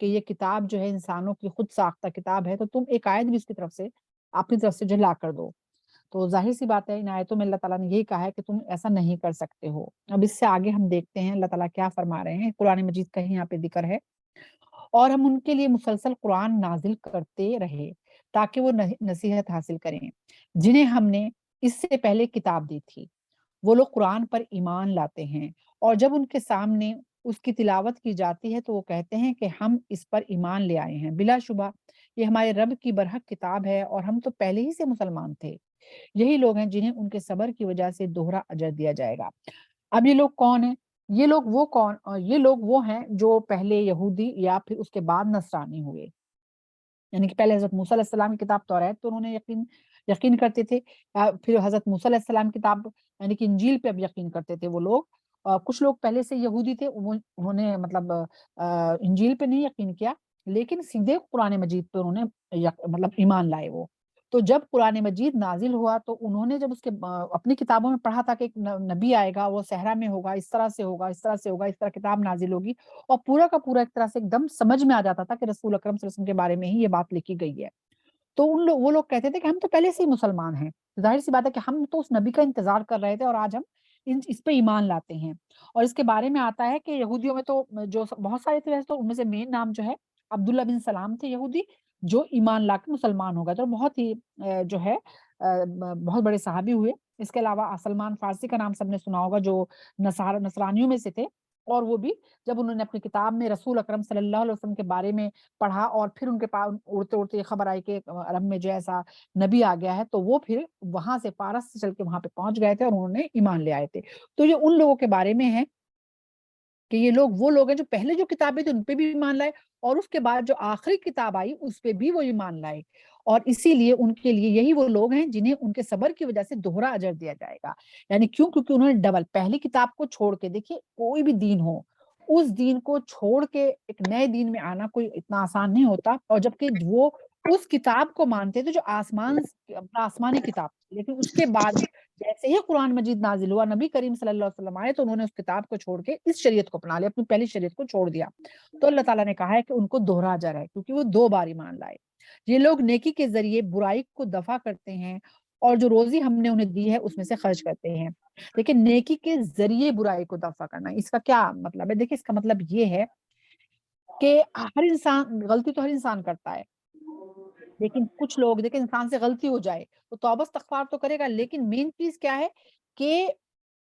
کہ یہ کتاب جو ہے انسانوں کی خود ساختہ کتاب ہے، تو تم ایک آیت بھی اس کی طرف سے اپنی طرف سے جو لا کر دو۔ تو ظاہر سی بات ہے ان آیتوں میں اللہ تعالیٰ نے یہی کہا ہے کہ تم ایسا نہیں کر سکتے ہو۔ اب اس سے آگے ہم دیکھتے ہیں اللہ تعالیٰ کیا فرما رہے ہیں، قرآن مجید کا ہی یہاں پہ ذکر ہے، اور ہم ان کے لیے مسلسل قرآن نازل کرتے رہے تاکہ وہ نصیحت حاصل کریں جنہیں ہم نے اس سے پہلے کتاب دی تھی۔ وہ لوگ قرآن پر ایمان لاتے ہیں اور جب ان کے سامنے اس کی تلاوت کی جاتی ہے تو وہ کہتے ہیں کہ ہم اس پر ایمان لے آئے ہیں، بلا شبہ یہ ہمارے رب کی برحق کتاب ہے اور ہم تو پہلے ہی سے مسلمان تھے۔ یہی لوگ ہیں جنہیں ان کے صبر کی وجہ سے دوہرا اجر دیا جائے گا۔ اب یہ لوگ کون ہیں؟ یہ لوگ وہ ہیں جو پہلے یہودی یا پھر اس کے بعد نصرانی ہوئے، یعنی کہ پہلے حضرت موسیٰ علیہ السلام کی کتاب توریت تو انہوں نے یقین کرتے تھے، پھر حضرت موسیٰ علیہ السلام کی کتاب یعنی کہ انجیل پہ اب یقین کرتے تھے وہ لوگ۔ کچھ لوگ پہلے سے یہودی تھے، انہوں نے مطلب انجیل پہ نہیں یقین کیا، لیکن سیدھے قرآن مجید پہ انہوں نے مطلب ایمان لائے وہ۔ تو جب قرآن مجید نازل ہوا تو انہوں نے جب اس کے اپنی کتابوں میں پڑھا تھا کہ ایک نبی آئے گا، وہ صحرا میں ہوگا، اس طرح سے ہوگا، اس طرح سے ہوگا، اس طرح کتاب نازل ہوگی، اور پورا کا پورا ایک طرح سے ایک دم سمجھ میں آ جاتا تھا کہ رسول اکرم صلی اللہ علیہ وسلم کے بارے میں ہی یہ بات لکھی گئی ہے۔ تو وہ لوگ کہتے تھے کہ ہم تو پہلے سے ہی مسلمان ہیں، ظاہر سی بات ہے کہ ہم تو اس نبی کا انتظار کر رہے تھے اور آج ہم اس پہ ایمان لاتے ہیں۔ اور اس کے بارے میں آتا ہے کہ یہودیوں میں تو جو بہت سارے تھے، ویسے تو ان میں سے مین نام جو ہے عبداللہ بن سلام تھے یہودی، جو ایمان لا کے مسلمان ہو گئے تھے اور بہت ہی جو ہے بہت بڑے صحابی ہوئے۔ اس کے علاوہ سلمان فارسی کا نام سب نے سنا ہوگا، جو نصرانیوں میں سے تھے، اور وہ بھی جب انہوں نے اپنی کتاب میں رسول اکرم صلی اللہ علیہ وسلم کے بارے میں پڑھا اور پھر ان کے پاس اڑتے اڑتے یہ خبر آئی کہ عرب میں جو ایسا نبی آ گیا ہے، تو وہ پھر وہاں سے پارس سے چل کے وہاں پہ پہنچ گئے تھے اور انہوں نے ایمان لے آئے تھے۔ تو یہ ان لوگوں کے بارے میں ہے کہ یہ لوگ وہ لوگ ہیں جو پہلے جو کتابیں تھیں ان پہ بھی ایمان لائے، اور اس کے بعد جو آخری کتاب آئی اس پہ بھی وہ ایمان لائے، اور اسی لیے ان کے لیے یہی وہ لوگ ہیں جنہیں ان کے صبر کی وجہ سے دوہرا اجر دیا جائے گا۔ یعنی کیوں؟ کیونکہ انہوں نے ڈبل پہلی کتاب کو چھوڑ کے، دیکھیے کوئی بھی دین ہو، اس دین کو چھوڑ کے ایک نئے دین میں آنا کوئی اتنا آسان نہیں ہوتا، اور جبکہ وہ اس کتاب کو مانتے تھے جو آسمانی کتاب تھی، لیکن اس کے بعد جیسے ہی قرآن مجید نازل ہوا، نبی کریم صلی اللہ علیہ وسلم آئے تو انہوں نے اس کتاب کو چھوڑ کے اس شریعت کو اپنا لیا، اپنی پہلی شریعت کو چھوڑ دیا۔ تو اللہ تعالیٰ نے کہا ہے کہ ان کو دوہرا اجر ہے، کیونکہ وہ 2 بار ایمان لائے۔ یہ لوگ نیکی کے ذریعے برائی کو دفع کرتے ہیں اور جو روزی ہم نے انہیں دی ہے اس میں سے خرچ کرتے ہیں۔ لیکن نیکی کے ذریعے برائی کو دفع کرنا، اس کا کیا مطلب ہے؟ دیکھیں اس کا مطلب یہ ہے کہ ہر انسان غلطی تو ہر انسان کرتا ہے، لیکن کچھ لوگ دیکھیں انسان سے غلطی ہو جائے تو توبہ استغفار تو کرے گا، لیکن مین چیز کیا ہے کہ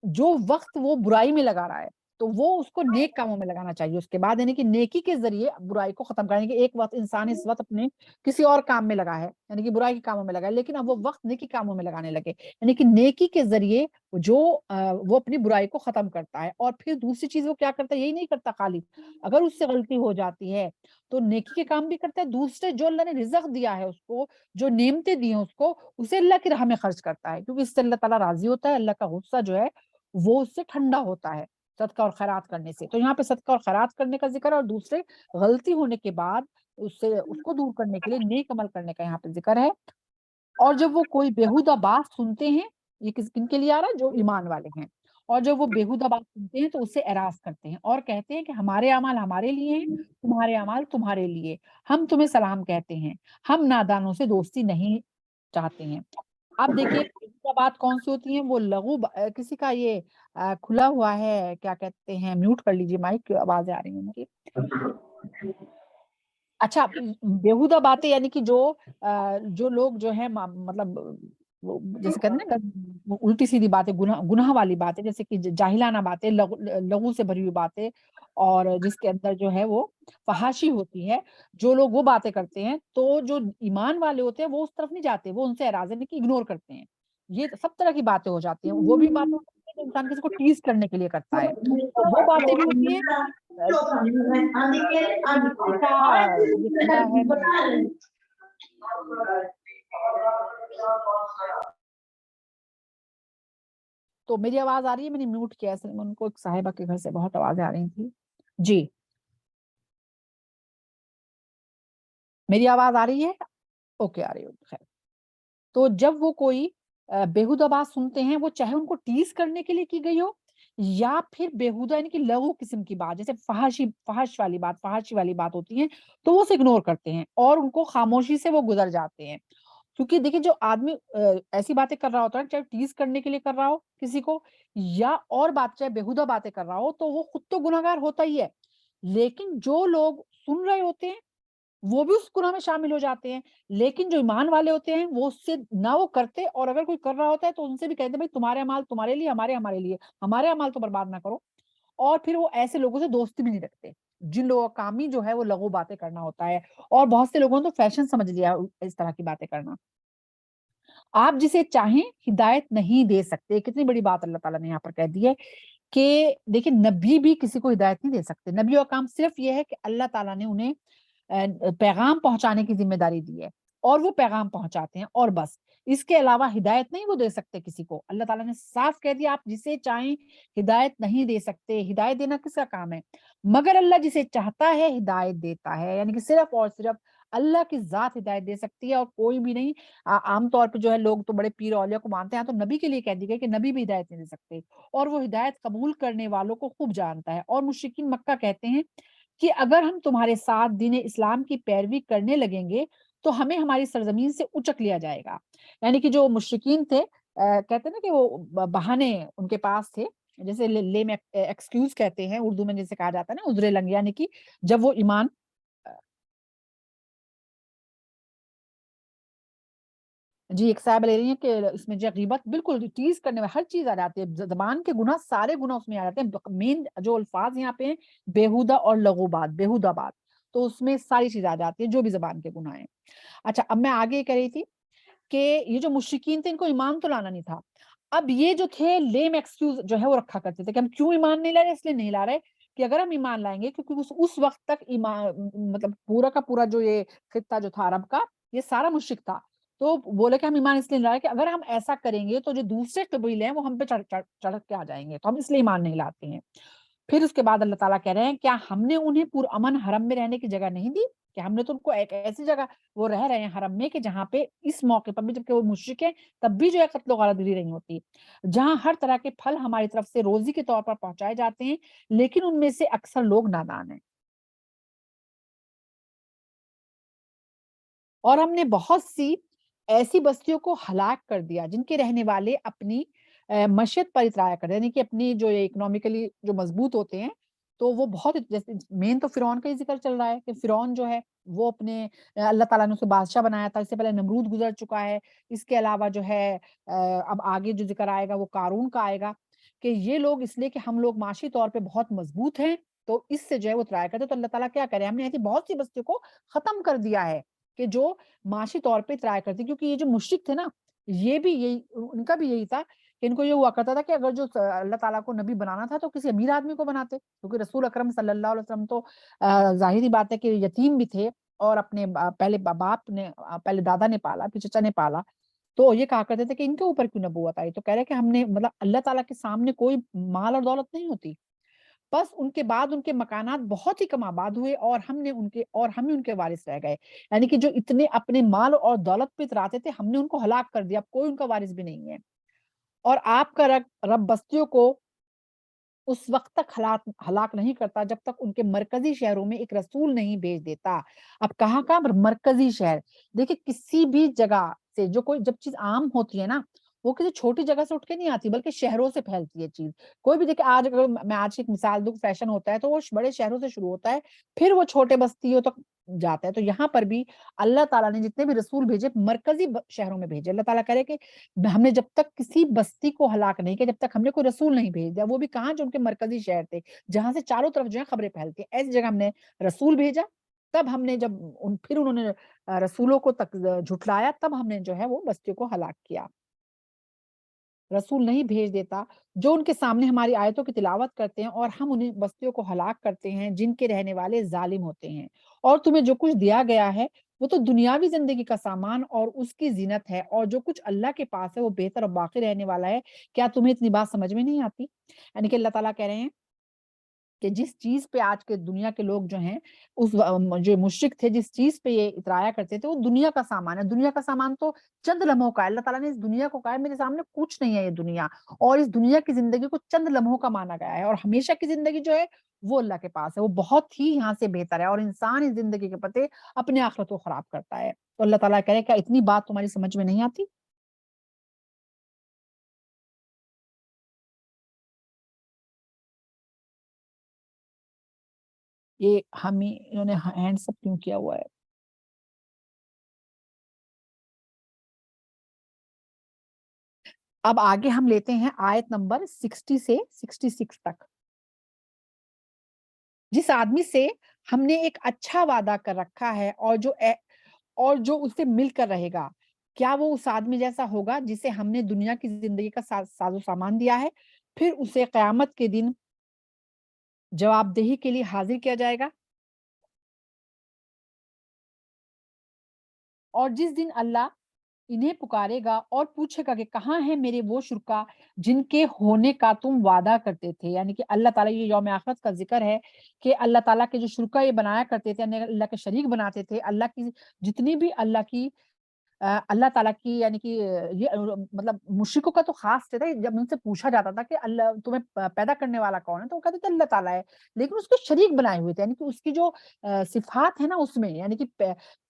جو وقت وہ برائی میں لگا رہا ہے تو وہ اس کو نیک کاموں میں لگانا چاہیے اس کے بعد، یعنی کہ نیکی کے ذریعے برائی کو ختم کرنے کے۔ ایک وقت انسان اس وقت اپنے کسی اور کام میں لگا ہے، یعنی کہ برائی کے کاموں میں لگا ہے، لیکن اب وہ وقت نیکی کاموں میں لگانے لگے، یعنی کہ نیکی کے ذریعے جو وہ اپنی برائی کو ختم کرتا ہے۔ اور پھر دوسری چیز وہ کیا کرتا ہے، یہی نہیں کرتا خالی، اگر اس سے غلطی ہو جاتی ہے تو نیکی کے کام بھی کرتا ہے، دوسرے جو اللہ نے رزق دیا ہے اس کو، جو نعمتیں دی ہیں اس کو، اسے اللہ کی راہ میں خرچ کرتا ہے، کیونکہ اس سے اللہ تعالیٰ راضی ہوتا ہے، اللہ کا غصہ جو ہے وہ اس سے ٹھنڈا ہوتا ہے صدقہ اور خیرات کرنے سے۔ تو یہاں پہ صدقہ اور خیرات کرنے کا ذکر ہے، اور دوسرے غلطی ہونے کے بعد اس کو دور کرنے کے لیے نیک عمل کرنے کا یہاں پہ ذکر ہے۔ اور جب وہ کوئی بیہودہ بات سنتے ہیں، یہ کن کے لیے آ رہا ہے؟ جو ایمان والے ہیں، اور جب وہ بیہودہ بات سنتے ہیں تو اس سے اعراض کرتے ہیں اور کہتے ہیں کہ ہمارے اعمال ہمارے لیے ہیں، تمہارے اعمال تمہارے لیے، ہم تمہیں سلام کہتے ہیں، ہم نادانوں سے دوستی نہیں چاہتے ہیں۔ اب دیکھیے بیہودہ بات کون سی ہوتی ہے؟ وہ کسی کا یہ کھلا ہوا ہے، کیا کہتے ہیں، میوٹ کر لیجیے مائک، آوازیں آ رہی ہیں ان کی۔ اچھا، بیہودہ باتیں یعنی کہ جو لوگ جو ہے مطلب جیسے کہتے ہیں نا الٹی سیدھی باتیں، گناہ والی باتیں، جیسے کہ جاہلانہ باتیں، لغو سے بھری ہوئی باتیں، اور جس کے اندر جو ہے وہ فحاشی ہوتی ہے، جو لوگ وہ باتیں کرتے ہیں تو جو ایمان والے ہوتے ہیں وہ اس طرف نہیں جاتے، وہ ان سے اعراض یعنی کہ اگنور کرتے ہیں۔ یہ سب طرح کی باتیں ہو جاتی ہیں، وہ بھی باتیں ہوتی ہیں جو انسان کسی کو ٹیز کرنے کے لیے کرتا ہے، اور وہ باتیں بھی ہوتی ہیں کسی کا یہ کھلا ہے۔ تو میری آواز آ رہی ہے؟ میں نے میوٹ کیا ہے، ان کو ایک صاحبہ کے گھر سے بہت آوازیں آ رہی تھی۔ جی میری آواز آ رہی ہے؟ اوکے، آ رہی ہوگی، خیر۔ تو جب وہ کوئی بیہودہ بات سنتے ہیں، وہ چاہے ان کو ٹیز کرنے کے لیے کی گئی ہو یا پھر بیہودہ یعنی کہ لغو قسم کی بات، جیسے فحاشی والی بات ہوتی ہے، تو وہ اسے اگنور کرتے ہیں اور ان کو خاموشی سے وہ گزر جاتے ہیں۔ کیونکہ دیکھیے جو آدمی ایسی باتیں کر رہا ہوتا ہے، چاہے ٹیز کرنے کے لیے کر رہا ہو کسی کو یا اور بات چاہے بیہودہ باتیں کر رہا ہو، تو وہ خود تو گنہگار ہوتا ہی ہے، لیکن جو لوگ سن رہے ہوتے ہیں وہ بھی اس گناہ میں شامل ہو جاتے ہیں۔ لیکن جو ایمان والے ہوتے ہیں وہ اس سے نہ وہ کرتے، اور اگر کوئی کر رہا ہوتا ہے تو ان سے بھی کہتے ہیں بھائی تمہارے اعمال تمہارے لیے، ہمارے لیے، ہمارے اعمال تو برباد نہ کرو۔ اور پھر وہ ایسے لوگوں سے دوستی بھی نہیں رکھتے جن لوگوں کا کام ہی جو ہے وہ لغو باتیں کرنا ہوتا ہے، اور بہت سے لوگوں نے تو فیشن سمجھ لیا اس طرح کی باتیں کرنا۔ آپ جسے چاہیں ہدایت نہیں دے سکتے، کتنی بڑی بات اللہ تعالیٰ نے یہاں پر کہہ دی ہے کہ دیکھیں نبی بھی کسی کو ہدایت نہیں دے سکتے، نبیوں کا کام صرف یہ ہے کہ اللہ تعالیٰ نے انہیں پیغام پہنچانے کی ذمہ داری دی ہے اور وہ پیغام پہنچاتے ہیں اور بس، اس کے علاوہ ہدایت نہیں وہ دے سکتے کسی کو۔ اللہ تعالیٰ نے صاف کہہ دیا آپ جسے چاہیں ہدایت نہیں دے سکتے، ہدایت دینا کس کا کام ہے؟ مگر اللہ جسے چاہتا ہے ہدایت دیتا ہے، یعنی کہ صرف اور صرف اللہ کی ذات ہدایت دے سکتی ہے اور کوئی بھی نہیں۔ عام طور پہ جو ہے لوگ تو بڑے پیر اولیاء کو مانتے ہیں، تو نبی کے لیے کہہ دی گئی کہ نبی بھی ہدایت نہیں دے سکتے، اور وہ ہدایت قبول کرنے والوں کو خوب جانتا ہے۔ اور مشرکین مکہ کہتے ہیں کہ اگر ہم تمہارے ساتھ دین اسلام کی پیروی کرنے لگیں گے تو ہمیں ہماری سرزمین سے اچک لیا جائے گا۔ یعنی کہ جو مشرکین تھے کہتے ہیں نا کہ وہ بہانے ان کے پاس تھے، جیسے لیم ایکسکیوز کہتے ہیں اردو میں، جیسے کہا جاتا ہے نا عذر لنگ، یعنی کہ جب وہ ایمان جی ایک صاحبہ لے رہی ہیں کہ اس میں جو غیبت بالکل ٹیز کرنے میں ہر چیز آ جاتی ہے، زبان کے گناہ سارے گناہ اس میں آ جاتے ہیں۔ مین جو الفاظ یہاں پہ ہیں بیہودہ اور لغو بات، بیہودہ بات، تو اس میں ساری چیز آ جاتی ہے جو بھی زبان کے گناہ ہیں۔ اچھا اب میں آگے یہ کہہ رہی تھی کہ یہ جو مشرکین تھے ان کو ایمان تو لانا نہیں تھا، اب یہ جو تھے لیم ایکسکیوز جو ہے وہ رکھا کرتے تھے کہ ہم کیوں ایمان نہیں لا رہے، اس لیے نہیں لا رہے کہ اگر ہم ایمان لائیں گے، کیونکہ اس وقت تک ایمان مطلب پورا کا پورا جو یہ خطہ جو تھا عرب کا یہ سارا مشرک تھا، تو بولے کہ ہم ایمان اس لیے نہیں لا رہے کہ اگر ہم ایسا کریں گے تو جو دوسرے قبیلے ہیں وہ ہم پہ چڑھ کے آ جائیں گے، تو ہم اس لیے ایمان نہیں لاتے ہیں۔ پھر اس کے بعد اللہ تعالیٰ کہہ رہے ہیں کیا ہم نے انہیں پرامن حرم میں رہنے کی جگہ نہیں دی، کہ ہم نے تو ان کو ایک ایسی جگہ وہ رہ رہے ہیں حرم میں کہ جہاں پہ اس موقع پر بھی جبکہ وہ مشرک ہیں تب بھی جو ہے قتل و غارت گری نہیں ہوتی، جہاں ہر طرح کے پھل ہماری طرف سے روزی کے طور پر پہنچائے جاتے ہیں، لیکن ان میں سے اکثر لوگ نادان ہیں۔ اور ہم نے بہت سی ایسی بستیوں کو ہلاک کر دیا جن کے رہنے والے اپنی معیشت پر اترایا کرتے ہیں، یعنی کہ اپنی جو اکنامکلی جو مضبوط ہوتے ہیں تو وہ بہت، جیسے مین تو فرعون کا ہی ذکر چل رہا ہے کہ فرعون جو ہے وہ اپنے اللہ تعالیٰ نے اسے بادشاہ بنایا تھا، اس سے پہلے نمرود گزر چکا ہے، اس کے علاوہ جو ہے اب آگے جو ذکر آئے گا وہ قارون کا آئے گا، کہ یہ لوگ اس لیے کہ ہم لوگ معاشی طور پہ بہت مضبوط ہیں تو اس سے جو ہے وہ اترایا کرتے، تو اللہ تعالیٰ کیا کرے ہم نے ایسی بہت سی بستیوں کو ختم کر دیا ہے کہ جو معاشی طور پہ ٹرائی کرتی، کیونکہ یہ جو مشرک تھے نا یہ بھی یہی ان کا بھی یہی تھا کہ ان کو یہ ہوا کرتا تھا کہ اگر جو اللہ تعالیٰ کو نبی بنانا تھا تو کسی امیر آدمی کو بناتے، کیونکہ رسول اکرم صلی اللہ علیہ وسلم تو ظاہری بات ہے کہ یتیم بھی تھے اور اپنے پہلے باپ نے پہلے دادا نے پالا پھر چچا نے پالا، تو یہ کہا کرتے تھے کہ ان کے اوپر کیوں نبوت آئی، تو کہہ رہے کہ ہم نے مطلب اللہ تعالیٰ کے سامنے کوئی مال اور دولت نہیں ہوتی، بس ان کے بعد ان کے مکانات بہت ہی کم آباد ہوئے اور ہم ہی ان کے وارث رہ گئے، یعنی کہ جو اتنے اپنے مال اور دولت پہ اتراتے تھے ہم نے ان کو ہلاک کر دیا، اب کوئی ان کا وارث بھی نہیں ہے۔ اور آپ کا رب بستیوں کو اس وقت تک ہلاک نہیں کرتا جب تک ان کے مرکزی شہروں میں ایک رسول نہیں بھیج دیتا۔ اب کہاں کا مرکزی شہر، دیکھیں کسی بھی جگہ سے جو کوئی جب چیز عام ہوتی ہے نا وہ کسی چھوٹی جگہ سے اٹھ کے نہیں آتی بلکہ شہروں سے پھیلتی ہے چیز، کوئی بھی دیکھیں آج اگر میں آج کی ایک مثال دوں، فیشن ہوتا ہے تو وہ بڑے شہروں سے شروع ہوتا ہے پھر وہ چھوٹے بستیوں تک جاتا ہے، تو یہاں پر بھی اللہ تعالیٰ نے جتنے بھی رسول بھیجے مرکزی شہروں میں بھیجے، اللہ تعالیٰ کرے کہ ہم نے جب تک کسی بستی کو ہلاک نہیں کیا، جب تک ہم نے کوئی رسول نہیں بھیج دیا، وہ بھی کہاں جو ان کے مرکزی شہر تھے جہاں سے چاروں طرف جو ہے خبریں پھیلتی ہیں، ایسی جگہ ہم نے رسول بھیجا، تب ہم نے جب پھر انہوں نے رسولوں کو تک جھٹلایا تب ہم نے جو ہے وہ بستیوں کو ہلاک کیا۔ رسول نہیں بھیج دیتا جو ان کے سامنے ہماری آیتوں کی تلاوت کرتے ہیں اور ہم انہیں بستیوں کو ہلاک کرتے ہیں جن کے رہنے والے ظالم ہوتے ہیں، اور تمہیں جو کچھ دیا گیا ہے وہ تو دنیاوی زندگی کا سامان اور اس کی زینت ہے، اور جو کچھ اللہ کے پاس ہے وہ بہتر اور باقی رہنے والا ہے، کیا تمہیں اتنی بات سمجھ میں نہیں آتی؟ یعنی کہ اللہ تعالیٰ کہہ رہے ہیں کہ جس چیز پہ آج کے دنیا کے لوگ جو ہیں اس جو مشرک تھے جس چیز پہ یہ اترایا کرتے تھے وہ دنیا کا سامان ہے. دنیا کا سامان تو چند لمحوں کا ہے. اللہ تعالیٰ نے اس دنیا کو کہا ہے میرے سامنے کچھ نہیں ہے یہ دنیا, اور اس دنیا کی زندگی کو چند لمحوں کا مانا گیا ہے, اور ہمیشہ کی زندگی جو ہے وہ اللہ کے پاس ہے, وہ بہت ہی یہاں سے بہتر ہے, اور انسان اس زندگی کے پتے اپنے آخرت کو خراب کرتا ہے. تو اللہ تعالیٰ کہہ رہے کیا اتنی بات تمہاری سمجھ میں نہیں آتی؟ یہ ہمیں انہوں نے ہینڈ سب کیوں کیا ہوا ہے؟ اب آگے ہم لیتے ہیں آیت نمبر 60 سے 66 تک. جس آدمی سے ہم نے ایک اچھا وعدہ کر رکھا ہے اور جو اس سے مل کر رہے گا, کیا وہ اس آدمی جیسا ہوگا جسے ہم نے دنیا کی زندگی کا ساز و سامان دیا ہے, پھر اسے قیامت کے دن جواب دہی کے لیے حاضر کیا جائے گا؟ اور جس دن اللہ انہیں پکارے گا اور پوچھے گا کہ کہاں ہیں میرے وہ شرکا جن کے ہونے کا تم وعدہ کرتے تھے, یعنی کہ اللہ تعالیٰ, یہ یوم آخرت کا ذکر ہے کہ اللہ تعالیٰ کے جو شرکا یہ بنایا کرتے تھے, یعنی اللہ کے شریک بناتے تھے, اللہ کی جتنی بھی اللہ کی اللہ تعالیٰ کی یعنی کہ یہ مطلب مشرکوں کا تو خاص تھا, جب ان سے پوچھا جاتا تھا کہ اللہ تمہیں پیدا کرنے والا کون ہے, تو وہ کہتے تھے اللہ تعالیٰ ہے, لیکن اس کے شریک بنائے ہوئے تھے, یعنی کہ اس کی جو صفات ہے نا اس میں, یعنی کہ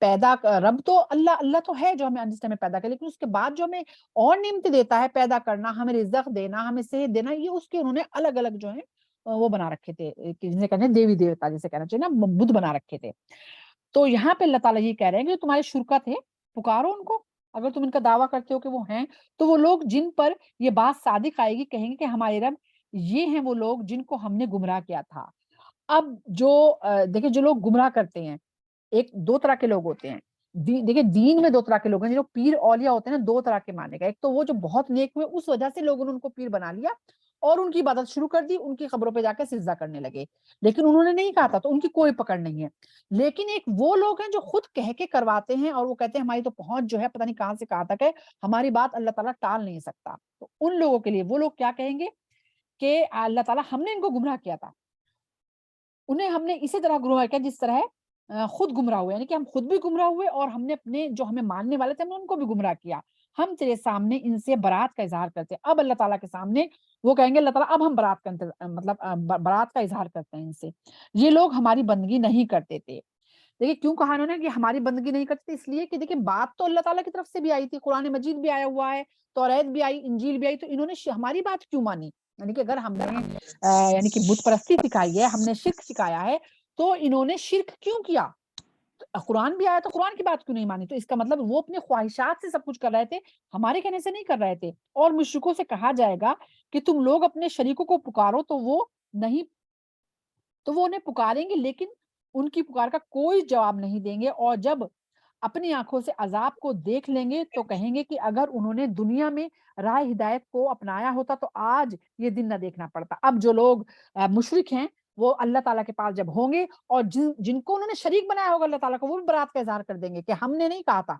پیدا رب تو اللہ تو ہے جو ہمیں جس نے ہمیں پیدا کیا, لیکن اس کے بعد جو ہمیں اور نعمتیں دیتا ہے, پیدا کرنا, ہمیں رزق دینا, ہمیں صحت دینا, یہ اس کے انہوں نے الگ الگ جو ہے وہ بنا رکھے تھے, جسے کہتے ہیں دیوی دیوتا, جسے کہنا چاہیے نا, بدھ بنا رکھے تھے. تو یہاں پہ اللہ تعالیٰ یہ کہہ رہے ہیں کہ جو تمہارے شرکا تھے پکارو ان کو, اگر تم ان کا دعویٰ کرتے ہو کہ وہ ہیں, تو وہ لوگ جن پر یہ بات صادق آئے گی کہیں گے کہ ہمارے رب یہ ہیں وہ لوگ جن کو ہم نے گمراہ کیا تھا. اب جو دیکھیں جو لوگ گمراہ کرتے ہیں, ایک دو طرح کے لوگ ہوتے ہیں. دیکھیں دین میں دو طرح کے لوگ ہیں, جو پیر اولیاء ہوتے ہیں نا, دو طرح کے مانے گا. ایک تو وہ جو بہت نیک ہوئے, اس وجہ سے لوگوں نے ان کو پیر بنا لیا اور ان کی عبادت شروع کر دی, ان کی قبروں پہ جا کے سجدہ کرنے لگے, لیکن انہوں نے نہیں کہا تھا, تو ان کی کوئی پکڑ نہیں ہے. لیکن ایک وہ لوگ ہیں جو خود کہہ کے کرواتے ہیں, اور وہ کہتے ہیں ہماری تو پہنچ جو ہے پتہ نہیں کہاں سے کہاں تک ہے, ہماری بات اللہ تعالیٰ ٹال نہیں سکتا. تو ان لوگوں کے لیے وہ لوگ کیا کہیں گے کہ اللہ تعالیٰ ہم نے ان کو گمراہ کیا تھا, انہیں ہم نے اسی طرح گمراہ کیا جس طرح خود گمراہ ہوئے, یعنی کہ ہم خود بھی گمراہ ہوئے اور ہم نے اپنے جو ہمیں ماننے والے تھے ہم نے ان کو بھی گمراہ کیا. ہم تیرے سامنے ان سے برات کا اظہار کرتے ہیں. اب اللہ تعالیٰ کے سامنے وہ کہیں گے اللہ تعالیٰ اب ہم برات کا مطلب برات کا اظہار کرتے ہیں ان سے, یہ لوگ ہماری بندگی نہیں کرتے تھے. دیکھیے کیوں کہا انہوں نے کہ ہماری بندگی نہیں کرتے, اس لیے کہ دیکھیں بات تو اللہ تعالیٰ کی طرف سے بھی آئی تھی, قرآن مجید بھی آیا ہوا ہے, توریت بھی آئی, انجیل بھی آئی, تو انہوں نے ہماری بات کیوں مانی؟ یعنی کہ اگر ہم نے یعنی کہ بت پرستی سکھائی ہے, ہم نے شرک سکھایا ہے, تو انہوں نے شرک کیوں کیا؟ قرآن بھی آیا تو قرآن کی بات کیوں نہیں مانی؟ تو اس کا مطلب وہ اپنے خواہشات سے سب کچھ کر رہے تھے, ہمارے کہنے سے نہیں کر رہے تھے. اور مشرکوں سے کہا جائے گا کہ تم لوگ اپنے شریکوں کو پکارو, تو وہ انہیں پکاریں گے لیکن ان کی پکار کا کوئی جواب نہیں دیں گے, اور جب اپنی آنکھوں سے عذاب کو دیکھ لیں گے تو کہیں گے کہ اگر انہوں نے دنیا میں راہ ہدایت کو اپنایا ہوتا تو آج یہ دن نہ دیکھنا پڑتا. اب جو لوگ مشرک ہیں وہ اللہ تعالیٰ کے پاس جب ہوں گے, اور جن کو انہوں نے شریک بنایا ہوگا اللہ تعالیٰ کو, وہ بھی برات کا اظہار کر دیں گے کہ ہم نے نہیں کہا تھا,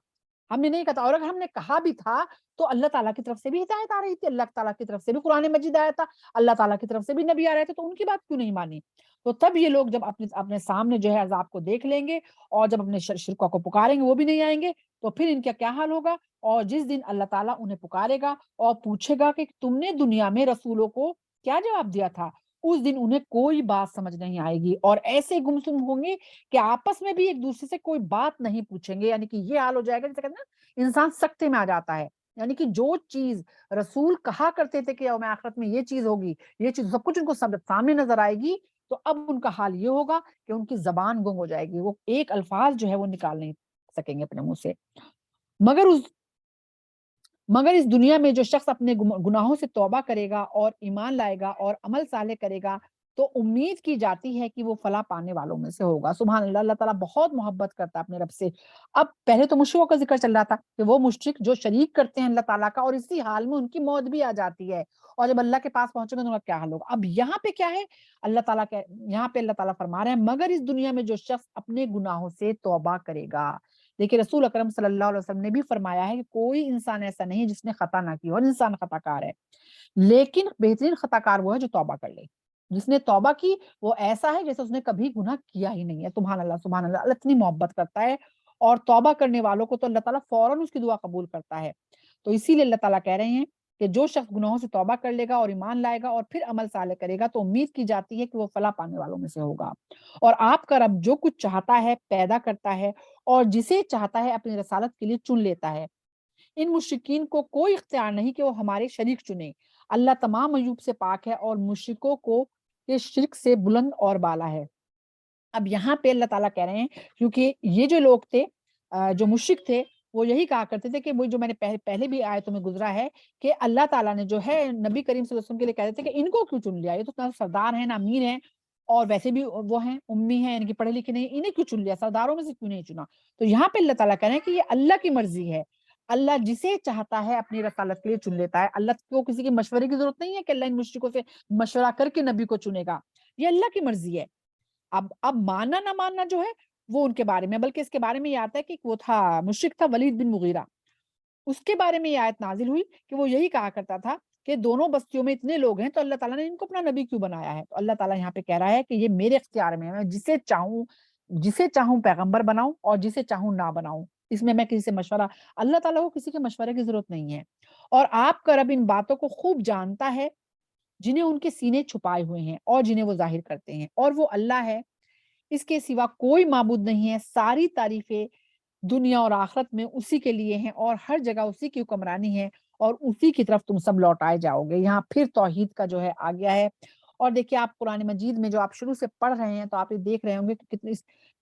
ہم نے نہیں کہا تھا. اور اگر ہم نے کہا بھی تھا تو اللہ تعالیٰ کی طرف سے بھی ہدایت آ رہی تھی, اللہ تعالیٰ کی طرف سے بھی قرآن مجید آیا تھا, اللہ تعالیٰ کی طرف سے بھی نبی آ رہے تھے, تو ان کی بات کیوں نہیں مانی؟ تو تب یہ لوگ جب اپنے سامنے جو ہے عذاب کو دیکھ لیں گے, اور جب اپنے شرکا کو پکاریں گے وہ بھی نہیں آئیں گے, تو پھر ان کا کیا حال ہوگا؟ اور جس دن اللہ تعالیٰ انہیں پکارے گا اور پوچھے گا کہ تم نے دنیا میں رسولوں کو کیا جواب دیا تھا, اس دن انہیں کوئی بات سمجھ نہیں آئے گی, اور ایسے گمسم ہوں گے کہ آپس میں بھی ایک دوسرے سے کوئی بات نہیں پوچھیں گے. یعنی کہ یہ حال ہو جائے گا جیسے کہتے ہیں نا انسان سکتے میں آ جاتا ہے, یعنی کہ جو چیز رسول کہا کرتے تھے کہ یوم آخرت میں یہ چیز ہوگی, یہ چیز سب کچھ ان کو سامنے نظر آئے گی, تو اب ان کا حال یہ ہوگا کہ ان کی زبان گنگ ہو جائے گی, وہ ایک الفاظ جو ہے وہ نکال نہیں سکیں گے اپنے منہ سے. مگر اس دنیا میں جو شخص اپنے گناہوں سے توبہ کرے گا اور ایمان لائے گا اور عمل صالح کرے گا تو امید کی جاتی ہے کہ وہ فلاح پانے والوں میں سے ہوگا. سبحان اللہ, اللہ تعالیٰ بہت محبت کرتا ہے اپنے رب سے. اب پہلے تو مشرکوں کا ذکر چل رہا تھا کہ وہ مشرک جو شریک کرتے ہیں اللہ تعالیٰ کا, اور اسی حال میں ان کی موت بھی آ جاتی ہے, اور جب اللہ کے پاس پہنچے گا تو ان کا کیا حال ہوگا. اب یہاں پہ کیا ہے, یہاں پہ اللہ تعالیٰ فرما رہے ہیں مگر اس دنیا میں جو شخص اپنے گناہوں سے توبہ کرے گا. دیکھیے رسول اکرم صلی اللہ علیہ وسلم نے بھی فرمایا ہے کہ کوئی انسان ایسا نہیں جس نے خطا نہ کی, اور انسان خطا کار ہے, لیکن بہترین خطا کار وہ ہے جو توبہ کر لے, جس نے توبہ کی وہ ایسا ہے جیسے اس نے کبھی گناہ کیا ہی نہیں ہے. سبحان اللہ سبحان اللہ. اللہ اتنی محبت کرتا ہے اور توبہ کرنے والوں کو تو اللہ تعالیٰ فوراً اس کی دعا قبول کرتا ہے. تو اسی لیے اللہ تعالیٰ کہہ رہے ہیں کہ جو شخص گناہوں سے توبہ کر لے گا اور ایمان لائے گا اور پھر عمل صالح کرے گا تو امید کی جاتی ہے کہ وہ فلاح پانے والوں میں سے ہوگا. اور آپ کا رب جو کچھ چاہتا ہے پیدا کرتا ہے اور جسے چاہتا ہے اپنی رسالت کے لیے چن لیتا ہے. ان مشرکین کو کوئی اختیار نہیں کہ وہ ہمارے شریک چنے. اللہ تمام عیوب سے پاک ہے اور مشرکوں کو یہ شرک سے بلند اور بالا ہے. اب یہاں پہ اللہ تعالیٰ کہہ رہے ہیں کیونکہ یہ جو لوگ تھے جو مشرک تھے وہ یہی کہا کرتے تھے کہ وہ جو میں نے پہلے بھی آیتوں میں گزرا ہے کہ اللہ تعالیٰ نے جو ہے نبی کریم صلی اللہ علیہ وسلم کے لیے کہتے تھے کہ ان کو کیوں چن لیا, یہ تو نہ سردار ہیں نہ امیر ہیں اور ویسے بھی وہ ہیں امی ہیں, ان کی پڑھے لکھے نہیں, انہیں کیوں چن لیا, سرداروں میں سے کیوں نہیں چنا. تو یہاں پہ اللہ تعالیٰ کہہ رہے ہیں کہ یہ اللہ کی مرضی ہے. اللہ جسے چاہتا ہے اپنی رسالت کے لیے چن لیتا ہے. اللہ کو کسی کے مشورے کی ضرورت نہیں ہے کہ اللہ ان مشرکوں سے مشورہ کر کے نبی کو چنے گا, یہ اللہ کی مرضی ہے. اب ماننا نہ ماننا جو ہے وہ ان کے بارے میں, بلکہ اس کے بارے میں یہ آتا ہے کہ وہ تھا مشرک تھا ولید بن مغیرہ, اس کے بارے میں یہ آیت نازل ہوئی کہ وہ یہی کہا کرتا تھا کہ دونوں بستیوں میں اتنے لوگ ہیں تو اللہ تعالیٰ نے ان کو اپنا نبی کیوں بنایا ہے. تو اللہ تعالیٰ یہاں پہ کہہ رہا ہے کہ یہ میرے اختیار میں ہے, میں جسے چاہوں پیغمبر بناؤں اور جسے چاہوں نہ بناؤں, اس میں کسی سے مشورہ, اللہ تعالیٰ کو کسی کے مشورے کی ضرورت نہیں ہے. اور آپ کا رب ان باتوں کو خوب جانتا ہے جنہیں ان کے سینے چھپائے ہوئے ہیں اور جنہیں وہ ظاہر کرتے ہیں, اور وہ اللہ ہے, اس کے سوا کوئی معبود نہیں ہے. ساری تعریفیں دنیا اور آخرت میں اسی کے لیے ہیں اور ہر جگہ اسی کی حکمرانی ہے اور اسی کی طرف تم سب لوٹائے جاؤ گے. یہاں پھر توحید کا جو ہے آ گیا ہے. اور دیکھیے آپ قرآن مجید میں جو آپ شروع سے پڑھ رہے ہیں تو آپ یہ دیکھ رہے ہوں گے کہ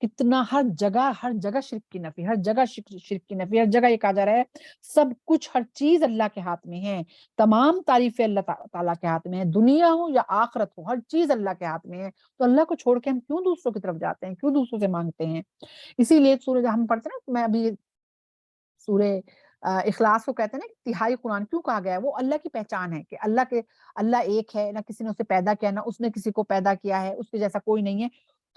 کتنا ہر جگہ شرک کی نفی, ہر جگہ شرک کی نفی, ہر جگہ یہ کہا جا رہا ہے سب کچھ ہر چیز اللہ کے ہاتھ میں ہے. تمام تعریفیں اللہ تعالیٰ کے ہاتھ میں ہے, دنیا ہو یا آخرت ہو ہر چیز اللہ کے ہاتھ میں ہے. تو اللہ کو چھوڑ کے ہم کیوں دوسروں کی طرف جاتے ہیں, کیوں دوسروں سے مانگتے ہیں. اسی لیے سورہ ہم پڑھتے ہیں نا, میں ابھی سورہ اخلاص کو کہتے ہیں نا کہ تہائی قرآن کیوں کہا گیا ہے, وہ اللہ کی پہچان ہے کہ اللہ ایک ہے, نہ کسی نے اسے پیدا کیا نہ اس نے کسی کو پیدا کیا ہے, اس کے جیسا کوئی نہیں ہے.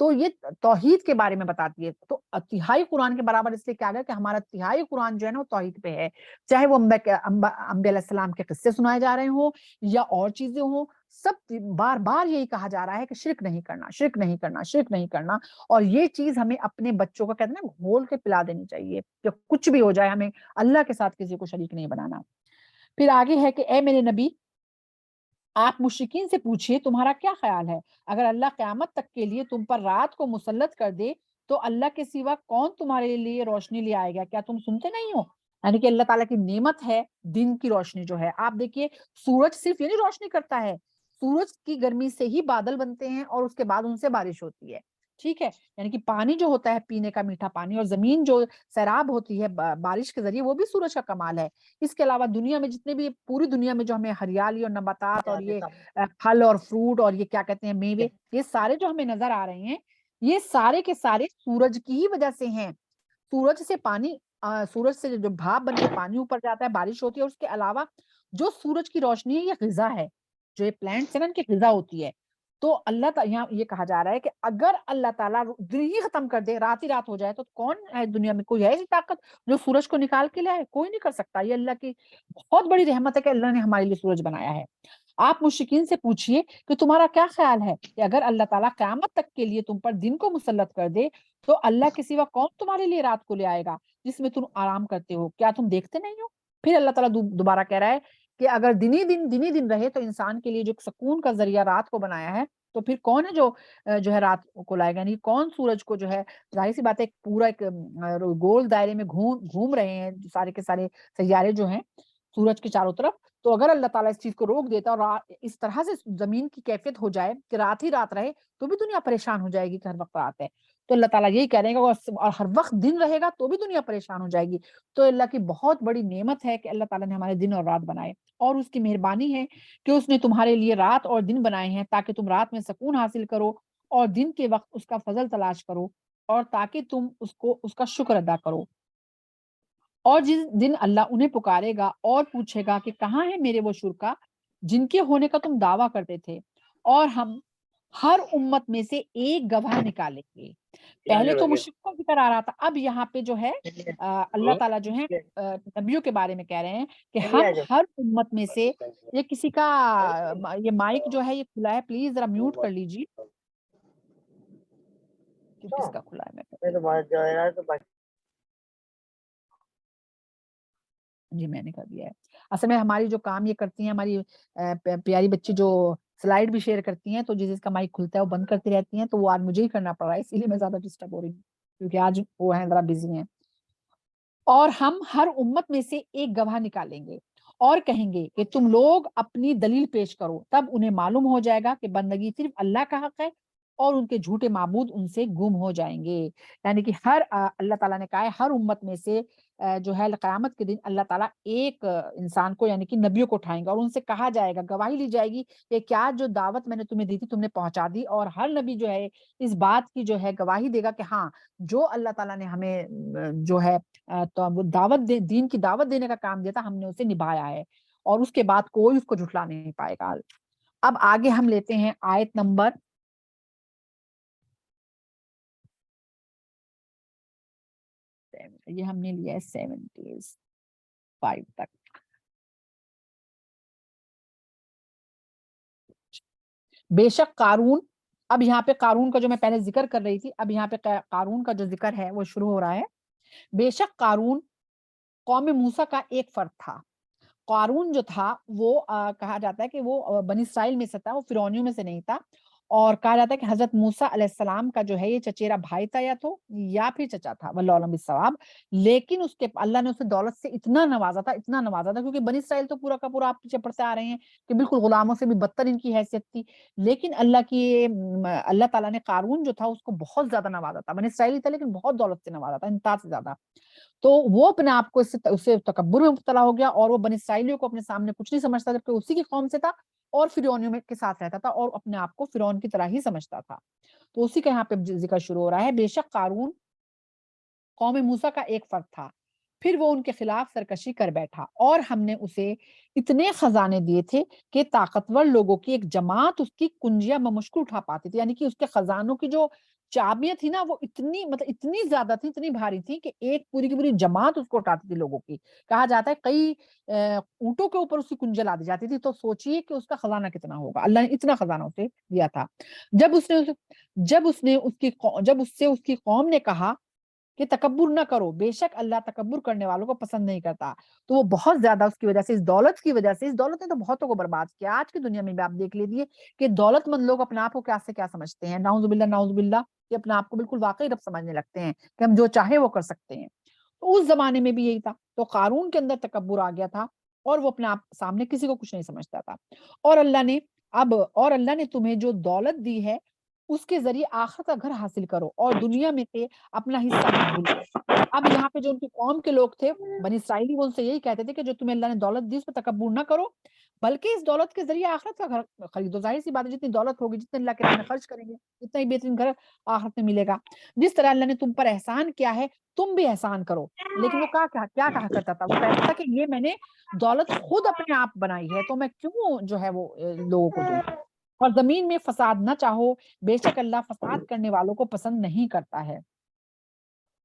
تو یہ توحید کے بارے میں بتاتی ہے. تو تہائی قرآن کے برابر اس لیے کیا گیا کہ ہمارا تہائی قرآن جو ہے نا وہ توحید پہ ہے, چاہے وہ انبیاء علیہ السلام کے قصے سنائے جا رہے ہوں یا اور چیزیں ہوں, سب بار بار یہی کہا جا رہا ہے کہ شرک نہیں کرنا, شرک نہیں کرنا, شرک نہیں کرنا. اور یہ چیز ہمیں اپنے بچوں کو کہتے ہیں نا گھول کے پلا دینی چاہیے کہ کچھ بھی ہو جائے ہمیں اللہ کے ساتھ کسی کو شریک نہیں بنانا. پھر آگے ہے کہ اے میرے نبی آپ مشرکین سے پوچھئے تمہارا کیا خیال ہے, اگر اللہ قیامت تک کے لیے تم پر رات کو مسلط کر دے تو اللہ کے سوا کون تمہارے لیے روشنی لے آئے گا, کیا تم سنتے نہیں ہو. یعنی کہ اللہ تعالیٰ کی نعمت ہے دن کی روشنی جو ہے. آپ دیکھیے سورج صرف یہ نہیں روشنی کرتا ہے, سورج کی گرمی سے ہی بادل بنتے ہیں اور اس کے بعد ان سے بارش ہوتی ہے. ٹھیک ہے, یعنی کہ پانی جو ہوتا ہے پینے کا میٹھا پانی, اور زمین جو سیراب ہوتی ہے بارش کے ذریعے, وہ بھی سورج کا کمال ہے. اس کے علاوہ دنیا میں جتنے بھی پوری دنیا میں جو ہمیں ہریالی اور نباتات اور یہ پھل اور فروٹ اور یہ کیا کہتے ہیں میوے, یہ سارے جو ہمیں نظر آ رہے ہیں یہ سارے کے سارے سورج کی ہی وجہ سے ہیں. سورج سے پانی, سورج سے جو بھاپ بن کے پانی اوپر جاتا ہے بارش ہوتی ہے, اور اس کے علاوہ جو سورج کی روشنی ہے یہ غذا ہے, جو یہ پلانٹس ہیں نا ان کی غذا ہوتی ہے. تو اللہ تعالیٰ یہاں یہ کہا جا رہا ہے کہ اگر اللہ تعالیٰ دن ہی ختم کر دے, رات ہی رات ہو جائے, تو کون ہے دنیا میں, کوئی ہے ایسی طاقت جو سورج کو نکال کے لائے, کوئی نہیں کر سکتا. یہ اللہ کی بہت بڑی رحمت ہے کہ اللہ نے ہمارے لیے سورج بنایا ہے. آپ مشرکین سے پوچھئے کہ تمہارا کیا خیال ہے کہ اگر اللہ تعالیٰ قیامت تک کے لیے تم پر دن کو مسلط کر دے تو اللہ کے سوا کون تمہارے لیے رات کو لے آئے گا جس میں تم آرام کرتے ہو, کیا تم دیکھتے نہیں ہو. پھر اللہ تعالیٰ دوبارہ کہہ رہا ہے کہ اگر دن ہی دن رہے تو انسان کے لیے جو سکون کا ذریعہ رات کو بنایا ہے, تو پھر کون ہے جو ہے رات کو لائے گا, یعنی کون سورج کو جو ہے, ظاہر سی بات ہے پورا ایک گول دائرے میں گھوم رہے ہیں سارے کے سارے سیارے جو ہیں سورج کے چاروں طرف. تو اگر اللہ تعالیٰ اس چیز کو روک دیتا اور اس طرح سے زمین کی کیفیت ہو جائے کہ رات ہی رات رہے تو بھی دنیا پریشان ہو جائے گی کہ ہر وقت رات ہے. تو اللہ تعالیٰ یہی کہہ رہے ہیں اور ہر وقت دن رہے گا تو بھی دنیا پریشان ہو جائے گی. تو اللہ کی بہت بڑی نعمت ہے کہ اللہ تعالیٰ نے ہمارے دن اور رات بنائے, اور اس کی مہربانی ہے کہ اس نے تمہارے لیے رات اور دن بنائے ہیں تاکہ تم رات میں سکون حاصل کرو اور دن کے وقت اس کا فضل تلاش کرو, اور تاکہ تم اس کا شکر ادا کرو. اور جس دن اللہ انہیں پکارے گا اور پوچھے گا کہ کہاں ہے میرے وہ شرکا جن کے ہونے کا تم دعویٰ کرتے تھے, اور ہم ہر امت میں سے ایک گواہ نکالیں گے. پہلے تو مشرکوں کا ذکر آ رہا تھا، اب یہاں پہ جو ہے اللہ تعالیٰ جو ہے نبیوں کے بارے میں کہہ رہے ہیں کہ ہم ہر امت میں سے، یہ کسی کا یہ مائک جو ہے یہ کھلا ہے، پلیز ذرا میوٹ کر لیجیے. کس کا کھلا ہے؟ جی میں نے کر دیا ہے. اصل میں ہماری جو کام یہ کرتی ہیں، ہماری پیاری بچی جو سلائیڈ بھی شیئر کرتی ہیں، تو جس کا مائک کھلتا ہے وہ بند کرتی رہتی ہیں، تو وہ آج مجھے ہی کرنا پڑ رہا ہے، اسی لیے میں زیادہ ڈسٹرب ہو رہی ہوں کیونکہ آج وہ ہیں ذرا بزی ہیں. اور ہم ہر امت میں سے ایک گواہ نکالیں گے اور کہیں گے کہ تم لوگ اپنی دلیل پیش کرو، تب انہیں معلوم ہو جائے گا کہ بندگی صرف اللہ کا حق ہے اور ان کے جھوٹے معبود ان سے گم ہو جائیں گے. یعنی کہ اللہ تعالیٰ نے کہا ہے ہر امت میں سے جو ہے قیامت کے دن اللہ تعالیٰ ایک انسان کو یعنی کہ نبیوں کو اٹھائیں گا اور ان سے کہا جائے گا، گواہی لی جائے گی کہ کیا جو دعوت میں نے تمہیں دی تھی تم نے پہنچا دی. اور ہر نبی جو ہے اس بات کی جو ہے گواہی دے گا کہ ہاں جو اللہ تعالیٰ نے ہمیں جو ہے تو وہ دین کی دعوت دینے کا کام دیا تھا ہم نے اسے نبھایا ہے، اور اس کے بعد کوئی اس کو جھٹلا نہیں پائے گا. اب آگے ہم لیتے ہیں آیت نمبر 7. یہ ہم نے لیا ہے 75 تک. بے شک قارون، اب یہاں پہ قارون کا جو میں پہلے ذکر کر رہی تھی، اب یہاں پہ قارون کا جو ذکر ہے وہ شروع ہو رہا ہے. بے شک قارون قوم موسیٰ کا ایک فرد تھا. قارون جو تھا وہ کہا جاتا ہے کہ وہ بنی اسرائیل میں سے تھا، وہ فرعونیوں میں سے نہیں تھا. اور کہا جاتا ہے کہ حضرت موسیٰ علیہ السلام کا جو ہے یہ چچیرا بھائی تھا یا پھر چچا تھا، واللہ اعلم بالصواب. لیکن اس کے اللہ نے اسے دولت سے اتنا نوازا تھا کیونکہ بنی اسرائیل تو پورا کا پورا آپ پیچھے پڑتے آ رہے ہیں کہ بالکل غلاموں سے بھی بدتر ان کی حیثیت تھی. لیکن اللہ تعالیٰ نے قارون جو تھا اس کو بہت زیادہ نوازا تھا. بنی اسرائیل تھا لیکن بہت دولت سے نوازا تھا، انتہا سے زیادہ. تو وہ اپنے آپ کو اسے تکبر میں مبتلا ہو گیا اور وہ بنی اسرائیلیوں کو اپنے سامنے کچھ نہیں سمجھتا جبکہ اسی کی قوم سے تھا اور فرعونیوں میں کے ساتھ رہتا تھا اور اپنے آپ کو فرعون کی طرح ہی سمجھتا تھا. تو اسی کا یہاں پہ ذکر شروع ہو رہا ہے. بے شک قارون قوم موسیٰ کا ایک فرد تھا، پھر وہ ان کے خلاف سرکشی کر بیٹھا اور ہم نے اسے اتنے خزانے دیے تھے کہ طاقتور لوگوں کی ایک جماعت اس کی کنجیاں بمشکل اٹھا پاتی تھی. یعنی کہ اس کے خزانوں کی جو چابیاں تھی نا وہ اتنی زیادہ تھی، اتنی بھاری تھی کہ ایک پوری کی پوری جماعت اس کو اٹھاتی تھی لوگوں کی. کہا جاتا ہے کئی اونٹوں کے اوپر اس کی کنجیاں لا دی جاتی تھی. تو سوچئے کہ اس کا خزانہ کتنا ہوگا. اللہ نے اتنا خزانہ اسے دیا تھا. جب اس سے اس کی قوم نے کہا کہ تکبر نہ کرو، بے شک اللہ تکبر کرنے والوں کو پسند نہیں کرتا. تو وہ بہت زیادہ اس کی وجہ سے اس دولت نے تو بہتوں کو برباد کیا. آج کی دنیا میں بھی آپ دیکھ لیجیے کہ دولت مند لوگ اپنے آپ کو کیا سے کیا سمجھتے ہیں، نعوذ باللہ کہ اپنے آپ کو بالکل واقعی رب سمجھنے لگتے ہیں کہ ہم جو چاہے وہ کر سکتے ہیں. تو اس زمانے میں بھی یہی تھا. تو قارون کے اندر تکبر آ گیا تھا اور وہ اپنے آپ سامنے کسی کو کچھ نہیں سمجھتا تھا. اور اللہ نے تمہیں جو دولت دی ہے اس کے ذریعے آخرت کا گھر حاصل کرو اور دنیا میں سے اپنا حصہ مت بھولو. اب یہاں پہ جو ان کی قوم کے لوگ تھے بنی اسرائیلی، وہ ان سے یہی کہتے تھے کہ جو تمہیں اللہ نے دولت دی اس پہ تکبر نہ کرو بلکہ اس دولت کے ذریعے آخرت کا گھر خریدو. ظاہر سی بات ہے جتنی دولت ہوگی، جتنے اللہ کے راہ میں خرچ کریں گے اتنا ہی بہترین گھر آخرت میں ملے گا. جس طرح اللہ نے تم پر احسان کیا ہے تم بھی احسان کرو. لیکن وہ کیا کہا کرتا تھا، وہ کہتا تھا کہ یہ میں نے دولت خود اپنے آپ بنائی ہے تو میں کیوں جو ہے وہ لوگوں کو دوں. اور زمین میں فساد نہ چاہو، بے شک اللہ فساد کرنے والوں کو پسند نہیں کرتا ہے.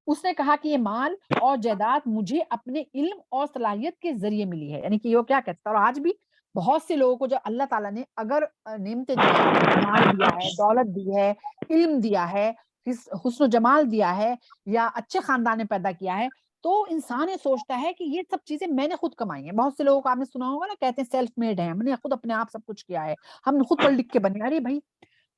اس نے کہا کہ یہ مال اور جائیداد مجھے اپنے علم اور صلاحیت کے ذریعے ملی ہے. یعنی کہ وہ کیا کہتا ہے، اور آج بھی بہت سے لوگوں کو جو اللہ تعالیٰ نے اگر نعمتیں دی ہیں، مال دیا ہے، دولت دی ہے، علم دیا ہے، حسن و جمال دیا ہے یا اچھے خاندان میں پیدا کیا ہے، تو انسان یہ سوچتا ہے کہ یہ سب چیزیں میں نے خود کمائی ہیں. بہت سے لوگوں کو آپ نے سنا ہوگا نا، کہتے ہیں سیلف میڈ ہیں، ہم نے خود اپنے آپ سب کچھ کیا ہے، ہم نے خود پڑھ لکھ کے بنے. ارے بھائی،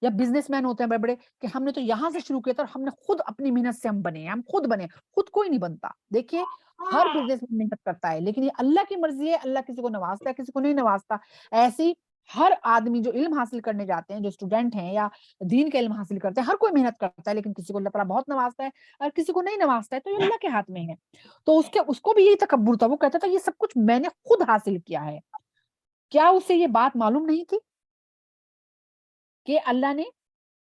یا بزنس مین ہوتے ہیں بڑے بڑے کہ ہم نے تو یہاں سے شروع کیا تھا اور ہم نے خود اپنی محنت سے ہم بنے ہیں، ہم خود بنے. خود کوئی نہیں بنتا. دیکھیے ہر بزنس مین محنت کرتا ہے لیکن یہ اللہ کی مرضی ہے، اللہ کسی کو نوازتا ہے کسی کو نہیں نوازتا. ایسی ہر آدمی جو علم حاصل کرنے جاتے ہیں، جو اسٹوڈنٹ ہیں یا دین کا علم حاصل کرتے ہیں، ہر کوئی محنت کرتا ہے لیکن کسی کو اللہ تعالیٰ بہت نوازتا ہے اور کسی کو نہیں نوازتا ہے. تو یہ اللہ کے ہاتھ میں ہے. تو اس کو بھی یہی تکبر تھا. وہ کہتا تھا یہ سب کچھ میں نے خود حاصل کیا ہے. کیا اسے یہ بات معلوم نہیں تھی کہ اللہ نے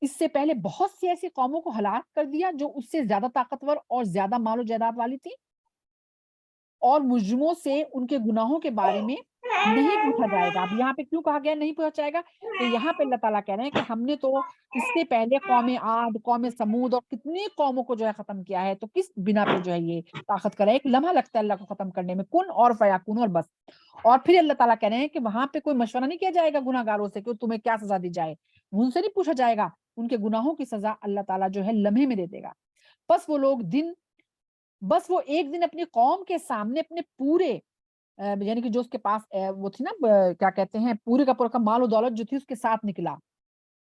اس سے پہلے بہت سی ایسی قوموں کو ہلاک کر دیا جو اس سے زیادہ طاقتور اور زیادہ مال و جائیداد والی تھی، اور مجرموں سے ان کے گناہوں کے بارے میں نہیں پوچھا جائے گا۔ اب یہاں پہ کیوں کہا گیا نہیں پوچھا جائے گا؟ کہ یہاں پہ اللہ تعالیٰ کہہ رہے ہیں کہ ہم نے تو اس سے پہلے قوم عاد، قوم سمود اور کتنی قوموں کو جو ہے ختم کیا ہے، تو کس بنا پہ جو ہے یہ طاقت کرے؟ ایک لمحہ لگتا ہے اللہ کو ختم کرنے میں، کن اور فیکون اور بس۔ اور پھر اللہ تعالیٰ کہہ رہے ہیں کہ وہاں پہ کوئی مشورہ نہیں کیا جائے گا گناہ گاروں سے کہ تمہیں کیا سزا دی جائے، ان سے نہیں پوچھا جائے گا، ان کے گناہوں کی سزا اللہ تعالیٰ جو ہے لمحے میں دے دے گا۔ بس وہ لوگ بس وہ ایک دن اپنی قوم کے سامنے اپنے پورے یعنی کہ جو اس کے پاس وہ تھی نا کیا کہتے ہیں، پورے کا پورا کا مال و دولت جو تھی اس کے ساتھ نکلا،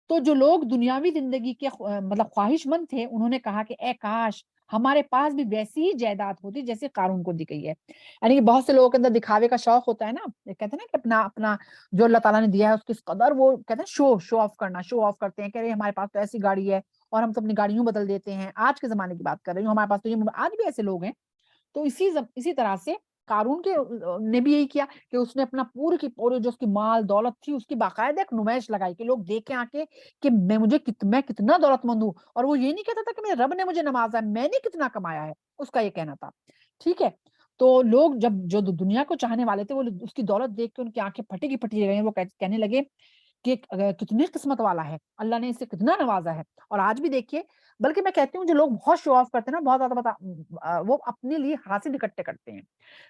تو جو لوگ دنیاوی زندگی کے مطلب خواہش مند تھے، انہوں نے کہا کہ اے کاش ہمارے پاس بھی ویسی ہی جائیداد ہوتی جیسے قارون کو دی گئی ہے۔ یعنی کہ بہت سے لوگوں کے اندر دکھاوے کا شوق ہوتا ہے نا، یہ کہتے ہیں نا کہ اپنا اپنا جو اللہ تعالیٰ نے دیا ہے اس کی قدر وہ کہتے ہیں شو آف کرنا، شو آف کرتے ہیں کہ ارے ہمارے پاس تو ایسی گاڑی ہے اور ہم تو اپنی گاڑیوں بدل دیتے ہیں۔ آج کے زمانے کی بات کر رہی ہوں، ہمارے پاس تو یہ آج بھی ایسے لوگ ہیں۔ تو اسی طرح سے قارون کے نے بھی یہی کیا کہ اس نے اپنا پورے کی پورے جو اس کی مال دولت تھی اس کی باقاعدہ ایک نمائش لگائی کہ لوگ دیکھیں آ کے کہ میں کتنا دولت مند ہوں، اور وہ یہ نہیں کہتا تھا کہ میرے رب نے مجھے نوازا ہے، میں نے کتنا کمایا ہے، اس کا یہ کہنا تھا۔ ٹھیک ہے، تو لوگ جب جو دنیا کو چاہنے والے تھے وہ اس کی دولت دیکھ کے ان کی آنکھیں پھٹی کی پھٹی رہ گئی، وہ کہنے لگے کہ کتنی قسمت والا ہے، اللہ نے اسے کتنا نوازا ہے۔ اور آج بھی دیکھیے، بلکہ میں کہتی ہوں جو لوگ بہت شو آف کرتے ہیں نا، بہت زیادہ وہ اپنے لیے حاصل اکٹھے کرتے ہیں۔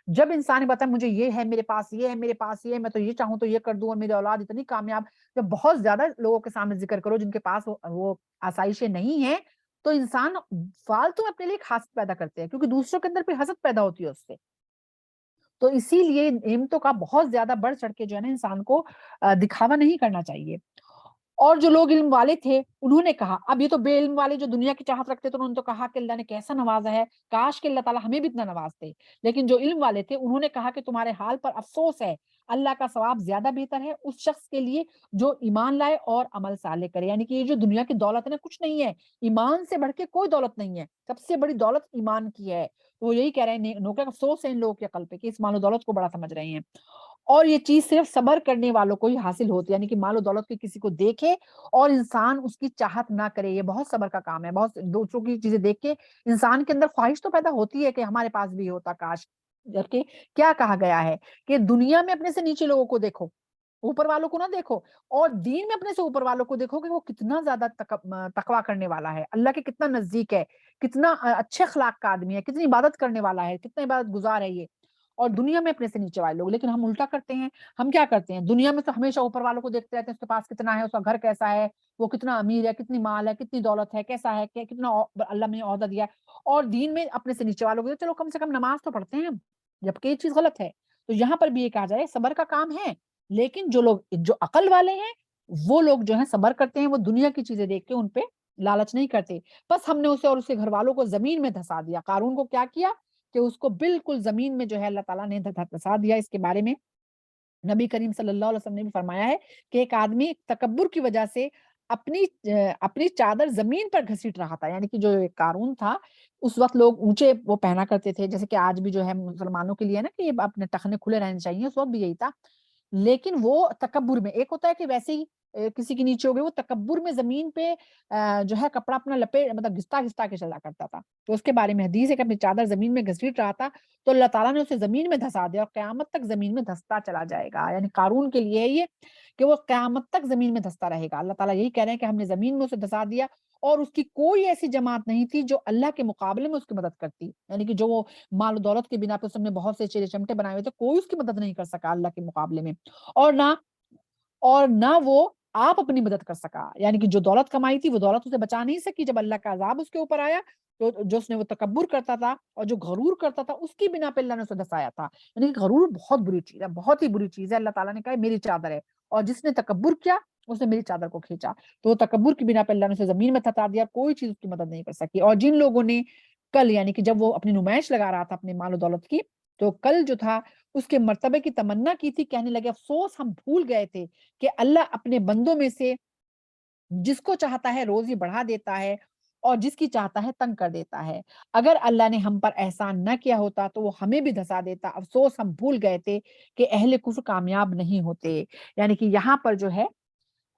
جب انسان بتائے مجھے یہ ہے، میرے پاس یہ ہے، میرے پاس یہ ہے، میں تو یہ چاہوں تو یہ کر دوں، اور میری اولاد اتنی کامیاب، جب بہت زیادہ لوگوں کے سامنے ذکر کرو جن کے پاس وہ آسائشیں نہیں ہیں، تو انسان فالتو میں اپنے لیے ایک حسد پیدا کرتے ہیں، کیونکہ دوسروں کے اندر بھی حسد پیدا ہوتی ہے اس سے۔ تو اسی لیے نعمتوں کا بہت زیادہ بڑھ چڑھ کے جو ہے نا انسان کو دکھاوا نہیں کرنا چاہیے۔ اور جو لوگ علم والے تھے انہوں نے کہا، اب یہ تو بے علم والے جو دنیا کی چاہت رکھتے تھے انہوں نے تو کہا کہ اللہ نے کیسا نوازا ہے، کاش کہ اللہ تعالیٰ ہمیں بھی اتنا نوازتے۔ لیکن جو علم والے تھے انہوں نے کہا کہ تمہارے حال پر افسوس ہے، اللہ کا ثواب زیادہ بہتر ہے اس شخص کے لیے جو ایمان لائے اور عمل صالح کرے۔ یعنی کہ یہ جو دنیا کی دولت ہے نا، کچھ نہیں ہے، ایمان سے بڑھ کے کوئی دولت نہیں ہے، سب سے بڑی دولت ایمان کی ہے۔ تو وہ یہی کہہ رہے ہیں، نوکر افسوس ہے ان لوگوں کے عقل پہ کہ اس مال و دولت کو بڑا سمجھ رہے ہیں، اور یہ چیز صرف صبر کرنے والوں کو ہی حاصل ہوتی ہے۔ یعنی کہ مال و دولت کی کسی کو دیکھے اور انسان اس کی چاہت نہ کرے، یہ بہت صبر کا کام ہے۔ بہت دوسروں کی چیزیں دیکھ کے انسان کے اندر خواہش تو پیدا ہوتی ہے کہ ہمارے پاس بھی ہوتا کاش، جبکہ کیا کہا گیا ہے کہ دنیا میں اپنے سے نیچے لوگوں کو دیکھو، اوپر والوں کو نہ دیکھو، اور دین میں اپنے سے اوپر والوں کو دیکھو کہ وہ کتنا زیادہ تقویٰ کرنے والا ہے، اللہ کے کتنا نزدیک ہے، کتنا اچھے اخلاق کا آدمی ہے، کتنی عبادت کرنے والا ہے، کتنا عبادت گزار ہے یہ۔ اور دنیا میں اپنے سے نیچے والے لوگ، لیکن ہم الٹا کرتے ہیں۔ ہم کیا کرتے ہیں؟ دنیا میں تو ہمیشہ اوپر والوں کو دیکھتے رہتے ہیں، اس کے پاس کتنا ہے، اس کا گھر کیسا ہے، وہ کتنا امیر ہے، کتنی مال ہے، کتنی دولت ہے، کیسا ہے، کتنا اللہ نے عہدہ دیا ہے، اور دین میں اپنے سے نیچے والوں کو چلو کم سے کم نماز تو پڑھتے ہیں ہم، جبکہ یہ چیز غلط ہے۔ تو یہاں پر بھی یہ کہا جائے صبر کا کام ہے، لیکن جو عقل والے ہیں وہ لوگ جو ہیں صبر کرتے ہیں، وہ دنیا کی چیزیں دیکھ کے ان پہ لالچ نہیں کرتے۔ بس ہم نے اسے اور اس کے گھر والوں کو زمین میں دھسا دیا۔ قارون کو کیا کیا کہ اس کو بالکل زمین میں جو ہے اللہ تعالیٰ نے دھسا دیا۔ اس کے بارے میں نبی کریم صلی اللہ علیہ وسلم نے بھی فرمایا ہے کہ ایک آدمی تکبر کی وجہ سے اپنی چادر زمین پر گھسیٹ رہا تھا۔ یعنی کہ جو ایک قارون تھا، اس وقت لوگ اونچے وہ پہنا کرتے تھے، جیسے کہ آج بھی جو ہے مسلمانوں کے لیے نا کہ یہ اپنے ٹخنے کھلے رہنے چاہیے، اس وقت بھی یہی تھا۔ لیکن وہ تکبر میں، ایک ہوتا ہے کہ ویسے ہی کسی کے نیچے ہو گئے، وہ تکبر میں زمین پہ جو ہے کپڑا اپنا لپیٹ مطلب گھستا گھستا کے چلا کرتا تھا۔ تو اس کے بارے میں حدیث ہے کہ اپنی چادر زمین میں گھسیٹ رہا تھا، تو اللہ تعالیٰ نے اسے زمین میں دھسا دیا، اور قیامت تک زمین میں دھستا چلا جائے گا۔ یعنی قارون کے لیے یہ کہ وہ قیامت تک زمین میں دھستا رہے گا۔ اللہ تعالیٰ یہی کہہ رہے ہیں کہ ہم نے زمین میں اسے دھسا دیا، اور اس کی کوئی ایسی جماعت نہیں تھی جو اللہ کے مقابلے میں اس کی مدد کرتی۔ یعنی کہ جو وہ مال و دولت کی بنا پہ اس نے بہت سے چیرے چمٹے بنائے ہوئے تھے، کوئی اس کی مدد نہیں کر سکا اللہ کے مقابلے میں، اور نہ وہ آپ اپنی مدد کر سکا۔ یعنی کہ جو دولت کمائی تھی وہ دولت اسے بچا نہیں سکی، جب اللہ کا عذاب اس کے اوپر آیا تو جو اس نے وہ تکبر کرتا تھا اور جو غرور کرتا تھا، اس کی بنا پہ اللہ نے اسے دھسایا تھا۔ یعنی کہ غرور بہت بری چیز ہے، بہت ہی بری چیز ہے۔ اللہ تعالیٰ نے کہا میری چادر ہے، اور جس نے تکبر کیا اس نے میری چادر کو کھینچا، تو وہ تکبر کی بنا پہ اللہ نے اسے زمین میں دھسا دیا، کوئی چیز اس کی مدد نہیں کر سکی۔ اور جن لوگوں نے کل، یعنی کہ جب وہ اپنی نمائش لگا رہا تھا اپنے مال و دولت کی، تو کل جو تھا اس کے مرتبے کی تمنا کی تھی، کہنے لگے افسوس ہم بھول گئے تھے کہ اللہ اپنے بندوں میں سے جس کو چاہتا ہے روزی بڑھا دیتا ہے، اور جس کی چاہتا ہے تنگ کر دیتا ہے۔ اگر اللہ نے ہم پر احسان نہ کیا ہوتا تو وہ ہمیں بھی دھسا دیتا، افسوس ہم بھول گئے تھے کہ اہل کفر کامیاب نہیں ہوتے۔ یعنی کہ یہاں پر جو ہے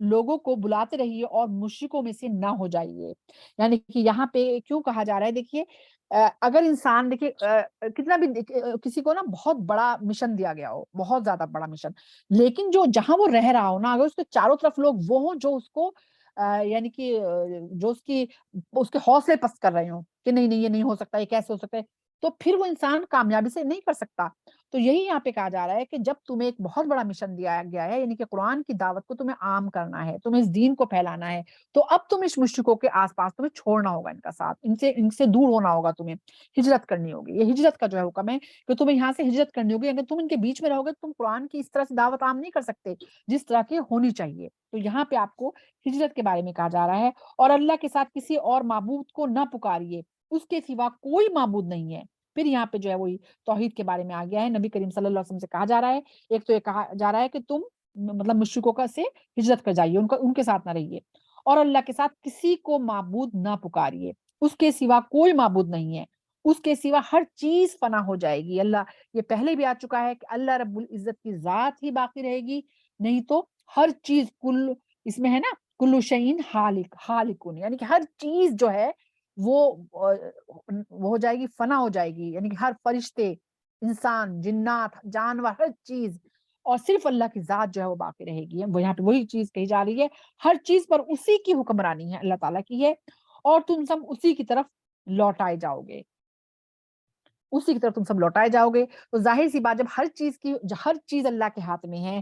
لوگوں کو بلاتے رہیے اور مشرکوں میں سے نہ ہو جائیے. یعنی کہ یہاں پہ کیوں کہا جا رہا ہے؟ دیکھیے اگر انسان دیکھیے کتنا بھی کسی کو نا بہت بڑا مشن دیا گیا ہو، بہت زیادہ بڑا مشن، لیکن جو جہاں وہ رہ رہا ہو نا، اگر اس کے چاروں طرف لوگ وہ ہوں جو اس کو یعنی کہ جو اس کے حوصلے پست کر رہے ہوں کہ نہیں نہیں یہ نہیں ہو سکتا، یہ کیسے ہو سکتا ہے، تو پھر وہ انسان کامیابی سے نہیں کر سکتا. تو یہی یہاں پہ کہا جا رہا ہے کہ جب تمہیں ایک بہت بڑا مشن دیا گیا ہے، یعنی کہ قرآن کی دعوت کو تمہیں عام کرنا ہے، تمہیں اس دین کو پھیلانا ہے، تو اب تم اس مشرکوں کے آس پاس تمہیں چھوڑنا ہوگا، ان کا ساتھ، ان سے دور ہونا ہوگا، تمہیں ہجرت کرنی ہوگی. یہ ہجرت کا جو ہے حکم ہے کہ تمہیں یہاں سے ہجرت کرنی ہوگی. اگر تم ان کے بیچ میں رہو گے تو تم قرآن کی اس طرح سے دعوت عام نہیں کر سکتے جس طرح کی ہونی چاہیے. تو یہاں پہ آپ کو ہجرت کے بارے میں کہا جا رہا ہے. اور اللہ کے ساتھ کسی اور معبود کو نہ پکاریے، اس کے سوا کوئی معبود نہیں ہے. پھر یہاں پہ جو ہے وہی توحید کے بارے میں آ گیا ہے. نبی کریم صلی اللہ علیہ وسلم سے کہا جا رہا ہے، ایک تو یہ کہا جا رہا ہے کہ تم مطلب مشرکوں کا سے ہجرت کر جائیے، ان کے ساتھ نہ رہیے، اور اللہ کے ساتھ کسی کو معبود نہ پکاریے، اس کے سوا کوئی معبود نہیں ہے، اس کے سوا ہر چیز فنا ہو جائے گی. اللہ یہ پہلے بھی آ چکا ہے کہ اللہ رب العزت کی ذات ہی باقی رہے گی، نہیں تو ہر چیز اس میں ہے نا کلو شعین خالقن، یعنی کہ ہر چیز جو ہے وہ ہو جائے گی، فنا ہو جائے گی. یعنی کہ ہر فرشتے، انسان، جنات، جانور، ہر چیز، اور صرف اللہ کی ذات جو ہے وہ باقی رہے گی. وہ یہاں پہ وہی چیز کہی جا رہی ہے، ہر چیز پر اسی کی حکمرانی ہے، اللہ تعالیٰ کی ہے، اور تم سب اسی کی طرف لوٹائے جاؤ گے، اسی کی طرف تم سب لوٹائے جاؤ گے. تو ظاہر سی بات، جب ہر چیز اللہ کے ہاتھ میں ہے،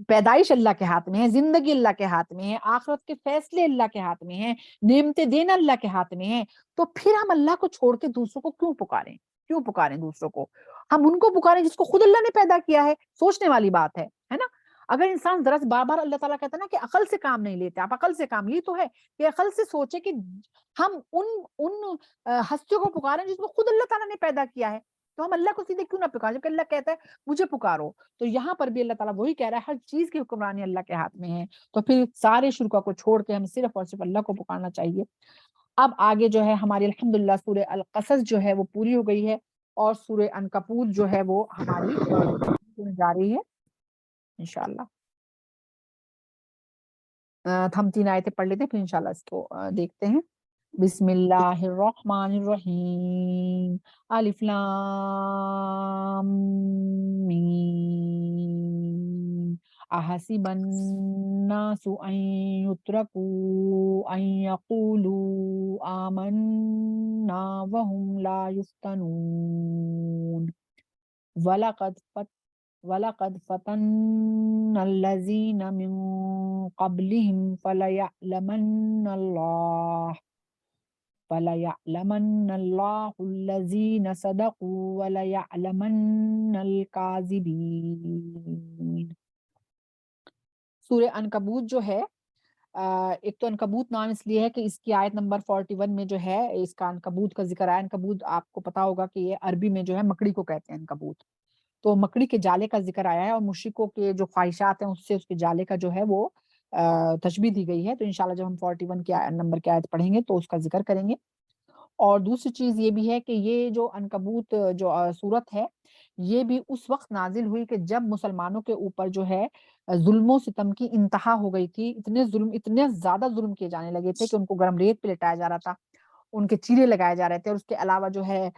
پیدائش اللہ کے ہاتھ میں ہے، زندگی اللہ کے ہاتھ میں ہے، آخرت کے فیصلے اللہ کے ہاتھ میں ہیں، نعمتیں دینا اللہ کے ہاتھ میں ہے، تو پھر ہم اللہ کو چھوڑ کے دوسروں کو کیوں پکاریں دوسروں کو؟ ہم ان کو پکاریں جس کو خود اللہ نے پیدا کیا ہے. سوچنے والی بات ہے نا. اگر انسان ذرا بار بار اللہ تعالیٰ کہتا ہے نا کہ عقل سے کام نہیں لیتے، آپ عقل سے کام، یہ تو ہے کہ عقل سے سوچے کہ ہم ان ہستیوں کو پکاریں جس کو خود اللہ تعالیٰ نے پیدا کیا ہے، تو ہم اللہ کو سیدھے کیوں نہ پکاریں جبکہ اللہ کہتا ہے مجھے پکارو. تو یہاں پر بھی اللہ تعالیٰ وہی کہہ رہا ہے، ہر چیز کی حکمرانی اللہ کے ہاتھ میں ہے، تو پھر سارے شرکا کو چھوڑ کے ہم صرف اور صرف اللہ کو پکارنا چاہیے. اب آگے جو ہے ہماری الحمدللہ سورہ القصص جو ہے وہ پوری ہو گئی ہے، اور سورہ عنکبوت جو ہے وہ ہماری جا رہی ہے انشاءاللہ. ہم 3 آیتیں پڑھ لیتے ہیں، پھر انشاءاللہ اس کو دیکھتے ہیں. بسم اللہ الرحمن الرحیم، الف لام میم، احسب الناس ان یترکوا ان یقولوا آمنا وهم لا یفتنون، وَلَقَدْ فَتَنَّا الَّذِينَ مِن قَبْلِهِمْ فَلَيَعْلَمَنَّ اللَّهُ الَّذِينَ صَدَقُوا وَلَيَعْلَمَنَّ الْكَاذِبِينَ. سورہ عنکبوت جو ہے، ایک تو عنکبوت نام اس لیے ہے کہ اس کی آیت نمبر 41 میں جو ہے اس کا عنکبوت کا ذکر آیا. عنکبوت آپ کو پتا ہوگا کہ یہ عربی میں جو ہے مکڑی کو کہتے ہیں عنکبوت. تو مکڑی کے جالے کا ذکر آیا ہے، اور مشرکوں کے جو خواہشات ہیں اس سے اس کے جالے کا جو ہے وہ تشبیہ دی گئی ہے. تو انشاءاللہ جب ہم 41 کی نمبر کی آیت پڑھیں گے تو اس کا ذکر کریں گے. اور دوسری چیز یہ بھی ہے کہ یہ جو عنکبوت جو سورت ہے، یہ بھی اس وقت نازل ہوئی کہ جب مسلمانوں کے اوپر جو ہے ظلم و ستم کی انتہا ہو گئی تھی. اتنے زیادہ ظلم کیے جانے لگے تھے کہ ان کو گرم ریت پہ لٹایا جا رہا تھا، ان کے چیرے لگائے جا رہے تھے، اور اس کے علاوہ جو ہے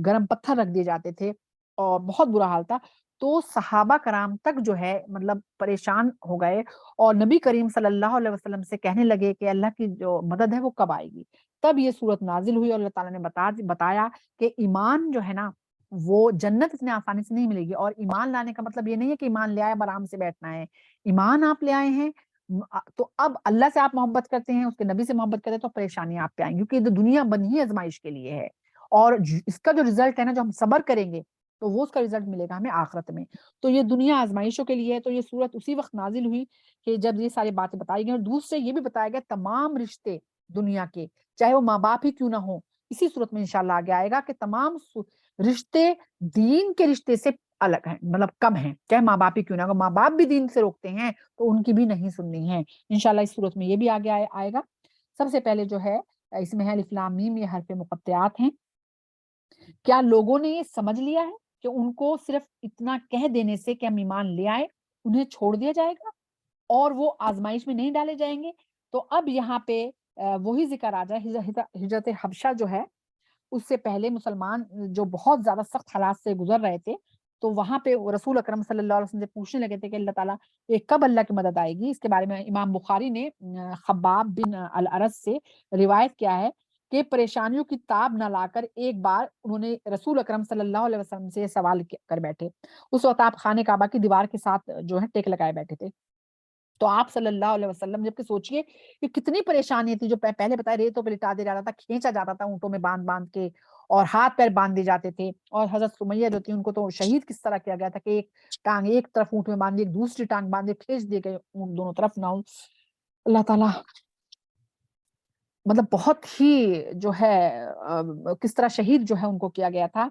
گرم پتھر رکھ دیے جاتے تھے، اور بہت برا حال تھا. تو صحابہ کرام تک جو ہے مطلب پریشان ہو گئے، اور نبی کریم صلی اللہ علیہ وسلم سے کہنے لگے کہ اللہ کی جو مدد ہے وہ کب آئے گی. تب یہ صورت نازل ہوئی، اور اللہ تعالیٰ نے بتایا کہ ایمان جو ہے نا وہ جنت اتنے آسانی سے نہیں ملے گی. اور ایمان لانے کا مطلب یہ نہیں ہے کہ ایمان لے آئے آرام سے بیٹھنا ہے. ایمان آپ لے آئے ہیں تو اب اللہ سے آپ محبت کرتے ہیں، اس کے نبی سے محبت کرتے ہیں، تو پریشانیاں آپ پہ آئیں گی، کیونکہ یہ دنیا بنی ہی آزمائش کے لیے ہے، اور اس کا جو رزلٹ ہے نا، جو ہم صبر کریں گے تو وہ اس کا رزلٹ ملے گا ہمیں آخرت میں. تو یہ دنیا آزمائشوں کے لیے ہے. تو یہ صورت اسی وقت نازل ہوئی کہ جب یہ ساری باتیں بتائی گئی، اور دوسرے یہ بھی بتایا گیا تمام رشتے دنیا کے، چاہے وہ ماں باپ ہی کیوں نہ ہو. اسی صورت میں انشاءاللہ آگے آئے گا کہ تمام رشتے دین کے رشتے سے الگ ہیں، مطلب کم ہیں، چاہے ماں باپ ہی کیوں نہ ہو. ماں باپ بھی دین سے روکتے ہیں تو ان کی بھی نہیں سننی ہے. انشاءاللہ اس صورت میں یہ بھی آگے آئے گا. سب سے پہلے جو ہے اس میں ہے الف لام میم، یہ حرف مقطعات ہیں. کیا لوگوں نے یہ سمجھ لیا ہے کہ ان کو صرف اتنا کہہ دینے سے کہ ہم ایمان لے آئے انہیں چھوڑ دیا جائے گا؟ اور وہ آزمائش میں نہیں ڈالے جائیں گے. تو اب یہاں پہ وہی ذکر آ جائے ہجرت حبشہ جو ہے اس سے پہلے مسلمان جو بہت زیادہ سخت حالات سے گزر رہے تھے تو وہاں پہ رسول اکرم صلی اللہ علیہ وسلم سے پوچھنے لگے تھے کہ اللہ تعالیٰ یہ کب اللہ کی مدد آئے گی. اس کے بارے میں امام بخاری نے خباب بن الارس سے روایت کیا ہے کہ پریشانیوں کی تاب نہ لا کر ایک بار انہوں نے رسول اکرم صلی اللہ علیہ وسلم سے سوال کر بیٹھے. اس وقت آپ خانہ کعبہ کی دیوار کے ساتھ جو ہے ٹیک لگائے بیٹھے تھے. تو آپ صلی اللہ علیہ وسلم جب کہ سوچئے کہ کتنی پریشانی تھی جو پہلے بتایا ریتوں پہ لٹا دیا جاتا تھا, کھینچا جاتا تھا اونٹوں میں باندھ باندھ کے, اور ہاتھ پیر باندھ دیے جاتے تھے, اور حضرت سمیہ جو تھی ان کو تو شہید کس طرح کیا گیا تھا کہ ایک ٹانگ ایک طرف اونٹ میں باندھ دی, ایک دوسری ٹانگ باندھ دی, کھینچ دیے گئے اونٹ دونوں طرف. نہ اللہ تعالیٰ مطلب بہت ہی جو ہے کس طرح شہید جو ہے ان کو کیا گیا تھا,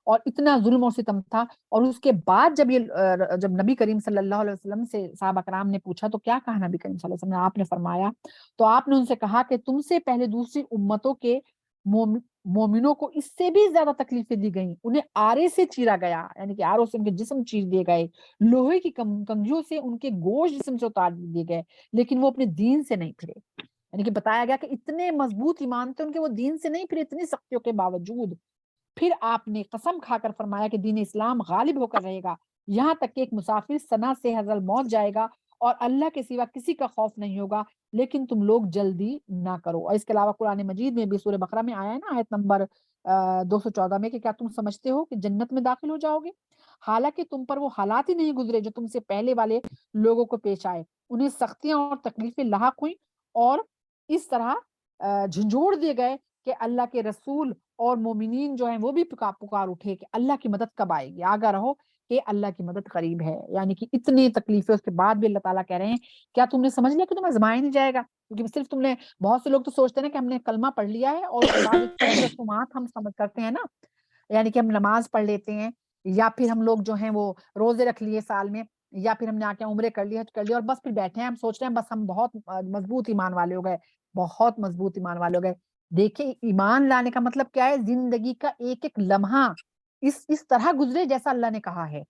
اور اتنا ظلم اور ستم تھا. اور اس کے بعد جب نبی کریم صلی اللہ علیہ وسلم سے صحابہ کرام نے پوچھا تو کیا کہا نبی کریم صلی اللہ علیہ وسلم نے, آپ نے فرمایا تو آپ نے ان سے کہا کہ تم سے پہلے دوسری امتوں کے مومنوں کو اس سے بھی زیادہ تکلیفیں دی گئیں, انہیں آرے سے چیرا گیا, یعنی کہ آروں سے ان کے جسم چیر دیے گئے, لوہے کی کنگھیوں سے ان کے گوشت جسم سے اتار دیے گئے, لیکن وہ اپنے دین سے نہیں پھرے. یعنی کہ بتایا گیا کہ اتنے مضبوط ایمان تھے ان کے, وہ دین سے نہیں پھرے اتنی سختیوں کے باوجود. پھر آپ نے قسم کھا کر فرمایا کہ دین اسلام غالب ہو کر رہے گا, یہاں تک کہ ایک مسافر سنا سے حضل موت جائے گا اور اللہ کے سوا کسی کا خوف نہیں ہوگا, لیکن تم لوگ جلدی نہ کرو. اور اس کے علاوہ قرآن مجید میں بھی سورہ بقرہ میں آیا ہے نا, آیت نمبر 214 میں, کہ کیا تم سمجھتے ہو کہ جنت میں داخل ہو جاؤ گے حالانکہ تم پر وہ حالات ہی نہیں گزرے جو تم سے پہلے والے لوگوں کو پیش آئے, انہیں سختیاں اور تکلیفیں لاحق ہوئیں اور اس طرح جھنجھوڑ دیے گئے کہ اللہ کے رسول اور مومنین جو ہیں وہ بھی پکار اٹھے کہ اللہ کی مدد کب آئے گی, آگاہ رہو کہ اللہ کی مدد قریب ہے. یعنی کہ اتنی تکلیفیں اس کے بعد بھی اللہ تعالیٰ کہہ رہے ہیں کیا تم نے سمجھ لیا کہ تمہیں آزمایا نہیں جائے گا, کیونکہ صرف تم نے, بہت سے لوگ تو سوچتے ہیں کہ ہم نے کلمہ پڑھ لیا ہے اور اس کے بعد چند رسومات ہم سمجھ کرتے ہیں نا, یعنی کہ ہم نماز پڑھ لیتے ہیں, یا پھر ہم لوگ جو ہیں وہ روزے رکھ لیے سال میں, یا پھر ہم نے آ کے عمرے کر لیے, حج کر لیا, اور بس پھر بیٹھے ہیں, ہم سوچ رہے ہیں بس ہم بہت مضبوط ایمان والے ہو گئے, بہت مضبوط ایمان والے ہو گئے. دیکھیں ایمان لانے کا مطلب کیا ہے, زندگی کا ایک ایک لمحہ اس طرح گزرے جیسا اللہ نے کہا ہے.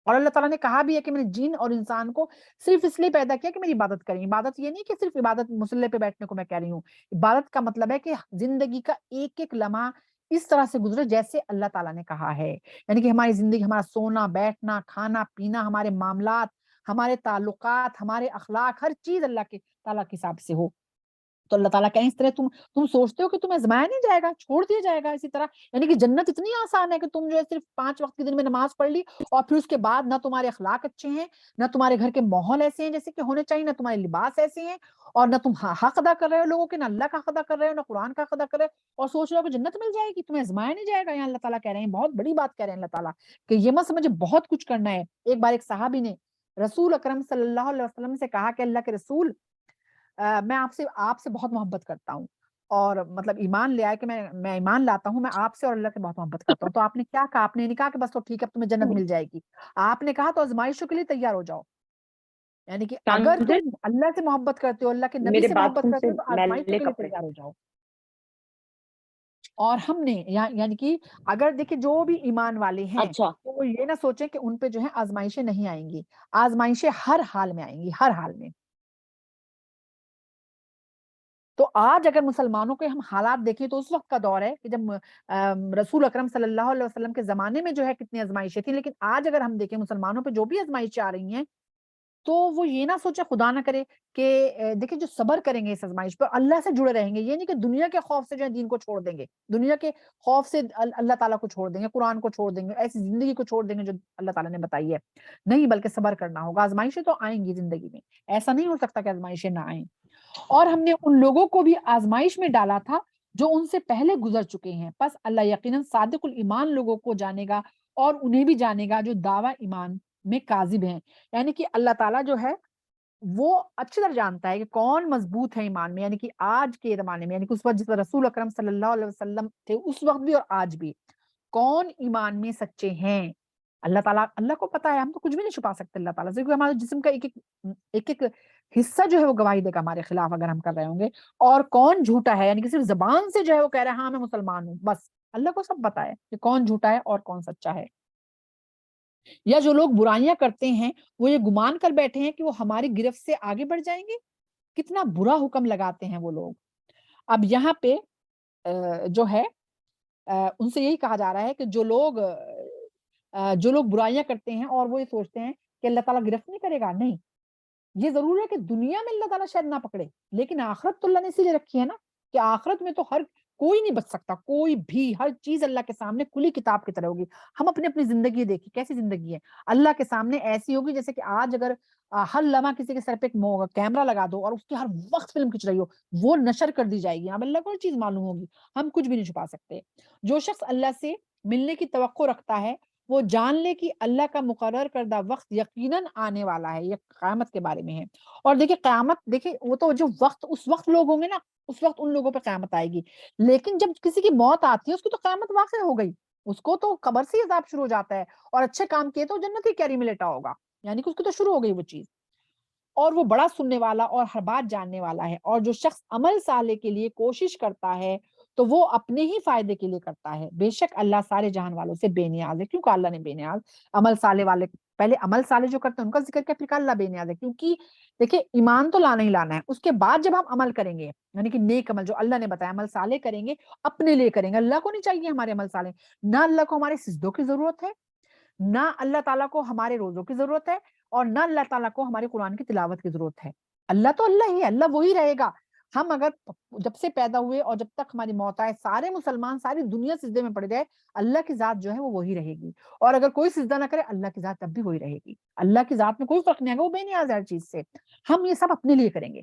اور اللہ تعالیٰ نے کہا بھی ہے کہ میں نے جن اور انسان کو صرف اس لیے پیدا کیا کہ میری عبادت کریں. عبادت یہ نہیں کہ صرف عبادت مصلی پہ بیٹھنے کو میں کہہ رہی ہوں, عبادت کا مطلب ہے کہ زندگی کا ایک ایک لمحہ اس طرح سے گزرے جیسے اللہ تعالیٰ نے کہا ہے. یعنی کہ ہماری زندگی, ہمارا سونا بیٹھنا, کھانا پینا, ہمارے معاملات, ہمارے تعلقات, ہمارے اخلاق, ہر چیز اللہ کے تعالیٰ کے حساب سے ہو. تو اللہ تعالیٰ کہیں اس طرح تم سوچتے ہو کہ تمہیں آزمایا نہیں جائے گا, چھوڑ دیا جائے گا اسی طرح. یعنی کہ جنت اتنی آسان ہے کہ تم جو ہے صرف 5 وقت کے دن میں نماز پڑھ لی اور پھر اس کے بعد نہ تمہارے اخلاق اچھے ہیں, نہ تمہارے گھر کے ماحول ایسے ہیں جیسے کہ ہونے چاہیے, نہ تمہارے لباس ایسے ہیں, اور نہ تم حق ادا کر رہے ہو لوگوں کے, نہ اللہ کا حق ادا کر رہے ہو, نہ قرآن کا حق ادا کر رہے ہو, اور سوچ رہے ہو کہ جنت مل جائے گی, تمہیں آزمایا نہیں جائے گا. یہاں اللہ تعالیٰ کہہ رہے ہیں, بہت بڑی بات کہہ رہے ہیں اللہ تعالیٰ کہ یہ مت سمجھے بہت کچھ کرنا ہے. ایک بار ایک صحابی نے رسول اکرم صلی اللہ علیہ وسلم سے کہا کہ اللہ کے رسول, میں آپ سے بہت محبت کرتا ہوں, اور مطلب ایمان لے آئے کہ میں ایمان لاتا ہوں, میں آپ سے اور اللہ سے بہت محبت کرتا ہوں. تو آپ نے کیا کہا, آپ نے نہیں کہا کہ بس تو ٹھیک ہے تمہیں جنت مل جائے گی, آپ نے کہا تو آزمائشوں کے لیے تیار ہو جاؤ. یعنی کہ اگر ٹرانزٹ تم اللہ سے محبت کرتے ہو, اللہ کے نبی میرے سے باتھ محبت روم کرتے سے ہو, تو آزمائشوں میلے کے لیے کپڑے. تیار ہو جاؤ. اور ہم نے یعنی کہ اگر دیکھیں جو بھی ایمان والے ہیں اچھا, تو وہ یہ نہ سوچیں کہ ان پہ جو ہے آزمائشیں نہیں آئیں گی, آزمائشیں ہر حال میں آئیں گی, ہر حال میں. تو آج اگر مسلمانوں کے ہم حالات دیکھیں تو اس وقت کا دور ہے کہ جب رسول اکرم صلی اللہ علیہ وسلم کے زمانے میں جو ہے کتنی آزمائشیں تھیں, لیکن آج اگر ہم دیکھیں مسلمانوں پہ جو بھی آزمائشیں آ رہی ہیں تو وہ یہ نہ سوچے, خدا نہ کرے کہ دیکھیں جو صبر کریں گے اس آزمائش پر, اللہ سے جڑے رہیں گے, یہ نہیں کہ دنیا کے خوف سے جو ہے دین کو چھوڑ دیں گے, دنیا کے خوف سے اللہ تعالیٰ کو چھوڑ دیں گے, قرآن کو چھوڑ دیں گے, ایسی زندگی کو چھوڑ دیں گے جو اللہ تعالیٰ نے بتائی ہے. نہیں, بلکہ صبر کرنا ہوگا. آزمائشیں تو آئیں گی زندگی میں, ایسا نہیں ہو سکتا کہ آزمائشیں نہ آئیں. اور ہم نے ان لوگوں کو بھی آزمائش میں ڈالا تھا جو ان سے پہلے گزر چکے ہیں, پس اللہ یقیناً صادق الایمان لوگوں کو جانے گا اور انہیں بھی جانے گا جو دعویٰ ایمان میں کاذب ہیں. یعنی کہ اللہ تعالیٰ جو ہے وہ اچھی طرح جانتا ہے کہ کون مضبوط ہے ایمان میں. یعنی کہ آج کے زمانے میں, یعنی کہ اس وقت جس وقت رسول اکرم صلی اللہ علیہ وسلم تھے, اس وقت بھی اور آج بھی کون ایمان میں سچے ہیں, اللہ تعالیٰ, اللہ کو پتا ہے. ہم تو کچھ بھی نہیں چھپا سکتے اللہ تعالیٰ سے, کیونکہ ہمارے جسم کا ایک ایک حصہ جو ہے وہ گواہی دے گا ہمارے خلاف اگر ہم کر رہے ہوں گے. اور کون جھوٹا ہے, یعنی کہ صرف زبان سے جو ہے وہ کہہ رہا ہے ہاں میں مسلمان ہوں, بس اللہ کو سب پتا ہے کہ کون جھوٹا ہے اور کون سچا ہے. یا جو لوگ برائیاں کرتے ہیں وہ یہ گمان کر بیٹھے ہیں کہ وہ ہماری گرفت سے آگے بڑھ جائیں گے. کتنا برا حکم لگاتے ہیں وہ لوگ. اب یہاں پہ جو ہے ان سے یہی کہا جا رہا ہے کہ جو لوگ برائیاں کرتے ہیں اور وہ یہ سوچتے ہیں کہ اللہ تعالیٰ گرفت نہیں کرے گا. نہیں، یہ ضرور ہے کہ دنیا میں اللہ تعالیٰ شاید نہ پکڑے، لیکن آخرت تو اللہ نے اسی لیے رکھی ہے نا کہ آخرت میں تو ہر کوئی نہیں بچ سکتا، کوئی بھی. ہر چیز اللہ کے سامنے کھلی کتاب کی طرح ہوگی. ہم اپنی اپنی زندگی دیکھیں کیسی زندگی ہے اللہ کے سامنے ایسی ہوگی جیسے کہ آج اگر ہر لمحہ کسی کے سر پہ ایک کیمرہ لگا دو اور اس کی ہر وقت فلم کھنچ رہی ہو، وہ نشر کر دی جائے گی. اب اللہ کو ہر چیز معلوم ہوگی، ہم کچھ بھی نہیں چھپا سکتے. جو شخص اللہ سے ملنے کی توقع رکھتا ہے وہ جان لے کہ اللہ کا مقرر کردہ وقت یقیناً آنے والا ہے. یہ قیامت کے بارے میں ہے. اور دیکھیں قیامت، دیکھیں وہ تو جو وقت اس وقت لوگ ہوں گے نا، اس وقت ان لوگوں پہ قیامت آئے گی. لیکن جب کسی کی موت آتی ہے اس کی تو قیامت واقع ہو گئی، اس کو تو قبر سے ہی عذاب شروع ہو جاتا ہے، اور اچھے کام کیے تو جنت کی کیری میں لیٹا ہوگا. یعنی کہ اس کی تو شروع ہو گئی وہ چیز. اور وہ بڑا سننے والا اور ہر بات جاننے والا ہے. اور جو شخص عمل صالح کے لیے کوشش کرتا ہے تو وہ اپنے ہی فائدے کے لیے کرتا ہے. بے شک اللہ سارے جہان والوں سے بے نیاز ہے. کیوں کہا اللہ نے بے نیاز؟ عمل صالح والے پہلے عمل صالح جو کرتے ہیں ان کا ذکر کیا، پھر کہا اللہ بے نیاز ہے. کیونکہ دیکھیں ایمان تو لانا ہی لانا ہے، اس کے بعد جب ہم عمل کریں گے یعنی کہ نیک عمل جو اللہ نے بتایا عمل صالح کریں گے، اپنے لیے کریں گے. اللہ کو نہیں چاہیے ہمارے عمل صالح. نہ اللہ کو ہمارے سجدوں کی ضرورت ہے، نہ اللہ تعالیٰ کو ہمارے روزوں کی ضرورت ہے، اور نہ اللہ تعالیٰ کو ہمارے قرآن کی تلاوت کی ضرورت ہے. اللہ تو اللہ ہی ہے، اللہ وہی رہے گا. ہم اگر جب سے پیدا ہوئے اور جب تک ہماری موت آئے سارے مسلمان ساری دنیا سجدے میں پڑ جائے، اللہ کی ذات جو ہے وہ وہی رہے گی. اور اگر کوئی سجدہ نہ کرے اللہ کی ذات تب بھی وہی رہے گی. اللہ کی ذات میں کوئی فرق نہیں آئے گا، وہ بے نیاز ہے ہر چیز سے. ہم یہ سب اپنے لیے کریں گے،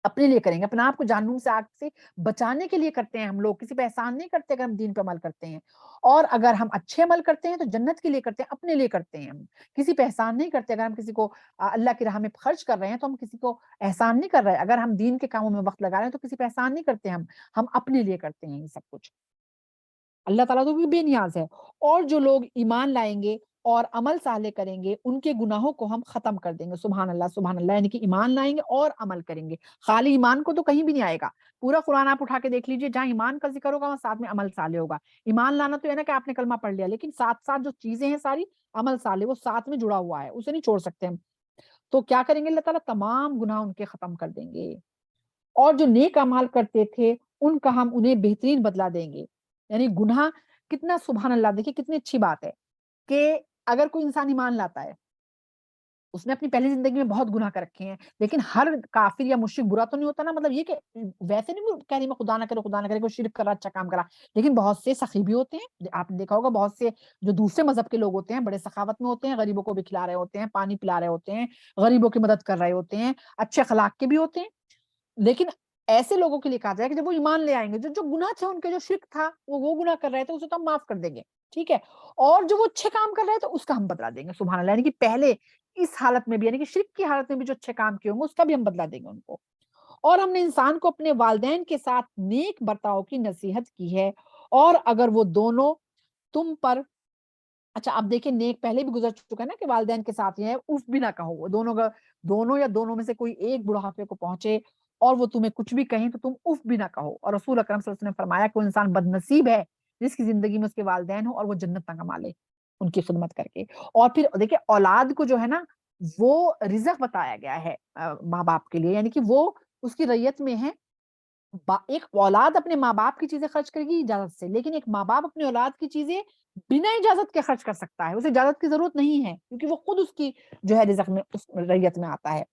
اپنے لیے کریں گے، اپنا آپ کو جہنم سے آگ سے بچانے کے لیے کرتے ہیں. ہم لوگ کسی پہ احسان نہیں کرتے اگر ہم دین پہ عمل کرتے ہیں. اور اگر ہم اچھے عمل کرتے ہیں تو جنت کے لیے کرتے ہیں، اپنے لیے کرتے ہیں. ہم کسی پہ احسان نہیں کرتے. اگر ہم کسی کو اللہ کی راہ میں خرچ کر رہے ہیں تو ہم کسی کو احسان نہیں کر رہے. اگر ہم دین کے کاموں میں وقت لگا رہے ہیں تو کسی پہ احسان نہیں کرتے. ہم اپنے لیے کرتے ہیں یہ سب کچھ. اللہ تعالیٰ تو بھی بے نیاز ہے. اور جو لوگ ایمان لائیں گے اور عمل صالح کریں گے ان کے گناہوں کو ہم ختم کر دیں گے. سبحان اللہ سبحان اللہ. یعنی کہ ایمان لائیں گے اور عمل کریں گے. خالی ایمان کو تو کہیں بھی نہیں آئے گا. پورا قرآن آپ اٹھا کے دیکھ لیجئے، جہاں ایمان کا ذکر ہوگا وہاں ساتھ میں عمل صالح ہوگا. ایمان لانا تو ہے نا کہ آپ نے کلمہ پڑھ لیا، لیکن ساتھ ساتھ جو چیزیں ہیں ساری عمل صالح وہ ساتھ میں جڑا ہوا ہے، اسے نہیں چھوڑ سکتے ہم. تو کیا کریں گے؟ اللہ تعالیٰ تمام گناہ ان کے ختم کر دیں گے. اور جو نیک اعمال کرتے تھے ان کا ہم انہیں بہترین بدلہ دیں گے. یعنی گناہ کتنا، سبحان اللہ، دیکھیے کتنی اچھی بات ہے کہ اگر کوئی انسان ایمان لاتا ہے، اس نے اپنی پہلی زندگی میں بہت گناہ کر رکھے ہیں، لیکن ہر کافر یا مشرک برا تو نہیں ہوتا نا. مطلب یہ کہ ویسے نہیں کہہ رہی میں خدا نہ کرے خدا نہ کرے کوئی شرک کرا اچھا کام کرا، لیکن بہت سے سخی بھی ہوتے ہیں. آپ نے دیکھا ہوگا بہت سے جو دوسرے مذہب کے لوگ ہوتے ہیں بڑے سخاوت میں ہوتے ہیں، غریبوں کو بھی کھلا رہے ہوتے ہیں، پانی پلا رہے ہوتے ہیں، غریبوں کی مدد کر رہے ہوتے ہیں، اچھے اخلاق کے بھی ہوتے ہیں. لیکن ایسے لوگوں کے لیے کہا جائے کہ جب وہ ایمان لے آئیں گے، جو گناہ تھے ان کے، جو شرک تھا وہ گناہ کر رہے تھے اسے تو ہم معاف کر دیں گے، ٹھیک ہے. اور جو وہ اچھے کام کر رہے تھے اس کا ہم بدلا دیں گے. سبحان اللہ. یعنی کہ پہلے اس حالت میں بھی، یعنی کہ شرک کی حالت میں بھی جو اچھے کام کیے ہوں گے اس کا بھی ہم بدلا دیں گے ان کو. اور ہم نے انسان کو اپنے والدین کے ساتھ نیک برتاؤ کی نصیحت کی ہے. اور اگر وہ دونوں تم پر، اچھا اب دیکھیں نیک پہلے بھی گزر چکا ہے نا کہ والدین کے ساتھ یہ ہے اف بھی نہ کہو. وہ دونوں یا دونوں میں سے کوئی ایک بڑھاپے کو پہنچے اور وہ تمہیں کچھ بھی کہیں تو تم اف بھی نہ کہو. اور رسول اکرم صلی اللہ علیہ وسلم نے فرمایا کہ وہ انسان بد نصیب ہے جس کی زندگی میں اس کے والدین ہو اور وہ جنت نہ کما لے ان کی خدمت کر کے. اور پھر دیکھیں اولاد کو جو ہے نا وہ رزق بتایا گیا ہے ماں باپ کے لیے. یعنی کہ وہ اس کی ریت میں ہے. ایک اولاد اپنے ماں باپ کی چیزیں خرچ کرے گی اجازت سے، لیکن ایک ماں باپ اپنے اولاد کی چیزیں بنا اجازت کے خرچ کر سکتا ہے. اسے اجازت کی ضرورت نہیں ہے کیونکہ وہ خود اس کی جو ہے رزق میں اس ریت میں آتا ہے.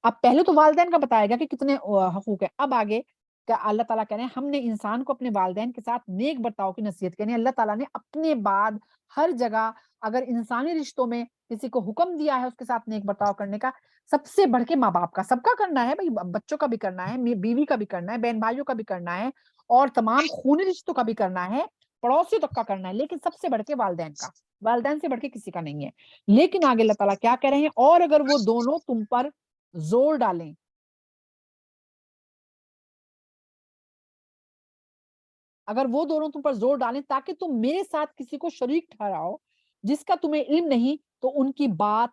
اب پہلے تو والدین کا بتایا گیا کہ کتنے حقوق ہیں. اب آگے کہ اللہ تعالیٰ کہہ رہے ہیں ہم نے انسان کو اپنے والدین کے ساتھ نیک برتاؤ کی نصیحت کی. یعنی اللہ تعالیٰ نے اپنے بعد ہر جگہ اگر انسانی رشتوں میں کسی کو حکم دیا ہے اس کے ساتھ نیک برتاؤ کرنے کا، سب سے بڑھ کے ماں باپ کا. سب کا کرنا ہے بھائی، بچوں کا بھی کرنا ہے، بیوی کا بھی کرنا ہے، بہن بھائیوں کا بھی کرنا ہے، اور تمام خونی رشتوں کا بھی کرنا ہے، پڑوسی تک کا کرنا ہے، لیکن سب سے بڑھ کے والدین کا. والدین سے بڑھ کے کسی کا نہیں ہے. لیکن آگے اللہ تعالیٰ کیا کہہ رہے ہیں؟ اور اگر وہ دونوں تم پر زور ڈالیں، اگر وہ دونوں تم پر زور ڈالیں تاکہ تم میرے ساتھ کسی کو شریک ٹھہراؤ جس کا تمہیں علم نہیں، تو ان کی بات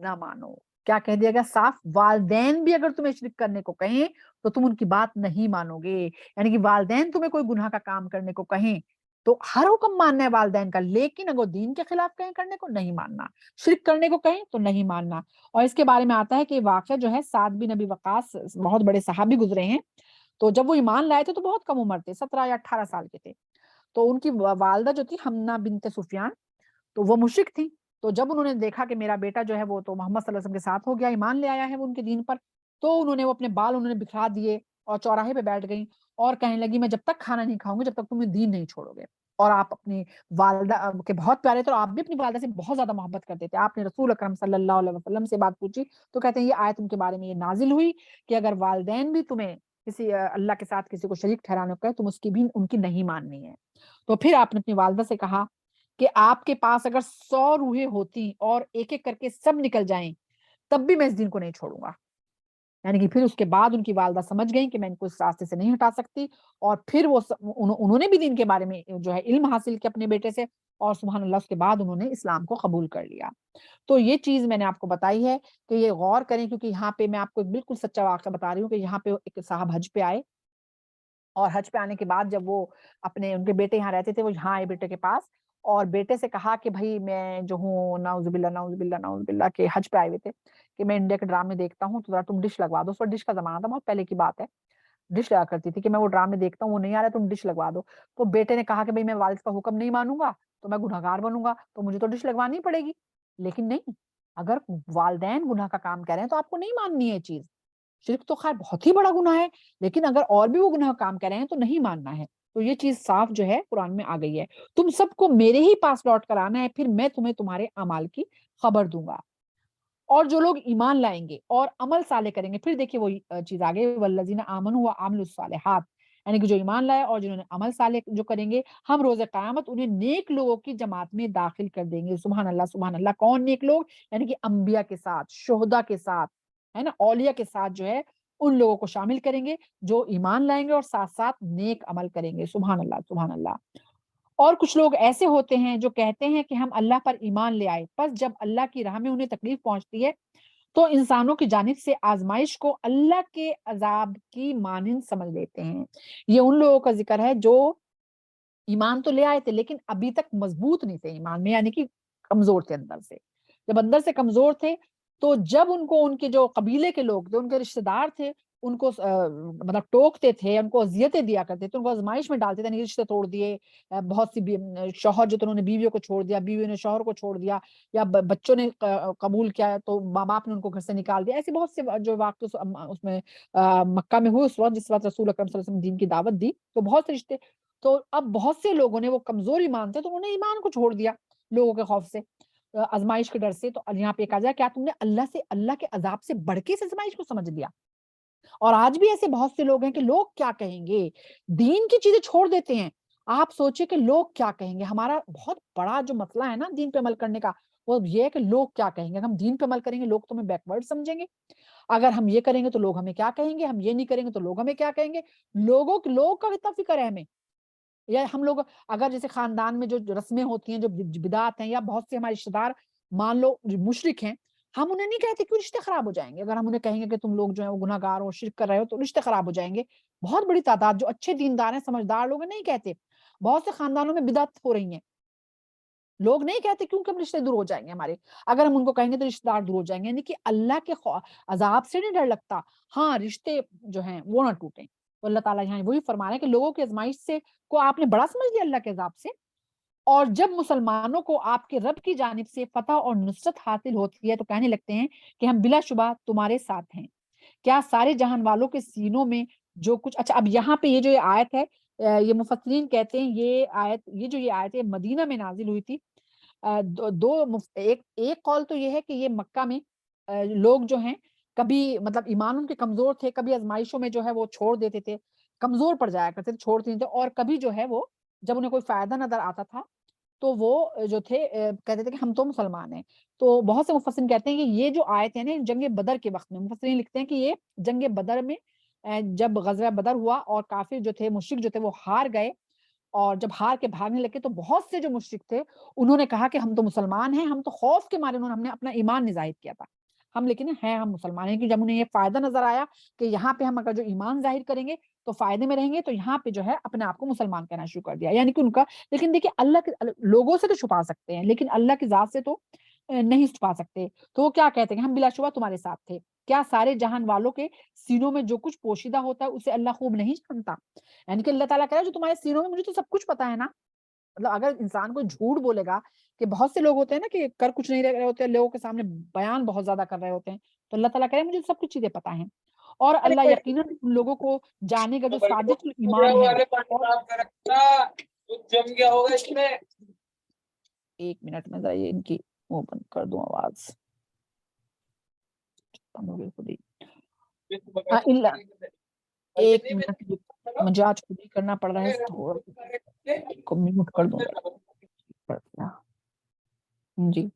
نہ مانو. کیا کہہ دیا گیا صاف؟ والدین بھی اگر تمہیں شرک کرنے کو کہیں تو تم ان کی بات نہیں مانو گے. یعنی کہ والدین تمہیں کوئی گناہ کا کام کرنے کو کہیں تو ہر حکم ماننا ہے والدین کا، لیکن اگر دین کے خلاف کہیں کرنے کو نہیں ماننا، شرک کرنے کو کہیں تو نہیں ماننا۔ اور اس کے بارے میں آتا ہے کہ واقعہ جو ہے سعد بن ابی وقاص بہت بڑے صحابی گزرے ہیں، تو جب وہ ایمان لائے تھے تو بہت کم عمر تھے، 17 یا 18 سال کے تھے۔ تو ان کی والدہ جو تھی حمنہ بنت سفیان، تو وہ مشرک تھی۔ تو جب انہوں نے دیکھا کہ میرا بیٹا جو ہے وہ تو محمد صلی اللہ علیہ وسلم کے ساتھ ہو گیا، ایمان لے آیا ہے وہ ان کے دین پر، تو انہوں نے وہ اپنے بال انہوں نے بکھرا دیے اور چوراہے پہ بیٹھ گئیں اور کہنے لگی میں جب تک کھانا نہیں کھاؤں گی جب تک تم دین نہیں چھوڑو گے۔ اور آپ اپنی والدہ کے بہت پیارے تھے اور آپ بھی اپنی والدہ سے بہت زیادہ محبت کرتے تھے۔ آپ نے رسول اکرم صلی اللہ علیہ وسلم سے بات پوچھی تو کہتے ہیں یہ آیت ان کے بارے میں یہ نازل ہوئی کہ اگر والدین بھی تمہیں کسی اللہ کے ساتھ کسی کو شریک ٹھہرانے کو کہے تم اس کی بھی ان کی نہیں ماننی ہے۔ تو پھر آپ نے اپنی والدہ سے کہا کہ آپ کے پاس اگر 100 روحیں ہوتی اور ایک ایک کر کے سب نکل جائیں تب بھی میں اس دین کو نہیں چھوڑوں گا۔ یعنی کہ پھر اس کے بعد ان کی والدہ سمجھ گئیں کہ میں ان کو اس راستے سے نہیں ہٹا سکتی، اور پھر وہ انہوں نے بھی دین کے بارے میں جو ہے علم حاصل کیا اپنے بیٹے سے، اور سبحان اللہ اس کے بعد انہوں نے اسلام کو قبول کر لیا۔ تو یہ چیز میں نے آپ کو بتائی ہے کہ یہ غور کریں، کیونکہ یہاں پہ میں آپ کو بالکل سچا واقعہ بتا رہی ہوں کہ یہاں پہ ایک صاحب حج پہ آئے، اور حج پہ آنے کے بعد جب وہ اپنے ان کے بیٹے یہاں رہتے تھے، وہ یہاں آئے بیٹے کے پاس اور بیٹے سے کہا کہ بھائی میں جو ہوں نعوذ باللہ نعوذ باللہ نعوذ باللہ کے حج پہ آئے ہوئے تھے کہ میں انڈیا کے ڈرامے دیکھتا ہوں تو ذرا تم ڈش لگوا دو۔ اس وقت ڈش کا زمانہ تھا، بہت پہلے کی بات ہے، ڈش لگا کرتی تھی کہ میں وہ ڈرامے دیکھتا ہوں وہ نہیں آ رہا تم ڈش لگوا دو۔ تو بیٹے نے کہا کہ بھائی میں والد کا حکم نہیں مانوں گا تو میں گنہگار بنوں گا، تو مجھے تو ڈش لگوانی پڑے گی۔ لیکن نہیں، اگر والدین گناہ کا کام کر رہے ہیں تو آپ کو نہیں ماننی ہے یہ چیز۔ شرک تو خیر بہت ہی بڑا گناہ ہے، لیکن اگر اور بھی وہ گناہ کام کر رہے ہیں تو نہیں ماننا ہے۔ تو یہ چیز صاف جو ہے قرآن میں آ گئی ہے، تم سب کو میرے ہی پاس لوٹ کر آنا ہے، پھر میں تمہیں تمہارے اعمال کی خبر دوں گا۔ اور جو لوگ ایمان لائیں گے اور عمل صالح کریں گے، پھر دیکھیے وہی چیز آگے والذین آمنوا وعملوا الصالحات، یعنی کہ جو ایمان لائے اور جنہوں نے عمل صالح جو کریں گے، ہم روز قیامت انہیں نیک لوگوں کی جماعت میں داخل کر دیں گے۔ سبحان اللہ سبحان اللہ۔ کون نیک لوگ؟ یعنی کہ انبیاء کے ساتھ، شہداء کے ساتھ، ہے نا، اولیاء کے ساتھ جو ہے ان لوگوں کو شامل کریں گے جو ایمان لائیں گے اور ساتھ ساتھ نیک عمل کریں گے۔ سبحان اللہ سبحان اللہ۔ اور کچھ لوگ ایسے ہوتے ہیں جو کہتے ہیں کہ ہم اللہ پر ایمان لے آئے، پس جب اللہ کی راہ میں انہیں تکلیف پہنچتی ہے تو انسانوں کی جانب سے آزمائش کو اللہ کے عذاب کی مانند سمجھ لیتے ہیں۔ یہ ان لوگوں کا ذکر ہے جو ایمان تو لے آئے تھے لیکن ابھی تک مضبوط نہیں تھے ایمان میں، یعنی کہ کمزور تھے اندر سے۔ جب اندر سے کمزور تھے تو جب ان کو ان کے جو قبیلے کے لوگ تھے، ان کے رشتہ دار تھے، ان کو مطلب ٹوکتے تھے، ان کو اذیتیں دیا کرتے تھے، ان کو آزمائش میں ڈالتے تھے، یعنی رشتے توڑ دیے، بہت سی شوہر جو تھے انہوں نے بیویوں کو چھوڑ دیا، بیویوں نے شوہر کو چھوڑ دیا، یا بچوں نے قبول کیا تو ماں باپ نے ان کو گھر سے نکال دیا۔ ایسے بہت سے جو واقع اس میں مکہ میں ہوئے اس وقت، جس وقت رسول اکرم صلی اللہ علیہ وسلم دین کی دعوت دی، تو بہت سے رشتے، تو اب بہت سے لوگوں نے وہ کمزور ایمان تھے تو انہوں نے ایمان کو چھوڑ دیا لوگوں کے خوف سے، آزمائش کے ڈر سے۔ تو یہاں پہ کہا جائے کیا تم نے اللہ کے عذاب سے بڑھ کے اس آزمائش کو سمجھ لیا؟ اور آج بھی ایسے بہت سے لوگ ہیں کہ لوگ کیا کہیں گے، دین کی چیزیں چھوڑ دیتے ہیں۔ آپ سوچیں کہ لوگ کیا کہیں گے، ہمارا بہت بڑا جو مسئلہ ہے نا دین پہ عمل کرنے کا، وہ یہ ہے کہ لوگ کیا کہیں گے۔ ہم دین پہ عمل کریں گے لوگ تو ہمیں بیکورڈ سمجھیں گے، اگر ہم یہ کریں گے تو لوگ ہمیں کیا کہیں گے، ہم یہ نہیں کریں گے تو لوگ ہمیں کیا کہیں گے۔ لوگ کا کتنا فکر ہے ہمیں، یا ہم لوگ اگر جیسے خاندان میں جو رسمیں ہوتی ہیں، جو بدعات ہیں، یا بہت سے ہمارے رشتے دار مان لو مشرک ہیں، ہم انہیں نہیں کہتے کیوں رشتے خراب ہو جائیں گے۔ اگر ہم انہیں کہیں گے کہ تم لوگ جو ہیں وہ گناہ گار ہو، شرک کر رہے ہو تو رشتے خراب ہو جائیں گے۔ بہت بڑی تعداد جو اچھے دیندار ہیں، سمجھدار لوگ ہیں، نہیں کہتے۔ بہت سے خاندانوں میں بدعت ہو رہی ہیں، لوگ نہیں کہتے کیونکہ ہم رشتے دور ہو جائیں گے ہمارے، اگر ہم ان کو کہیں گے تو رشتے دار دور ہو جائیں گے۔ یعنی کہ اللہ کے عذاب سے نہیں ڈر لگتا، ہاں رشتے جو ہیں وہ نہ ٹوٹیں۔ تو اللہ تعالیٰ یہاں وہی فرما رہے ہیں کہ لوگوں کی آزمائش سے کو آپ نے بڑا سمجھ لیا اللہ کے عذاب سے، اور جب مسلمانوں کو آپ کے رب کی جانب سے فتح اور نصرت حاصل ہوتی ہے تو کہنے لگتے ہیں کہ ہم بلا شبہ تمہارے ساتھ ہیں۔ کیا سارے جہان والوں کے سینوں میں جو کچھ، اچھا اب یہاں پہ یہ جو یہ آیت ہے، یہ مفسرین کہتے ہیں یہ آیت ہے مدینہ میں نازل ہوئی تھی۔ ایک قول تو یہ ہے کہ یہ مکہ میں لوگ جو ہیں کبھی مطلب ایمان ان کے کمزور تھے، کبھی آزمائشوں میں جو ہے وہ چھوڑ دیتے تھے، کمزور پڑ جایا کرتے تھے، چھوڑتے نہیں تھے، اور کبھی جو ہے وہ جب انہیں کوئی فائدہ نظر آتا تھا تو وہ جو تھے کہتے تھے کہ ہم تو مسلمان ہیں۔ تو بہت سے مفسرین کہتے ہیں کہ یہ جو آیت ہے نا جنگ بدر کے وقت میں، مفسرین لکھتے ہیں کہ یہ جنگ بدر میں جب غزوہ بدر ہوا اور کافر جو تھے، مشرک جو تھے وہ ہار گئے، اور جب ہار کے بھاگنے لگے تو بہت سے جو مشرک تھے انہوں نے کہا کہ ہم تو مسلمان ہیں، ہم تو خوف کے مارے ہم نے اپنا ایمان نہیں ظاہر کیا تھا، ہم لیکن ہیں ہم مسلمان ہیں، کہ جب انہیں یہ فائدہ نظر آیا کہ یہاں پہ ہم اگر جو ایمان ظاہر کریں گے تو فائدے میں رہیں گے، تو یہاں پہ جو ہے اپنے آپ کو مسلمان کہنا شروع کر دیا، یعنی کہ ان کا، لیکن دیکھیے اللہ کے لوگوں سے تو چھپا سکتے ہیں لیکن اللہ کی ذات سے تو نہیں چھپا سکتے. تو وہ کیا کہتے ہیں، ہم بلا شبہ تمہارے ساتھ تھے. کیا سارے جہان والوں کے سینوں میں جو کچھ پوشیدہ ہوتا ہے اسے اللہ خوب نہیں جانتا؟ یعنی کہ اللہ تعالیٰ کہہ رہا ہے جو تمہارے سینوں میں، مجھے تو سب کچھ پتا ہے نا. مطلب اگر انسان کو جھوٹ بولے گا، کہ بہت سے لوگ ہوتے ہیں نا کہ کر کچھ نہیں رہے ہوتے ہیں، لوگوں کے سامنے بیان بہت زیادہ کر رہے ہوتے ہیں، تو اللہ تعالیٰ کہہ رہے ہیں مجھے سب کچھ چیزیں پتا ہیں. اور اللہ یقیناً ان لوگوں کو جانے گا جو صادق ایمان ہے. ایک منٹ میں ذرا یہ ان کی وہ بند کر دوں آواز. ایک منٹ مجھے آج خود ہی کرنا پڑ رہا ہے، تھوڑا میوٹ کر دوں گا. جی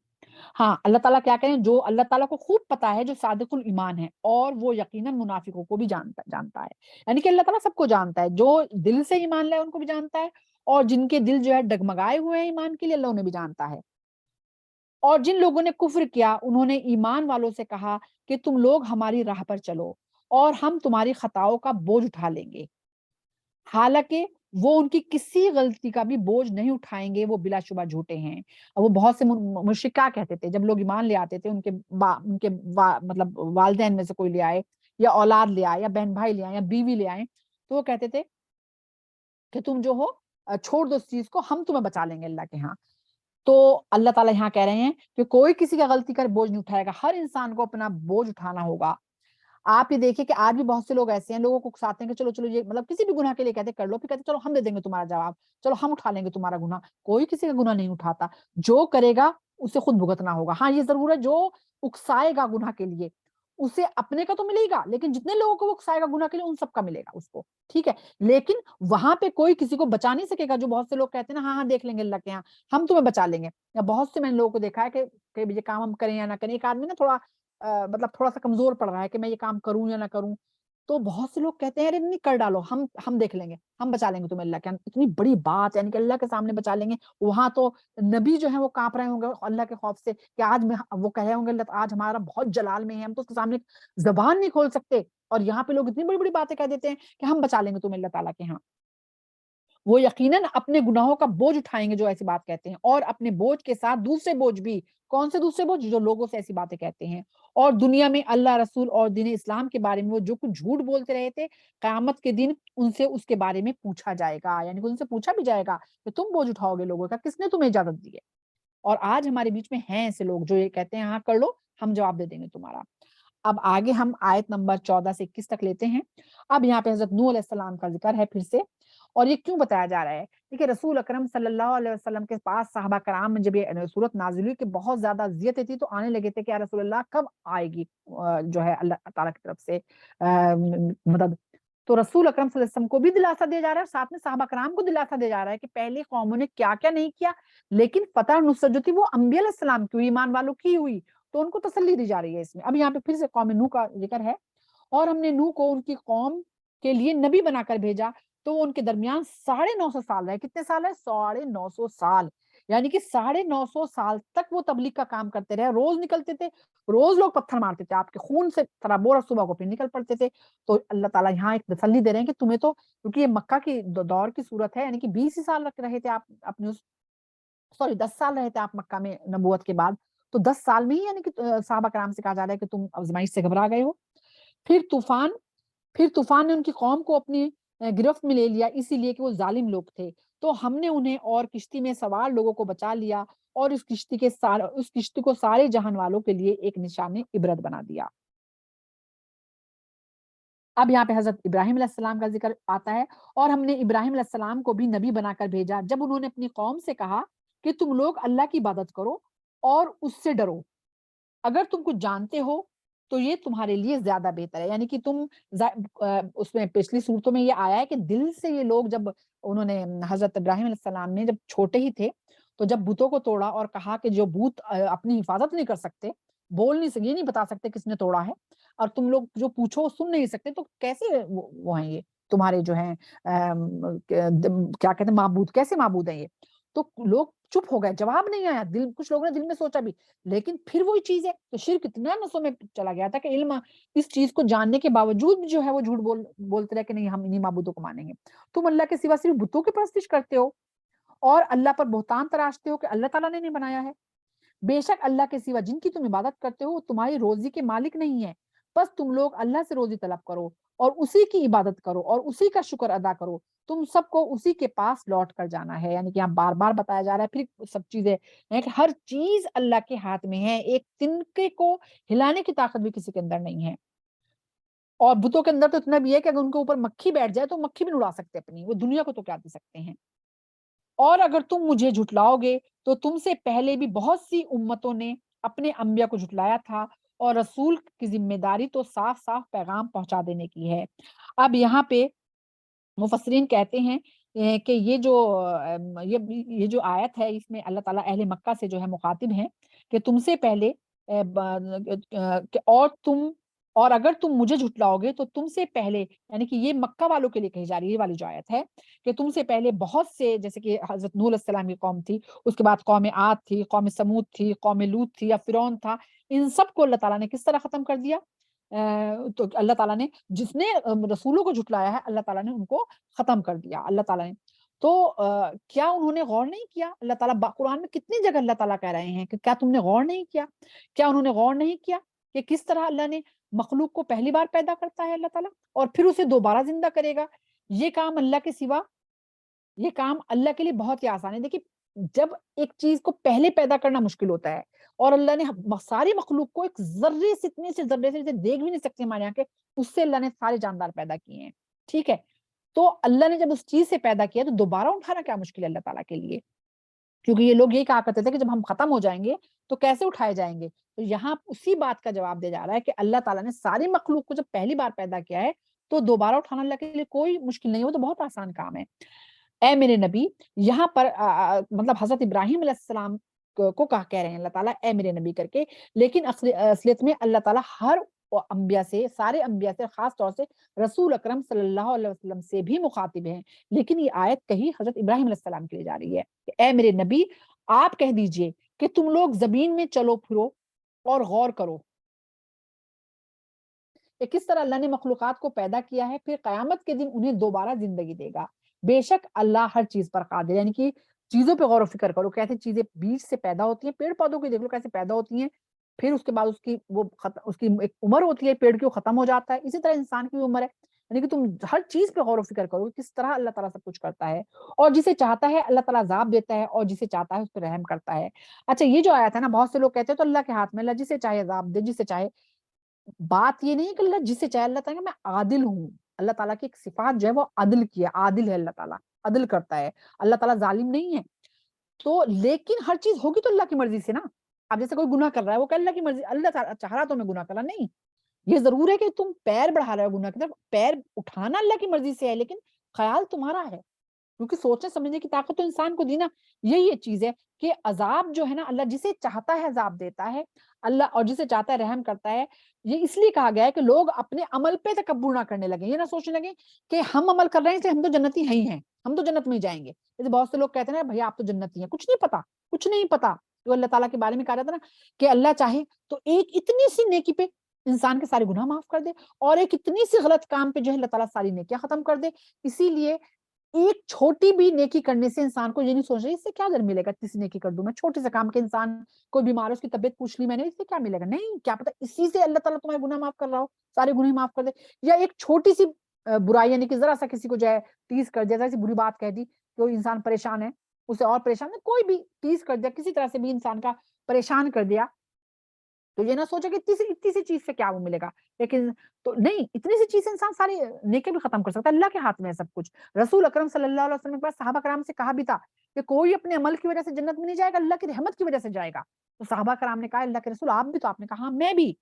ہاں، اللہ تعالیٰ کیا کہیں، جو اللہ تعالیٰ کو خوب پتا ہے جو صادق الایمان ہے، اور وہ یقیناً منافقوں کو بھی جانتا ہے. یعنی کہ اللہ تعالیٰ سب کو جانتا ہے، جو دل سے ایمان لائے ان کو بھی جانتا ہے، اور جن کے دل جو ہے ڈگمگائے ہوئے ہیں ایمان کے لیے، اللہ انہیں بھی جانتا ہے. اور جن لوگوں نے کفر کیا انہوں نے ایمان والوں سے کہا کہ تم لوگ ہماری راہ پر چلو اور ہم تمہاری خطاؤں کا بوجھ اٹھا لیں گے. حالانکہ وہ ان کی کسی غلطی کا بھی بوجھ نہیں اٹھائیں گے، وہ بلا شبہ جھوٹے ہیں. اور وہ بہت سے مشرک کیا کہتے تھے جب لوگ ایمان لے آتے تھے، ان کے مطلب والدین میں سے کوئی لے آئے، یا اولاد لے آئے، یا بہن بھائی لے آئے، یا بیوی لے آئے، تو وہ کہتے تھے کہ تم جو ہو چھوڑ دو اس چیز کو، ہم تمہیں بچا لیں گے اللہ کے ہاں. تو اللہ تعالیٰ یہاں کہہ رہے ہیں کہ کوئی کسی کا غلطی کر بوجھ نہیں اٹھائے گا، ہر انسان کو اپنا بوجھ اٹھانا ہوگا. آپ یہ دیکھیں کہ آج بھی بہت سے لوگ ایسے ہیں، لوگوں کو اکساتے ہیں کہ چلو چلو یہ مطلب کسی بھی گناہ کے لیے کہتے کر لو، پھر کہتے چلو ہم دے دیں گے تمہارا جواب، چلو ہم اٹھا لیں گے تمہارا گناہ. کوئی کسی کا گناہ نہیں اٹھاتا، جو کرے گا اسے خود بھگتنا ہوگا. ہاں یہ ضرور ہے جو اکسائے گا گناہ کے لیے اسے اپنے کا تو ملے گا، لیکن جتنے لوگوں کو وہ اکسائے گا گناہ کے لیے ان سب کا ملے گا اس کو. ٹھیک ہے، لیکن وہاں پہ کوئی کسی کو بچا نہیں سکے گا. جو بہت سے لوگ کہتے ہیں نا ہاں ہاں دیکھ لیں گے اللہ کے یہاں، ہم تمہیں بچا لیں گے. یا بہت سے میں نے لوگوں کو دیکھا ہے کہ یہ کام ہم کریں یا نہ کریں. ایک آدمی نا تھوڑا مطلب تھوڑا سا کمزور پڑ رہا ہے کہ میں یہ کام کروں یا نہ کروں، تو بہت سے لوگ کہتے ہیں ارے نہیں کر ڈالو، ہم دیکھ لیں گے، ہم بچا لیں گے تمہیں اللہ کے. اتنی بڑی بات، یعنی کہ اللہ کے سامنے بچا لیں گے. وہاں تو نبی جو ہے وہ کانپ رہے ہوں گے اللہ کے خوف سے کہ آج وہ کہہ رہے ہوں گے اللہ آج ہمارا بہت جلال میں ہے، ہم تو اس کے سامنے زبان نہیں کھول سکتے. اور یہاں پہ لوگ اتنی بڑی بڑی باتیں کہہ دیتے ہیں کہ ہم بچا لیں گے تمہیں اللہ تعالیٰ کے ہاں. وہ یقیناً اپنے گناہوں کا بوجھ اٹھائیں گے جو ایسی بات کہتے ہیں، اور اپنے بوجھ کے ساتھ دوسرے بوجھ بھی. کون سے دوسرے بوجھ؟ جو لوگوں سے ایسی باتیں کہتے ہیں. اور دنیا میں اللہ رسول اور دین اسلام کے بارے میں وہ جو کچھ جھوٹ بولتے رہے تھے، قیامت کے دن ان سے اس کے بارے میں پوچھا جائے گا. یعنی کہ ان سے پوچھا بھی جائے گا کہ تم بوجھ اٹھاؤ گے لوگوں کا، کس نے تمہیں اجازت دی ہے؟ اور آج ہمارے بیچ میں ہیں ایسے لوگ جو یہ کہتے ہیں ہاں کر لو، ہم جواب دے دیں گے تمہارا. اب آگے ہم آیت نمبر 14 سے 21 تک لیتے ہیں. اب یہاں پہ حضرت نوح علیہ السلام کا ذکر ہے پھر سے. اور یہ کیوں بتایا جا رہا ہے؟ دیکھیے رسول اکرم صلی اللہ علیہ وسلم کے پاس صحابہ کرام میں جب یہ صورت نازل ہوئی کہ بہت زیادہ اذیتیں تھی، تو آنے لگے تھے کہ یا رسول اللہ کب آئے گی جو ہے اللہ تعالیٰ کی طرف سے مدد. تو رسول اکرم صلی اللہ علیہ وسلم کو بھی دلاسا دیا جا رہا ہے، اور ساتھ میں صحابہ کرام کو دلاسا دیا جا رہا ہے کہ پہلی قوموں نے کیا کیا نہیں کیا، لیکن فتح اور نصرت جو تھی وہ انبیاء علیہ السلام کی ہوئی، ایمان والوں کی ہوئی. تو ان کو تسلی دی جا رہی ہے اس میں. اب یہاں پہ پھر سے قوم نوح کا ذکر ہے. اور ہم نے نوح کو ان کی قوم کے لیے نبی بنا کر بھیجا، تو وہ ان کے درمیان 950 سال رہے. کتنے سال ہے؟ 950 سال. یعنی کہ 950 سال تک وہ تبلیغ کا کام کرتے رہے. روز نکلتے تھے، روز لوگ پتھر مارتے تھے، آپ کے خون سے ترابور، اور صبح کو پھر نکل پڑتے تھے. تو اللہ تعالیٰ یہاں ایک تسلی دے رہے ہیں کہ تمہیں تو، کیونکہ یہ مکہ کی دور کی صورت ہے، یعنی کہ 20 ہی سال رہے تھے آپ اپنے 10 سال رہے تھے آپ مکہ میں نبوت کے بعد. تو 10 سال میں ہی یعنی کہ صحابہ کرام سے کہا جا رہا ہے کہ تم آزمائش سے گھبرا گئے ہو. پھر طوفان نے ان کی قوم کو اپنی گرفت میں لے لیا، اسی لیے کہ وہ ظالم لوگ تھے. تو ہم نے انہیں اور کشتی میں سوار لوگوں کو بچا لیا، اور اس کشتی کو سارے جہان والوں کے لیے ایک نشان عبرت بنا دیا. اب یہاں پہ حضرت ابراہیم علیہ السلام کا ذکر آتا ہے. اور ہم نے ابراہیم علیہ السلام کو بھی نبی بنا کر بھیجا جب انہوں نے اپنی قوم سے کہا کہ تم لوگ اللہ کی عبادت کرو اور اس سے ڈرو. اگر تم کچھ جانتے ہو تو یہ تمہارے لیے زیادہ بہتر ہے. یعنی کہ تم اس میں پچھلی صورتوں میں یہ آیا ہے کہ دل سے یہ لوگ، جب انہوں نے حضرت ابراہیم علیہ السلام نے جب چھوٹے ہی تھے تو جب بتوں کو توڑا اور کہا کہ جو بت اپنی حفاظت نہیں کر سکتے، بول نہیں سکتے، یہ نہیں بتا سکتے کس نے توڑا ہے، اور تم لوگ جو پوچھو سن نہیں سکتے، تو کیسے وہ ہیں یہ تمہارے جو ہیں کیا کہتے ہیں معبود، کیسے معبود ہیں یہ؟ تو لوگ چپ ہو گئے، جواب نہیں آیا، کچھ لوگوں نے دل میں سوچا بھی، لیکن پھر وہی چیز ہے، تو شرک اتنا نسوں میں چلا گیا تھا کہ علم اس چیز کو جاننے کے باوجود بھی جو ہے وہ جھوٹ بولتے رہے کہ نہیں ہم انہیں معبودوں کو مانیں گے۔ تم اللہ کے سوا صرف بتوں کی پرستش کرتے ہو اور اللہ پر بہتان تراشتے ہو کہ اللہ تعالیٰ نے نہیں بنایا ہے۔ بے شک اللہ کے سوا جن کی تم عبادت کرتے ہو وہ تمہاری روزی کے مالک نہیں ہے، بس تم لوگ اللہ سے روزی طلب کرو اور اسی کی عبادت کرو اور اسی کا شکر ادا کرو، تم سب کو اسی کے پاس لوٹ کر جانا ہے۔ یعنی کہ یہاں بار بار بتایا جا رہا ہے، پھر سب چیزیں ہیں کہ ہر چیز اللہ کے ہاتھ میں ہے، ایک تنکے کو ہلانے کی طاقت بھی کسی کے اندر نہیں ہے۔ اور بتوں کے اندر تو اتنا بھی ہے کہ اگر ان کے اوپر مکھی بیٹھ جائے تو مکھی بھی نہیں اڑا سکتے اپنی، وہ دنیا کو تو کیا دے سکتے ہیں۔ اور اگر تم مجھے جھٹلاؤ گے تو تم سے پہلے بھی بہت سی امتوں نے اپنے انبیاء کو جھٹلایا تھا، اور رسول کی ذمہ داری تو صاف صاف پیغام پہنچا دینے کی ہے۔ اب یہاں پہ مفسرین کہتے ہیں کہ یہ جو آیت ہے اس میں اللہ تعالیٰ اہل مکہ سے جو ہے مخاطب ہیں کہ تم سے پہلے کہ اور اگر تم مجھے جھٹلاؤ گے تو تم سے پہلے، یعنی کہ یہ مکہ والوں کے لیے کہی جا رہی ہے یہ والی جو آیت ہے کہ تم سے پہلے بہت سے، جیسے کہ حضرت نوح علیہ السلام کی قوم تھی، اس کے بعد قوم عاد تھی، قوم سمود تھی، قوم لوط تھی، یا فرعون تھا، ان سب کو اللہ تعالیٰ نے کس طرح ختم کر دیا؟ تو اللہ تعالیٰ نے جس نے رسولوں کو جھٹلایا ہے اللہ تعالیٰ نے ان کو ختم کر دیا اللہ تعالیٰ نے۔ تو کیا انہوں نے غور نہیں کیا؟ اللہ تعالیٰ قرآن میں کتنی جگہ اللہ تعالیٰ کہہ رہے ہیں کہ کیا تم نے غور نہیں کیا؟ کیا انہوں نے غور نہیں کیا کہ کس طرح اللہ نے مخلوق کو پہلی بار پیدا کرتا ہے اللہ تعالیٰ اور پھر اسے دوبارہ زندہ کرے گا؟ یہ کام اللہ کے سوا، یہ کام اللہ کے لیے بہت ہی آسان ہے۔ دیکھیے جب ایک چیز کو پہلے پیدا کرنا مشکل ہوتا ہے اور اللہ نے ساری مخلوق کو ایک ذرے سے، اتنے سے ذرے سے دیکھ بھی نہیں سکتے ہمارے یہاں کے، اس سے اللہ نے سارے جاندار پیدا کیے ہیں، ٹھیک ہے؟ تو اللہ نے جب اس چیز سے پیدا کیا تو دوبارہ اٹھانا کیا مشکل ہے اللہ تعالیٰ کے لیے؟ کیونکہ یہ لوگ یہی کہا کرتے تھے کہ جب ہم ختم ہو جائیں گے تو کیسے اٹھائے جائیں گے؟ تو یہاں اسی بات کا جواب دیا جا رہا ہے کہ اللہ تعالیٰ نے ساری مخلوق کو جب پہلی بار پیدا کیا ہے تو دوبارہ اٹھانا اللہ کے لیے کوئی مشکل نہیں ہے، وہ تو بہت آسان کام ہے۔ اے میرے نبی، یہاں پر مطلب حضرت ابراہیم علیہ السلام کو کہا کہہ رہے ہیں اللہ تعالیٰ اے میرے نبی کر کے، لیکن اصلیت میں اللہ تعالیٰ ہر انبیاء سے، سارے انبیاء سے، خاص طور سے رسول اکرم صلی اللہ علیہ وسلم سے بھی مخاطب ہیں، لیکن یہ آیت کہی حضرت ابراہیم علیہ السلام کے لیے جا رہی ہے کہ اے میرے نبی آپ کہہ دیجئے کہ تم لوگ زمین میں چلو پھرو اور غور کرو کہ کس طرح اللہ نے مخلوقات کو پیدا کیا ہے، پھر قیامت کے دن انہیں دوبارہ زندگی دے گا۔ بے شک اللہ ہر چیز پر قادر ہے، یعنی کہ چیزوں پہ غور و فکر کرو، کیسے چیزیں بیج سے پیدا ہوتی ہیں، پیڑ پودوں کی دیکھ لو کیسے پیدا ہوتی ہیں، پھر اس کے بعد اس کی ایک عمر ہوتی ہے، پیڑ کی وہ ختم ہو جاتا ہے، اسی طرح انسان کی بھی عمر ہے۔ یعنی کہ تم ہر چیز پہ غور و فکر کرو کس طرح اللہ تعالیٰ سب کچھ کرتا ہے، اور جسے چاہتا ہے اللہ تعالیٰ عذاب دیتا ہے اور جسے چاہتا ہے اس پہ رحم کرتا ہے۔ اچھا یہ جو آیت ہے نا، بہت سے لوگ کہتے ہیں تو اللہ کے ہاتھ میں، اللہ جسے چاہے عذاب دے، جسے چاہے، بات یہ نہیں ہے کہ اللہ جسے چاہے، اللہ تعالیٰ کہ میں عادل ہوں، اللہ تعالیٰ کی ایک صفات جو ہے وہ عدل کی ہے، عادل ہے اللہ تعالیٰ، عدل کرتا ہے، اللہ تعالیٰ ظالم نہیں ہے۔ تو لیکن ہر چیز ہوگی تو اللہ کی مرضی سے نا۔ اب جیسے کوئی گناہ کر رہا ہے وہ کہ اللہ کی مرضی، اللہ تعالیٰ چاہ رہا تو میں گناہ کرنا نہیں، یہ ضرور ہے کہ تم پیر بڑھا رہے ہو گناہ کی طرف، پیر اٹھانا اللہ کی مرضی سے ہے لیکن خیال تمہارا ہے، کیونکہ سوچنے سمجھنے کی طاقت تو انسان کو دی نا۔ یہی یہ چیز ہے کہ عذاب جو ہے نا اللہ جسے چاہتا ہے عذاب دیتا ہے اللہ، اور جسے چاہتا ہے رحم کرتا ہے۔ یہ اس لیے کہا گیا ہے کہ لوگ اپنے عمل پہ تکبر نہ کرنے لگے، یہ نہ سوچنے لگے کہ ہم عمل کر رہے ہیں اس لیے ہم تو جنتی ہی ہیں، ہم تو جنت میں ہی جائیں گے۔ جیسے بہت سے لوگ کہتے ہیں نا بھیا آپ تو جنتی ہیں، کچھ نہیں پتا، کچھ نہیں پتا۔ جو اللہ تعالیٰ کے بارے میں کہا جاتا ہے نا کہ اللہ چاہے تو ایک اتنی سی نیکی پہ انسان کے سارے گناہ معاف کر دے، اور ایک اتنی سی غلط کام پہ جو ہے اللہ تعالیٰ ساری نیکیاں ختم کر دے۔ اسی لیے ایک چھوٹی بھی نیکی کرنے سے انسان کو یہ نہیں سوچ رہی اس سے کیا در ملے گا، اتنی سی نیکی کر دوں میں، چھوٹے سے کام کے انسان کوئی بیمار ہے اس کی طبیعت پوچھ لی میں نے، اس سے کیا ملے گا، نہیں، کیا پتا اسی سے اللہ تعالیٰ تمہارے گناہ معاف کر رہا ہو، سارے گناہ معاف کر دے۔ یا ایک چھوٹی سی برائی، یعنی کہ ذرا سا کسی کو جو ہے ٹیز کر دیا، ذرا سی بری بات کہہ دی، کوئی انسان پریشان ہے اسے اور پریشان ہے، کوئی بھی ٹیز کر دیا، کسی طرح سے بھی انسان کا پریشان کر دیا، تو یہ نہ سوچا کہ اتنی سی چیز سے کیا وہ ملے گا، لیکن تو نہیں، اتنی سی چیز سے انسان ساری نیکی بھی ختم کر سکتا ہے، اللہ کے ہاتھ میں ہے سب کچھ۔ رسول اکرم صلی اللہ علیہ وسلم کے پاس صحابہ کرام سے کہا بھی تھا کہ کوئی اپنے عمل کی وجہ سے جنت میں نہیں جائے گا، اللہ کی رحمت کی وجہ سے جائے گا۔ تو صحابہ کرام نے کہا اللہ کے رسول آپ بھی، تو آپ نے کہا ہاں میں بھی۔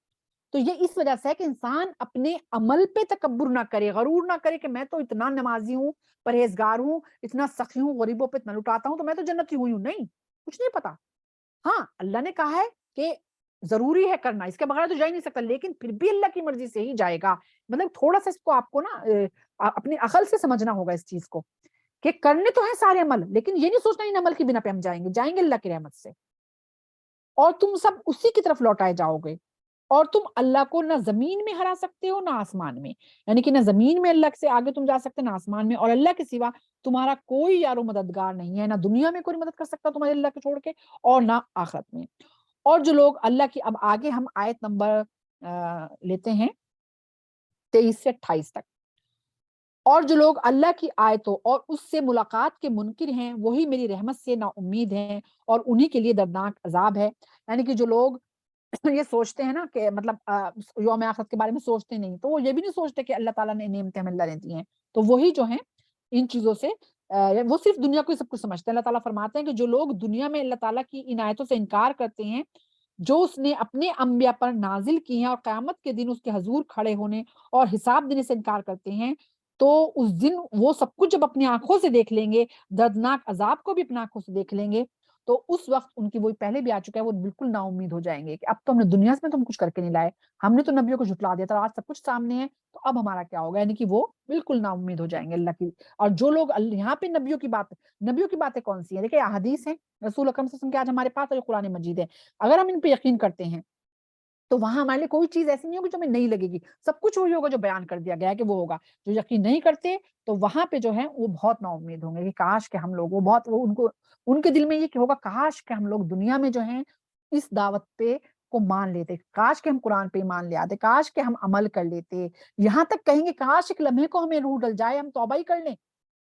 تو یہ اس وجہ سے ہے کہ انسان اپنے عمل پہ تکبر نہ کرے، غرور نہ کرے کہ میں تو اتنا نمازی ہوں، پرہیزگار ہوں، اتنا سخی ہوں، غریبوں پہ اتنا لٹاتا ہوں، تو میں تو جنتی ہوئی ہوں، نہیں، کچھ نہیں پتا۔ ہاں اللہ نے کہا ہے کہ ضروری ہے کرنا، اس کے بغیر تو جا ہی نہیں سکتا، لیکن پھر بھی اللہ کی مرضی سے ہی جائے گا۔ مطلب تھوڑا سا اس کو آپ کو نا اپنی عقل سے سمجھنا ہوگا اس چیز کو کہ کرنے تو ہیں سارے عمل، لیکن یہ نہیں سوچنا ان عمل کی بنا پہ ہم جائیں گے، جائیں گے اللہ کی رحمت سے، اور تم سب اسی کی طرف لوٹائے جاؤ گے، اور تم اللہ کو نہ زمین میں ہرا سکتے ہو نہ آسمان میں، یعنی کہ نہ زمین میں اللہ سے آگے تم جا سکتے نہ آسمان میں، اور اللہ کے سوا تمہارا کوئی یار و مددگار نہیں ہے، نہ دنیا میں کوئی مدد کر سکتا تمہارے اللہ کو چھوڑ کے، اور نہ آخرت میں۔ اور جو لوگ اللہ کی، اب آگے ہم آیت نمبر لیتے ہیں 23 سے 28 تک، اور جو لوگ اللہ کی آیتوں اور اس سے ملاقات کے منکر ہیں وہی میری رحمت سے نا امید ہیں، اور انہی کے لیے دردناک عذاب ہے۔ یعنی کہ جو لوگ یہ سوچتے ہیں نا کہ مطلب یوم آخرت کے بارے میں سوچتے نہیں، تو وہ یہ بھی نہیں سوچتے کہ اللہ تعالیٰ نے نعمتیں ہمیں اللہ نے دی ہیں، تو وہی جو ہیں ان چیزوں سے وہ صرف دنیا کو ہی سب کچھ سمجھتے ہیں۔ اللہ تعالیٰ فرماتے ہیں کہ جو لوگ دنیا میں اللہ تعالیٰ کی ان آیتوں سے انکار کرتے ہیں جو اس نے اپنے انبیاء پر نازل کی ہیں، اور قیامت کے دن اس کے حضور کھڑے ہونے اور حساب دینے سے انکار کرتے ہیں، تو اس دن وہ سب کچھ جب اپنی آنکھوں سے دیکھ لیں گے، دردناک عذاب کو بھی اپنی آنکھوں سے دیکھ لیں گے، تو اس وقت ان کی، وہی پہلے بھی آ چکا ہے، وہ بالکل نا امید ہو جائیں گے کہ اب تو ہم نے دنیا میں تم کچھ کر کے نہیں لائے، ہم نے تو نبیوں کو جھٹلا دیا تھا، آج سب کچھ سامنے ہے، تو اب ہمارا کیا ہوگا، یعنی کہ وہ بالکل نا امید ہو جائیں گے اللہ کی۔ اور جو لوگ یہاں پہ نبیوں کی باتیں کون سی ہیں، دیکھیں احادیث ہیں رسول اکرم صلی اللہ علیہ وسلم کے، آج ہمارے پاس اور قرآن مجید ہے، اگر ہم ان پہ یقین کرتے ہیں تو وہاں ہمارے لیے کوئی چیز ایسی نہیں ہوگی جو ہمیں نہیں لگے گی، سب کچھ وہی ہوگا جو بیان کر دیا گیا ہے کہ وہ ہوگا۔ جو یقین نہیں کرتے تو وہاں پہ جو ہے وہ بہت نا امید ہوں گے کہ کاش کہ ہم لوگ، وہ بہت، وہ ان کے دل میں یہ کہ ہوگا کاش کہ ہم لوگ دنیا میں جو ہیں اس دعوت پہ کو مان لیتے، کاش کہ ہم قرآن پہ ایمان لے آتے، کاش کہ ہم عمل کر لیتے، یہاں تک کہیں گے کاش ایک لمحے کو ہمیں روح ڈل جائے، ہم توبہ ہی کر لیں۔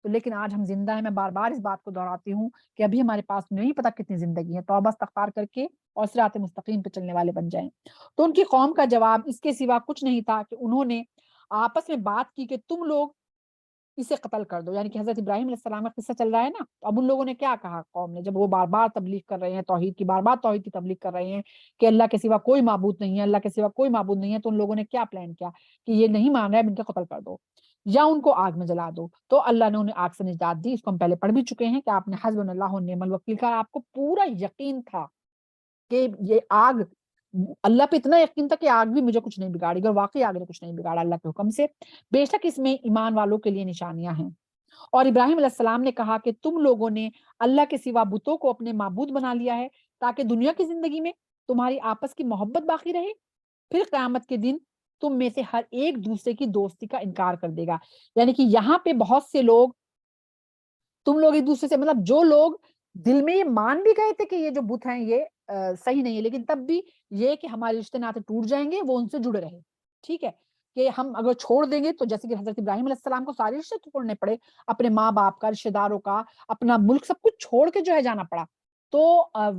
تو لیکن آج ہم زندہ ہیں، میں بار بار اس بات کو دہراتی ہوں کہ ابھی ہمارے پاس نہیں پتا کتنی زندگی ہے، توبہ استغفار کر کے اور صراط مستقیم پہ چلنے والے بن جائیں۔ تو ان کی قوم کا جواب اس کے سوا کچھ نہیں تھا کہ انہوں نے آپس میں بات کی کہ تم لوگ اسے قتل کر دو، یعنی کہ حضرت ابراہیم علیہ السلام کا قصہ چل رہا ہے نا، تو اب ان لوگوں نے کیا کہا، قوم نے، جب وہ بار بار تبلیغ کر رہے ہیں توحید کی، بار بار توحید کی تبلیغ کر رہے ہیں کہ اللہ کے سوا کوئی معبود نہیں ہے، اللہ کے سوا کوئی معبود نہیں ہے، تو ان لوگوں نے کیا پلان کیا کہ یہ نہیں مان رہا ہے، ان کا قتل کر دو یا ان کو آگ میں جلا دو۔ تو اللہ نے انہیں آگ سے نجات دی، اس کو ہم پہلے پڑھ بھی چکے ہیں کہ آپ نے حسبنا اللہ و نعم الوکیل کا، آپ کو پورا یقین تھا کہ یہ آگ، اللہ پہ اتنا یقین تھا کہ آگ بھی مجھے کچھ نہیں بگاڑے گی، اور واقعی آگ نے کچھ نہیں بگاڑا اللہ کے حکم سے، بے شک اس میں ایمان والوں کے لیے نشانیاں ہیں۔ اور ابراہیم علیہ السلام نے کہا کہ تم لوگوں نے اللہ کے سوا بتوں کو اپنے معبود بنا لیا ہے تاکہ دنیا کی زندگی میں تمہاری آپس کی محبت باقی رہے، پھر قیامت کے دن تم میں سے ہر ایک دوسرے کی دوستی کا انکار کر دے گا۔ یعنی کہ یہاں پہ بہت سے لوگ، تم لوگ ایک دوسرے سے، مطلب جو لوگ دل میں یہ مان بھی گئے تھے کہ یہ جو بت ہیں یہ صحیح نہیں ہے، لیکن تب بھی یہ کہ ہمارے رشتے ناطے ٹوٹ جائیں گے، وہ ان سے جڑے رہے، ٹھیک ہے، کہ ہم اگر چھوڑ دیں گے تو جیسے کہ حضرت ابراہیم علیہ السلام کو سارے رشتے توڑنے پڑے، اپنے ماں باپ کا، رشتے داروں کا، اپنا ملک، سب کچھ چھوڑ کے جو ہے جانا پڑا، تو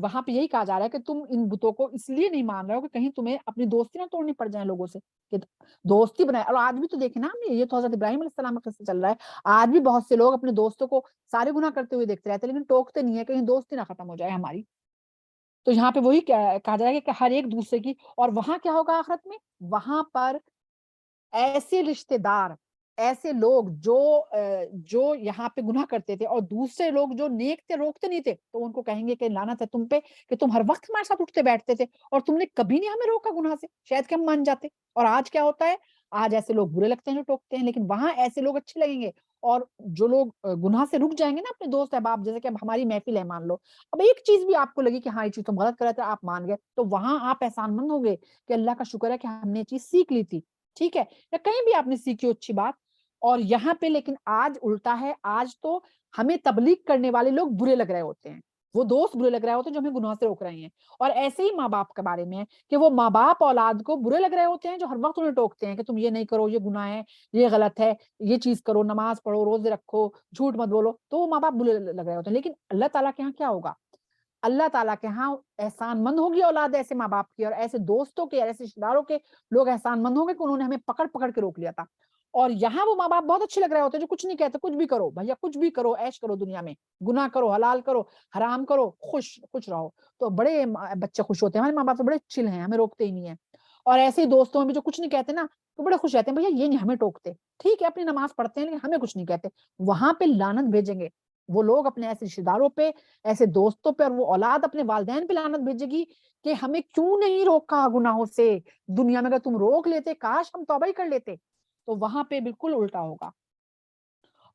وہاں پہ یہی کہا جا رہا ہے کہ تم ان بتوں کو اس لیے نہیں مان رہے ہو کہ کہیں تمہیں اپنی دوستی نہ توڑنی پڑ جائے لوگوں سے، کہ دوستی بنائے۔ اور آج بھی تو دیکھیں نا، ہم یہ تو حضرت ابراہیم علیہ السلام کا قصہ چل رہا ہے، آج بھی بہت سے لوگ اپنے دوستوں کو سارے گناہ کرتے ہوئے دیکھتے رہتے ہیں، لیکن ٹوکتے نہیں ہے کہیں دوستی نہ ختم ہو جائے ہماری۔ تو یہاں پہ وہی کہا جائے گا کہ ہر ایک دوسرے کی، اور وہاں کیا ہوگا آخرت میں، وہاں پر ایسے رشتے دار، ایسے لوگ جو یہاں پہ گناہ کرتے تھے اور دوسرے لوگ جو نیک تھے، روکتے نہیں تھے، تو ان کو کہیں گے کہ لعنت ہے تم پہ کہ تم ہر وقت ہمارے ساتھ اٹھتے بیٹھتے تھے اور تم نے کبھی نہیں ہمیں روکا گناہ سے، شاید کہ ہم مان جاتے۔ اور آج کیا ہوتا ہے، آج ایسے لوگ برے لگتے ہیں جو ٹوکتے ہیں، لیکن وہاں ایسے لوگ اچھے لگیں گے، اور جو لوگ گناہ سے رک جائیں گے نا، اپنے دوست احباب، جیسے کہ اب ہماری محفل ہے مان لو، اب ایک چیز بھی آپ کو لگی کہ ہاں یہ چیز تم غلط کر رہے تھے، آپ مان گئے، تو وہاں آپ احسان مند ہوں گے کہ اللہ کا شکر ہے کہ ہم نے یہ چیز سیکھ لی تھی، ٹھیک ہے، یا کہیں بھی آپ نے سیکھی ہو اچھی بات۔ اور یہاں پہ لیکن آج الٹا ہے، آج تو ہمیں تبلیغ کرنے والے لوگ برے لگ رہے ہوتے ہیں، وہ دوست برے لگ رہے ہوتے ہیں جو ہمیں گناہ سے روک رہے ہیں، اور ایسے ہی ماں باپ کے بارے میں ہے کہ وہ ماں باپ اولاد کو برے لگ رہے ہوتے ہیں جو ہر وقت انہیں ٹوکتے ہیں کہ تم یہ نہیں کرو، یہ گناہ ہے، یہ غلط ہے، یہ چیز کرو، نماز پڑھو، روزے رکھو، جھوٹ مت بولو، تو وہ ماں باپ برے لگ رہے ہوتے ہیں۔ لیکن اللہ تعالیٰ کے ہاں کیا ہوگا، اللہ تعالیٰ کے ہاں احسان مند ہوگی اولاد ایسے ماں باپ کی، اور ایسے دوستوں کے، ایسے رشتے داروں کے لوگ احسان مند ہوں گے کہ انہوں نے ہمیں پکڑ پکڑ کے روک لیا تھا۔ اور یہاں وہ ماں باپ بہت اچھے لگ رہے ہوتے ہیں جو کچھ نہیں کہتے، کچھ بھی کرو بھیا، کچھ بھی کرو، عیش کرو دنیا میں، گناہ کرو، حلال کرو، حرام کرو، خوش خوش رہو، تو بڑے بچے خوش ہوتے ہیں، ہمارے ماں باپ تو بڑے چل ہیں، ہمیں روکتے ہی نہیں ہیں۔ اور ایسے ہی دوستوں میں بھی جو کچھ نہیں کہتے نا، تو بڑے خوش رہتے ہیں، بھیا یہ نہیں ہمیں ٹوکتے، ٹھیک ہے، اپنی نماز پڑھتے ہیں لیکن ہمیں کچھ نہیں کہتے۔ وہاں پہ لعنت بھیجیں گے وہ لوگ اپنے ایسے رشتے داروں پہ، ایسے دوستوں پہ، اور وہ اولاد اپنے والدین پہ لعنت بھیجے گی کہ ہمیں کیوں نہیں روکا گناہوں سے دنیا میں، اگر تم روک لیتے کاش ہم توبہ ہی کر لیتے۔ تو وہاں پہ بالکل الٹا ہوگا۔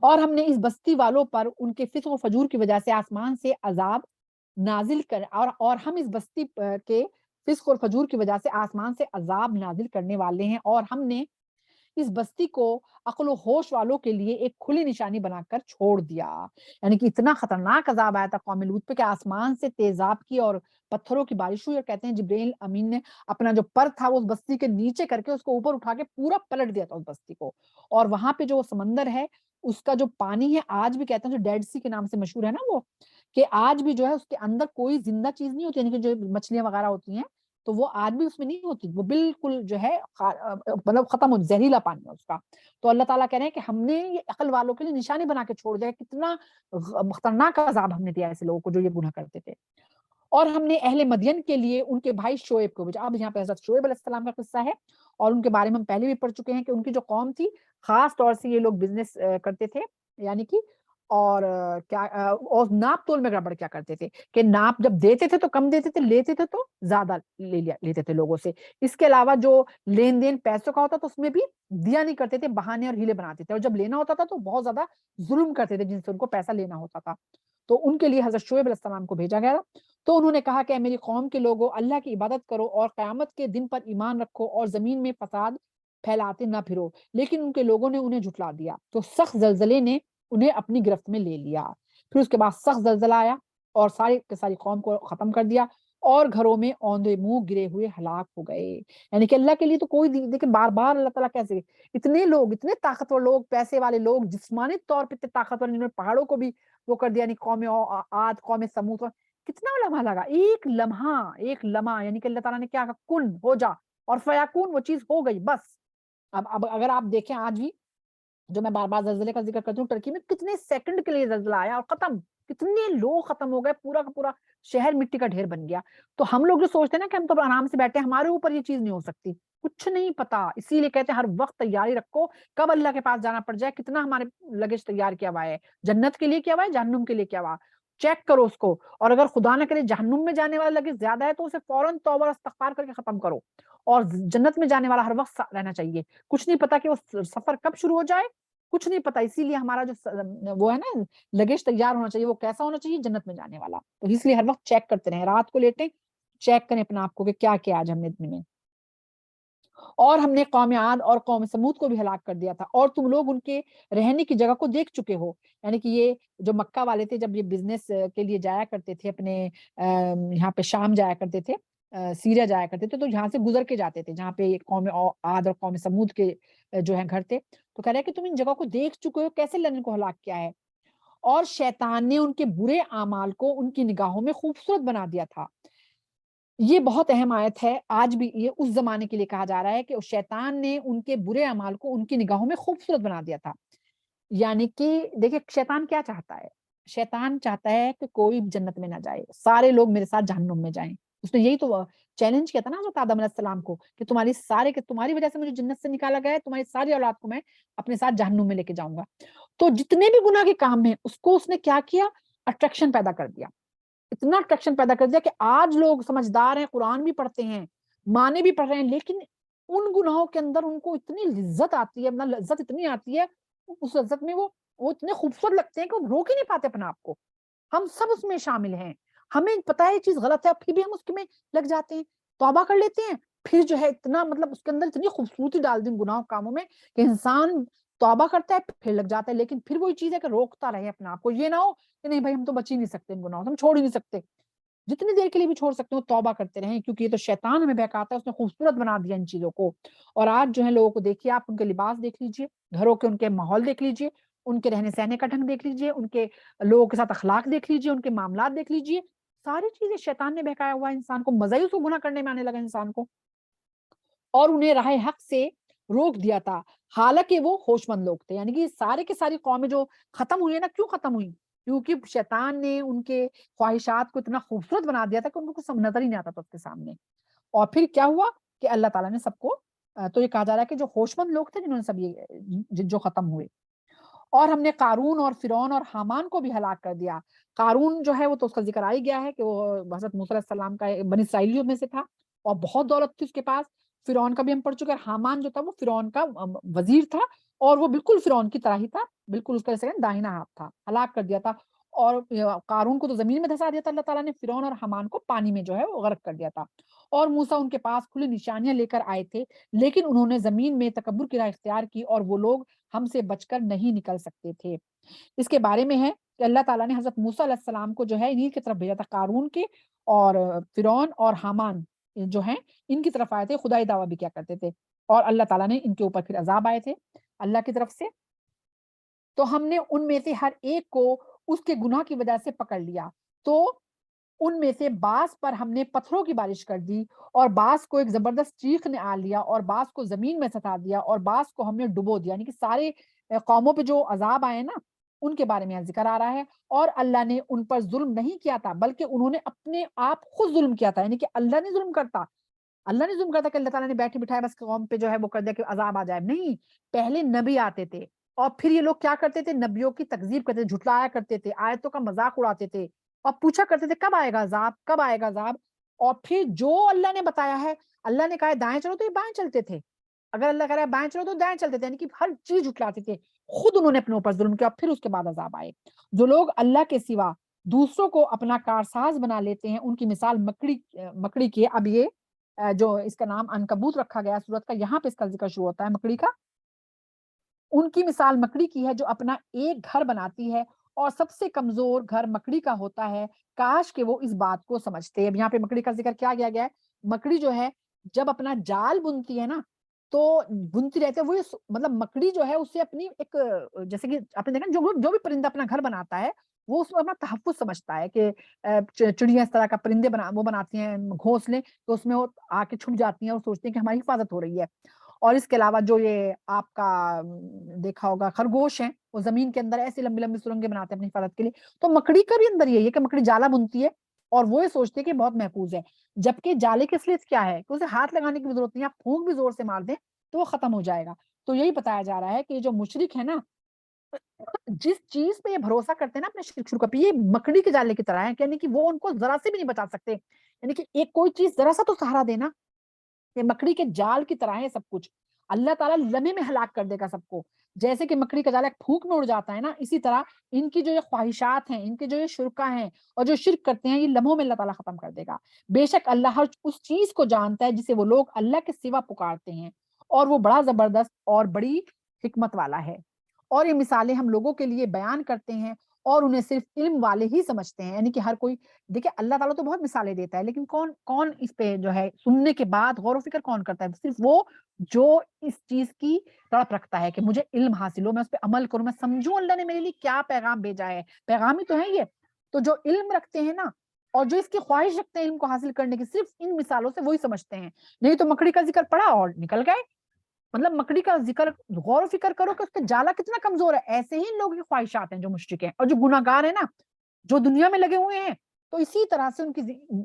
اور ہم نے اس بستی والوں پر ان کے فسق و فجور کی وجہ سے آسمان سے عذاب نازل کر اور ہم اس بستی کے فسق اور فجور کی وجہ سے آسمان سے عذاب نازل کرنے والے ہیں، اور ہم نے اس بستی کو عقل و ہوش والوں کے لیے ایک کھلی نشانی بنا کر چھوڑ دیا۔ یعنی کہ اتنا خطرناک عذاب آیا تھا قوم لوط پہ کہ آسمان سے تیزاب کی اور پتھروں کی بارش ہوئی، اور کہتے ہیں جبرائیل امین نے اپنا جو پر تھا وہ اس بستی کے نیچے کر کے اس کو اوپر اٹھا کے پورا پلٹ دیا تھا اس بستی کو، اور وہاں پہ جو سمندر ہے اس کا جو پانی ہے آج بھی کہتے ہیں جو ڈیڈ سی کے نام سے مشہور ہے نا وہ، کہ آج بھی جو ہے اس کے اندر کوئی زندہ چیز نہیں ہوتی، یعنی کہ جو مچھلیاں وغیرہ ہوتی ہیں تو وہ آج بھی اس میں نہیں ہوتی، وہ بالکل جو ہے مطلب ختم ہو، زہریلا پانی ہے اس کا۔ تو اللہ تعالیٰ کہہ رہے ہیں کہ ہم نے یہ عقل والوں کے لیے نشانی بنا کے چھوڑ دیا، کتنا خطرناک عذاب ہم نے دیا ایسے لوگوں کو جو یہ گناہ کرتے تھے۔ اور ہم نے اہل مدین کے لیے ان کے بھائی شعیب کو بھیجا۔ اب یہاں پہ حضرت شعیب علیہ السلام کا قصہ ہے، اور ان کے بارے میں ہم پہلے بھی پڑھ چکے ہیں کہ ان کی جو قوم تھی خاص طور سے یہ لوگ بزنس کرتے تھے، یعنی کہ اور کیا اور ناپ تول میں گڑبڑ کیا کرتے تھے کہ ناپ جب دیتے تھے تو کم دیتے تھے، لیتے تھے تو زیادہ لیتے تھے لوگوں سے۔ اس کے علاوہ جو لین دین پیسوں کا ہوتا تو اس میں بھی دیا نہیں کرتے تھے، بہانے اور ہیلے بناتے تھے، اور جب لینا ہوتا تھا تو بہت زیادہ ظلم کرتے تھے جن سے ان کو پیسہ لینا ہوتا تھا۔ تو ان کے لیے حضرت شعیب علیہ السلام کو بھیجا گیا، تو انہوں نے کہا کہ اے میری قوم کے لوگوں، اللہ کی عبادت کرو اور قیامت کے دن پر ایمان رکھو اور زمین میں فساد پھیلاتے نہ پھرو، لیکن ان کے لوگوں نے انہیں جھٹلا دیا، تو سخت زلزلے نے انہیں اپنی گرفت میں لے لیا۔ پھر اس کے بعد سخت زلزلہ آیا اور ساری کی ساری قوم کو ختم کر دیا، اور گھروں میں اوندے منہ گرے ہوئے ہلاک ہو گئے۔ یعنی کہ اللہ کے لیے تو کوئی دیکھیں بار بار اللہ تعالیٰ کیسے اتنے لوگ، اتنے طاقتور لوگ، پیسے والے لوگ، جسمانی طور پہ اتنے طاقتور، انہوں نے پہاڑوں کو بھی وہ کر دیا، یعنی قوم عاد، قوم سمود، کتنا لمحہ لگا، ایک لمحہ، ایک لمحہ، یعنی کہ اللہ تعالیٰ نے کیا کہا، کن ہو جا، اور فیکون، وہ چیز ہو گئی بس۔ اب اگر آپ دیکھیں آج بھی جو میں بار بار زلزلے کا ذکر کرتی ہوں، ترکی میں کتنے سیکنڈ کے لیے زلزلہ آیا اور ختم، کتنے لوگ ختم ہو گئے، پورا کا پورا شہر مٹی کا ڈھیر بن گیا۔ تو ہم لوگ جو سوچتے ہیں نا کہ ہم تو آرام سے بیٹھے ہیں، ہمارے اوپر یہ چیز نہیں ہو سکتی، کچھ نہیں پتا، اسی لیے کہتے ہیں ہر وقت تیاری رکھو، کب اللہ کے پاس جانا پڑ جائے، کتنا ہمارے لگیج تیار کیا ہوا ہے، جنت کے لیے کیا ہوا ہے، جہنم کے لیے کیا ہوا، چیک کرو اس کو، اور اگر خدا نہ کرے جہنم میں جانے والا لگیج زیادہ ہے تو اسے فوراً توبہ استغفار کر کے ختم کرو، اور جنت میں جانے والا ہر وقت رہنا چاہیے، کچھ نہیں پتا کہ وہ سفر کب شروع ہو جائے، کچھ نہیں پتا، اسی لیے ہمارا جو وہ ہے نا لگیج تیار ہونا چاہیے، وہ کیسا ہونا چاہیے، جنت میں جانے والا، تو اس لیے ہر وقت چیک کرتے رہیں، رات کو لیٹیں چیک کریں اپنا آپ کو کہ کیا کیا آج ہم نے دن میں۔ اور ہم نے قوم عاد اور قوم سمود کو بھی ہلاک کر دیا تھا، اور تم لوگ ان کے رہنے کی جگہ کو دیکھ چکے ہو، یعنی کہ یہ جو مکہ والے تھے جب یہ بزنس کے لیے جایا کرتے تھے اپنے یہاں پہ شام جایا کرتے تھے، سیریا جایا کرتے تھے، تو یہاں سے گزر کے جاتے تھے جہاں پہ قوم عاد اور قوم سمود کے جو ہے گھر تھے، تو کہہ رہے کہ تم ان جگہ کو دیکھ چکے ہو، کیسے اللہ نے ان کو ہلاک کیا ہے، اور شیطان نے ان کے برے اعمال کو ان کی نگاہوں میں خوبصورت بنا دیا تھا۔ یہ بہت اہم آیت ہے، آج بھی یہ اس زمانے کے لیے کہا جا رہا ہے کہ شیطان نے ان کے برے اعمال کو ان کی نگاہوں میں خوبصورت بنا دیا تھا۔ یعنی کہ دیکھیں شیطان کیا چاہتا ہے، شیطان چاہتا ہے کہ کوئی جنت میں نہ جائے، سارے لوگ میرے ساتھ جہنم میں جائیں، اس نے یہی تو چیلنج کیا تھا نا حضرت آدم علیہ السلام کو کہ تمہاری وجہ سے مجھے جنت سے نکالا گیا ہے، تمہاری ساری اولاد کو میں اپنے ساتھ جہنم میں لے کے جاؤں گا۔ تو جتنے بھی گناہ کے کام ہیں اس کو اس نے کیا کیا، اٹریکشن پیدا کر دیا، اتنا اٹریکشن پیدا کر دیا کہ آج لوگ سمجھدار ہیں، قرآن بھی پڑھتے ہیں، معنی بھی پڑھ رہے ہیں، لیکن ان گناہوں کے اندر ان کو اتنی لذت آتی ہے، اپنا لذت اتنی آتی ہے، اس لذت میں وہ اتنے خوبصورت لگتے ہیں کہ وہ روک ہی نہیں پاتے اپنا آپ کو۔ ہم سب اس میں شامل ہیں، ہمیں پتا ہے یہ چیز غلط ہے، پھر بھی ہم اس میں لگ جاتے ہیں، توبہ کر لیتے ہیں، پھر جو ہے اتنا مطلب اس کے اندر اتنی خوبصورتی ڈال دیں گناہوں کاموں میں کہ انسان توبہ کرتا ہے پھر لگ جاتا ہے، لیکن پھر وہی چیز ہے کہ روکتا رہے اپنا آپ کو، یہ نہ ہو کہ نہیں بھائی ہم تو بچ ہی نہیں سکتے ان گناہوں سے، ہم چھوڑ ہی نہیں سکتے، جتنی دیر کے لیے بھی چھوڑ سکتے ہو توبہ کرتے رہیں، کیونکہ یہ تو شیطان ہمیں بہکاتا ہے، اس نے خوبصورت بنا دیا ان چیزوں کو۔ اور آج جو ہے لوگوں کو دیکھیے، آپ ان کے لباس دیکھ لیجئے، گھروں کے ان کے ماحول دیکھ لیجئے، ان کے رہنے سہنے کا ڈھنگ دیکھ لیجئے، ان کے لوگوں کے ساتھ اخلاق دیکھ لیجئے، ان کے معاملات دیکھ لیجئے، ساری چیزیں شیطان نے بہکایا ہوا ہے انسان کو، مزہ ہی اس کو گناہ کرنے میں آنے لگا انسان کو، اور انہیں راہ حق سے روک دیا تھا، حالانکہ وہ ہوش مند لوگ تھے۔ یعنی کہ سارے کے ساری قومیں جو ختم ہوئی ہیں نا، کیوں ختم ہوئی؟ کیونکہ شیطان نے ان کے خواہشات کو اتنا خوبصورت بنا دیا تھا کہ ان کو کچھ نظر ہی نہیں آتا تھا اس کے سامنے، اور پھر کیا ہوا کہ اللہ تعالیٰ نے سب کو تو یہ کہا جا رہا ہے کہ جو ہوش مند لوگ تھے جنہوں نے سب یہ جو ختم ہوئے۔ اور ہم نے قارون اور فرعون اور حامان کو بھی ہلاک کر دیا۔ قارون جو ہے وہ تو اس کا ذکر آ ہی گیا ہے کہ وہ حضرت موسیٰ علیہ السلام کا بنی اسرائیلیوں میں سے تھا، اور بہت دولت تھی اس کے پاس۔ فرعون کا بھی ہم پڑھ چکے ہیں، حامان جو تھا وہ فرعون کا وزیر تھا، اور وہ بالکل فرعون کی طرح ہی تھا، بالکل اس کا جیسے داہنا ہاتھ تھا، ہلاک کر دیا تھا۔ اور قارون کو تو زمین میں دھسا دیا تھا اللہ تعالیٰ نے، فرعون اور حامان کو پانی میں جو ہے وہ غرق کر دیا تھا۔ اور موسیٰ ان کے پاس کھلی نشانیاں لے کر آئے تھے، لیکن انہوں نے زمین میں تکبر کی راہ اختیار کی اور وہ لوگ ہم سے بچ کر نہیں نکل سکتے تھے۔ اس کے بارے میں ہے کہ اللہ تعالیٰ نے حضرت موسیٰ علیہ السلام کو جو ہے نیل کی طرف بھیجا تھا، قارون کے اور فرعون اور حامان جو ہیں ان کی طرف آئے تھے، خدائی دعویٰ بھی کیا کرتے تھے، اور اللہ تعالیٰ نے ان کے اوپر پھر عذاب آئے تھے اللہ کی طرف سے۔ تو ہم نے ان میں سے ہر ایک کو اس کے گناہ کی وجہ سے پکڑ لیا، تو ان میں سے بعض پر ہم نے پتھروں کی بارش کر دی، اور بعض کو ایک زبردست چیخ نے آ لیا، اور بعض کو زمین میں ستا دیا، اور بعض کو ہم نے ڈبو دیا۔ یعنی کہ سارے قوموں پہ جو عذاب آئے نا ان کے بارے میں یہاں ذکر آ رہا ہے۔ اور اللہ نے ان پر ظلم نہیں کیا تھا، بلکہ انہوں نے اپنے آپ خود ظلم کیا تھا۔ یعنی کہ اللہ نہیں ظلم کرتا، اللہ نے ظلم کرتا کہ اللہ تعالیٰ نے بیٹھے بٹھائے بس قوم پہ جو ہے وہ کر دیا کہ عذاب آ جائے، نہیں، پہلے نبی آتے تھے، اور پھر یہ لوگ کیا کرتے تھے، نبیوں کی تکذیب کرتے تھے، جھٹلایا کرتے تھے، آیتوں کا مذاق اڑاتے تھے، اور پوچھا کرتے تھے کب آئے گا عذاب، کب آئے گا عذاب۔ اور پھر جو اللہ نے بتایا ہے، اللہ نے کہا ہے دائیں چلو تو یہ بائیں چلتے تھے، اگر اللہ کہہ رہا ہے بائیں چلو تو دائیں چلتے تھے، یعنی کہ ہر چیز جھٹلاتے تھے، خود انہوں نے اپنے اوپر ظلم کیا، پھر اس کے بعد عذاب آئے۔ جو لوگ اللہ کے سوا دوسروں کو اپنا کارساز بنا لیتے ہیں، ان کی مثال مکڑی کی ہے۔ اب یہ جو اس کا نام عنکبوت رکھا گیا سورت کا، یہاں پہ اس کا ذکر شروع ہوتا ہے مکڑی کا۔ ان کی مثال مکڑی کی ہے جو اپنا ایک گھر بناتی ہے، اور سب سے کمزور گھر مکڑی کا ہوتا ہے، کاش کہ وہ اس بات کو سمجھتے۔ اب یہاں پہ مکڑی کا ذکر کیا کیا گیا ہے، مکڑی جو ہے جب اپنا جال بنتی ہے نا، تو بنتی رہتے وہ مطلب مکڑی جو ہے اسے اپنی ایک جیسے کہ آپ نے دیکھا جو بھی پرندہ اپنا گھر بناتا ہے وہ اس میں اپنا تحفظ سمجھتا ہے کہ چڑیاں اس طرح کا پرندے وہ بناتی ہیں گھونسلے، تو اس میں وہ آ کے چھپ جاتی ہیں اور سوچتی ہیں کہ ہماری حفاظت ہو رہی ہے۔ اور اس کے علاوہ جو یہ آپ کا دیکھا ہوگا خرگوش ہیں، وہ زمین کے اندر ایسی لمبی لمبی سرنگیں بناتے ہیں اپنی حفاظت کے لیے، تو مکڑی کا بھی اندر یہی ہے کہ مکڑی جالا بنتی ہے اور وہ یہ سوچتی ہے کہ بہت محفوظ ہے، جبکہ جالے کی اصلیت کیا ہے کہ اسے ہاتھ لگانے کی بھی ضرورت نہیں ہے، آپ پھونک بھی زور سے مار دیں تو وہ ختم ہو جائے گا۔ تو یہی بتایا جا رہا ہے کہ جو مشرک ہے نا، جس چیز پہ یہ بھروسہ کرتے ہیں نا اپنے شرک شروع پہ، یہ مکڑی کے جالے کی طرح ہے، یعنی کہ وہ ان کو ذرا سے بھی نہیں بچا سکتے۔ یعنی کہ ایک کوئی چیز ذرا سا تو سہارا دینا، یہ مکڑی کے جال کی طرح ہے سب کچھ، اللہ تعالیٰ لمحے میں ہلاک کر دے گا سب کو۔ جیسے کہ مکڑی کا جال ایک پھونک میں اڑ جاتا ہے نا، اسی طرح ان کی جو یہ خواہشات ہیں، ان کے جو یہ شرکا ہیں اور جو شرک کرتے ہیں، یہ لمحوں میں اللہ تعالیٰ ختم کر دے گا۔ بے شک اللہ ہر اس چیز کو جانتا ہے جسے وہ لوگ اللہ کے سوا پکارتے ہیں، اور وہ بڑا زبردست اور بڑی حکمت والا ہے۔ اور یہ مثالیں ہم لوگوں کے لیے بیان کرتے ہیں، اور انہیں صرف علم والے ہی سمجھتے ہیں۔ یعنی کہ ہر کوئی، دیکھیں اللہ تعالیٰ تو بہت مثالیں دیتا ہے، لیکن کون کون اس پہ جو ہے سننے کے بعد غور و فکر کون کرتا ہے؟ صرف وہ جو اس چیز کی تڑپ رکھتا ہے کہ مجھے علم حاصل ہو، میں اس پہ عمل کروں، میں سمجھوں اللہ نے میرے لیے کیا پیغام بھیجا ہے، پیغام ہی تو ہے یہ۔ تو جو علم رکھتے ہیں نا، اور جو اس کی خواہش رکھتے ہیں علم کو حاصل کرنے کی، صرف ان مثالوں سے وہی سمجھتے ہیں۔ نہیں تو مکڑی کا ذکر پڑا اور نکل گئے، مطلب مکڑی کا ذکر غور و فکر کرو کہ اس کا جالا کتنا کمزور ہے۔ ایسے ہی ان لوگوں کی خواہشات ہیں جو مشرک ہیں اور جو گناہ گار ہیں نا، جو دنیا میں لگے ہوئے ہیں، تو اسی طرح سے ان کی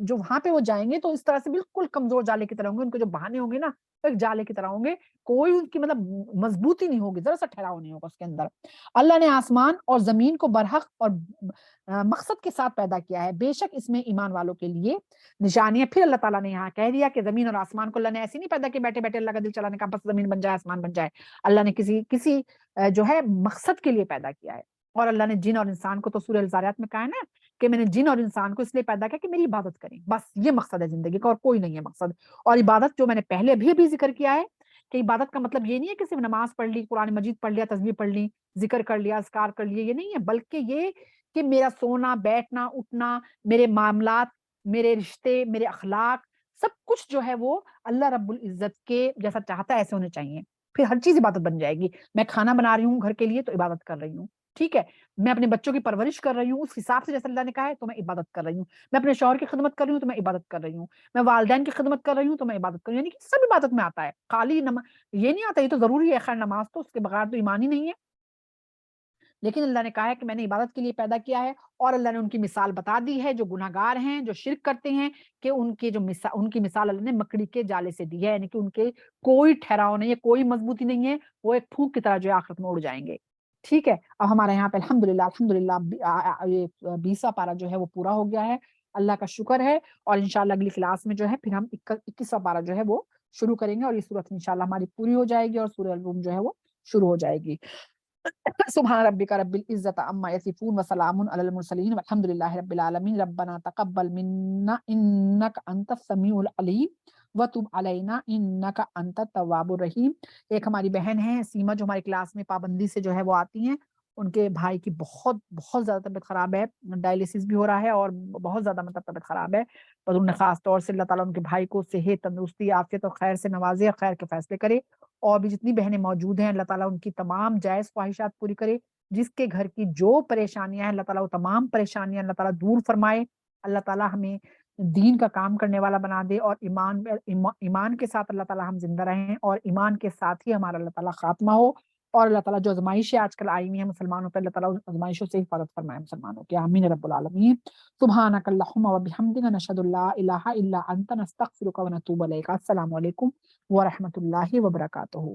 جو وہاں پہ وہ جائیں گے تو اس طرح سے بالکل کمزور جالے کی طرح ہوں گے، ان کے جو بہانے ہوں گے نا وہ ایک جالے کی طرح ہوں گے، کوئی ان کی مطلب مضبوطی نہیں ہوگی، ذرا سا ٹھہراؤ نہیں ہوگا اس کے اندر۔ اللہ نے آسمان اور زمین کو برحق اور مقصد کے ساتھ پیدا کیا ہے، بے شک اس میں ایمان والوں کے لیے نشانیاں۔ پھر اللہ تعالیٰ نے یہاں کہہ دیا کہ زمین اور آسمان کو اللہ نے ایسے نہیں پیدا کہ بیٹھے بیٹھے اللہ کا دل چلانے کا بس زمین بن جائے آسمان بن جائے، اللہ نے کسی جو ہے مقصد کے لیے پیدا کیا ہے۔ اور اللہ نے جن اور انسان کو تو سورہ الزاریات میں کہا ہے نا کہ میں نے جن اور انسان کو اس لیے پیدا کیا کہ میری عبادت کریں، بس یہ مقصد ہے زندگی کا اور کوئی نہیں ہے مقصد۔ اور عبادت جو میں نے پہلے بھی ذکر کیا ہے کہ عبادت کا مطلب یہ نہیں ہے کہ صرف نماز پڑھ لی، قرآن مجید پڑھ لیا، تسبیح پڑھ لی، ذکر کر لیا، اذکار کر لیے، یہ نہیں ہے، بلکہ یہ کہ میرا سونا بیٹھنا اٹھنا، میرے معاملات، میرے رشتے، میرے اخلاق، سب کچھ جو ہے وہ اللہ رب العزت کے جیسا چاہتا ہے ایسے ہونے چاہیے، پھر ہر چیز عبادت بن جائے گی۔ میں کھانا بنا رہی ہوں گھر کے لیے تو عبادت کر رہی ہوں، ٹھیک ہے، میں اپنے بچوں کی پرورش کر رہی ہوں اس حساب سے جیسے اللہ نے کہا ہے تو میں عبادت کر رہی ہوں، میں اپنے شوہر کی خدمت کر رہی ہوں تو میں عبادت کر رہی ہوں، میں والدین کی خدمت کر رہی ہوں تو میں عبادت کر رہی ہوں، یعنی کہ سب عبادت میں آتا ہے، خالی یہ نہیں آتا، یہ تو ضروری ہے خیر نماز تو، اس کے بغیر تو ایمان ہی نہیں ہے، لیکن اللہ نے کہا ہے کہ میں نے عبادت کے لیے پیدا کیا ہے۔ اور اللہ نے ان کی مثال بتا دی ہے جو گناہ گار ہیں، جو شرک کرتے ہیں، کہ ان کی مثال اللہ نے مکڑی کے جالے سے دی ہے، یعنی کہ ان کے کوئی ٹھہراؤ نہیں ہے، کوئی مضبوطی نہیں ہے، وہ ایک پھونک کی طرح جو ہے آخرت میں اڑ جائیں گے، ٹھیک ہے۔ اب ہمارے یہاں پہ الحمدللہ یہ 20واں پارہ جو ہے وہ پورا ہو گیا ہے، اللہ کا شکر ہے، اور انشاءاللہ اگلی کلاس میں جو ہے پھر ہم 21واں پارہ جو ہے وہ شروع کریں گے، اور یہ سورت انشاءاللہ ہماری پوری ہو جائے گی اور سورہ الروم جو ہے وہ شروع ہو جائے گی۔ سبحان ربک رب العزت عما یصفون وسلام علی المرسلین والحمد للہ رب العالمین۔ ربنا تقبل منا انک انت السمیع العلیم وتب علینا انک انت التواب الرحیم۔ ایک ہماری بہن ہے سیما جو ہماری کلاس میں پابندی سے جو ہے وہ آتی ہیں، ان کے بھائی کی بہت بہت زیادہ طبیعت خراب ہے، ڈائلیسس بھی ہو رہا ہے اور بہت زیادہ مطلب طبیعت خراب ہے، پر انہوں نے خاص طور سے اللہ تعالیٰ ان کے بھائی کو صحت، تندرستی، عافیت اور خیر سے نوازے اور خیر کے فیصلے کرے، اور بھی جتنی بہنیں موجود ہیں اللہ تعالیٰ ان کی تمام جائز خواہشات پوری کرے، جس کے گھر کی جو پریشانیاں ہیں اللہ تعالیٰ وہ تمام پریشانیاں اللہ تعالیٰ دور فرمائے، اللہ تعالیٰ ہمیں دین کا کام کرنے والا بنا دے، اور ایمان کے ساتھ اللہ تعالیٰ ہم زندہ رہیں، اور ایمان کے ساتھ ہی ہمارا اللہ تعالیٰ خاتمہ ہو، اور اللہ تعالیٰ جو آزمائشیں آج کل آئی ہوئی ہیں مسلمانوں پہ، اللہ تعالیٰ ان آزمائشوں سے حفاظت فرمائے مسلمانوں کی، آمین رب العالمین۔ سبحانک اللہم و بحمدک نشہد ان لا الہ الا انت نستغفرک و نتوب الیک۔ السلام علیکم ورحمۃ اللہ وبرکاتہ۔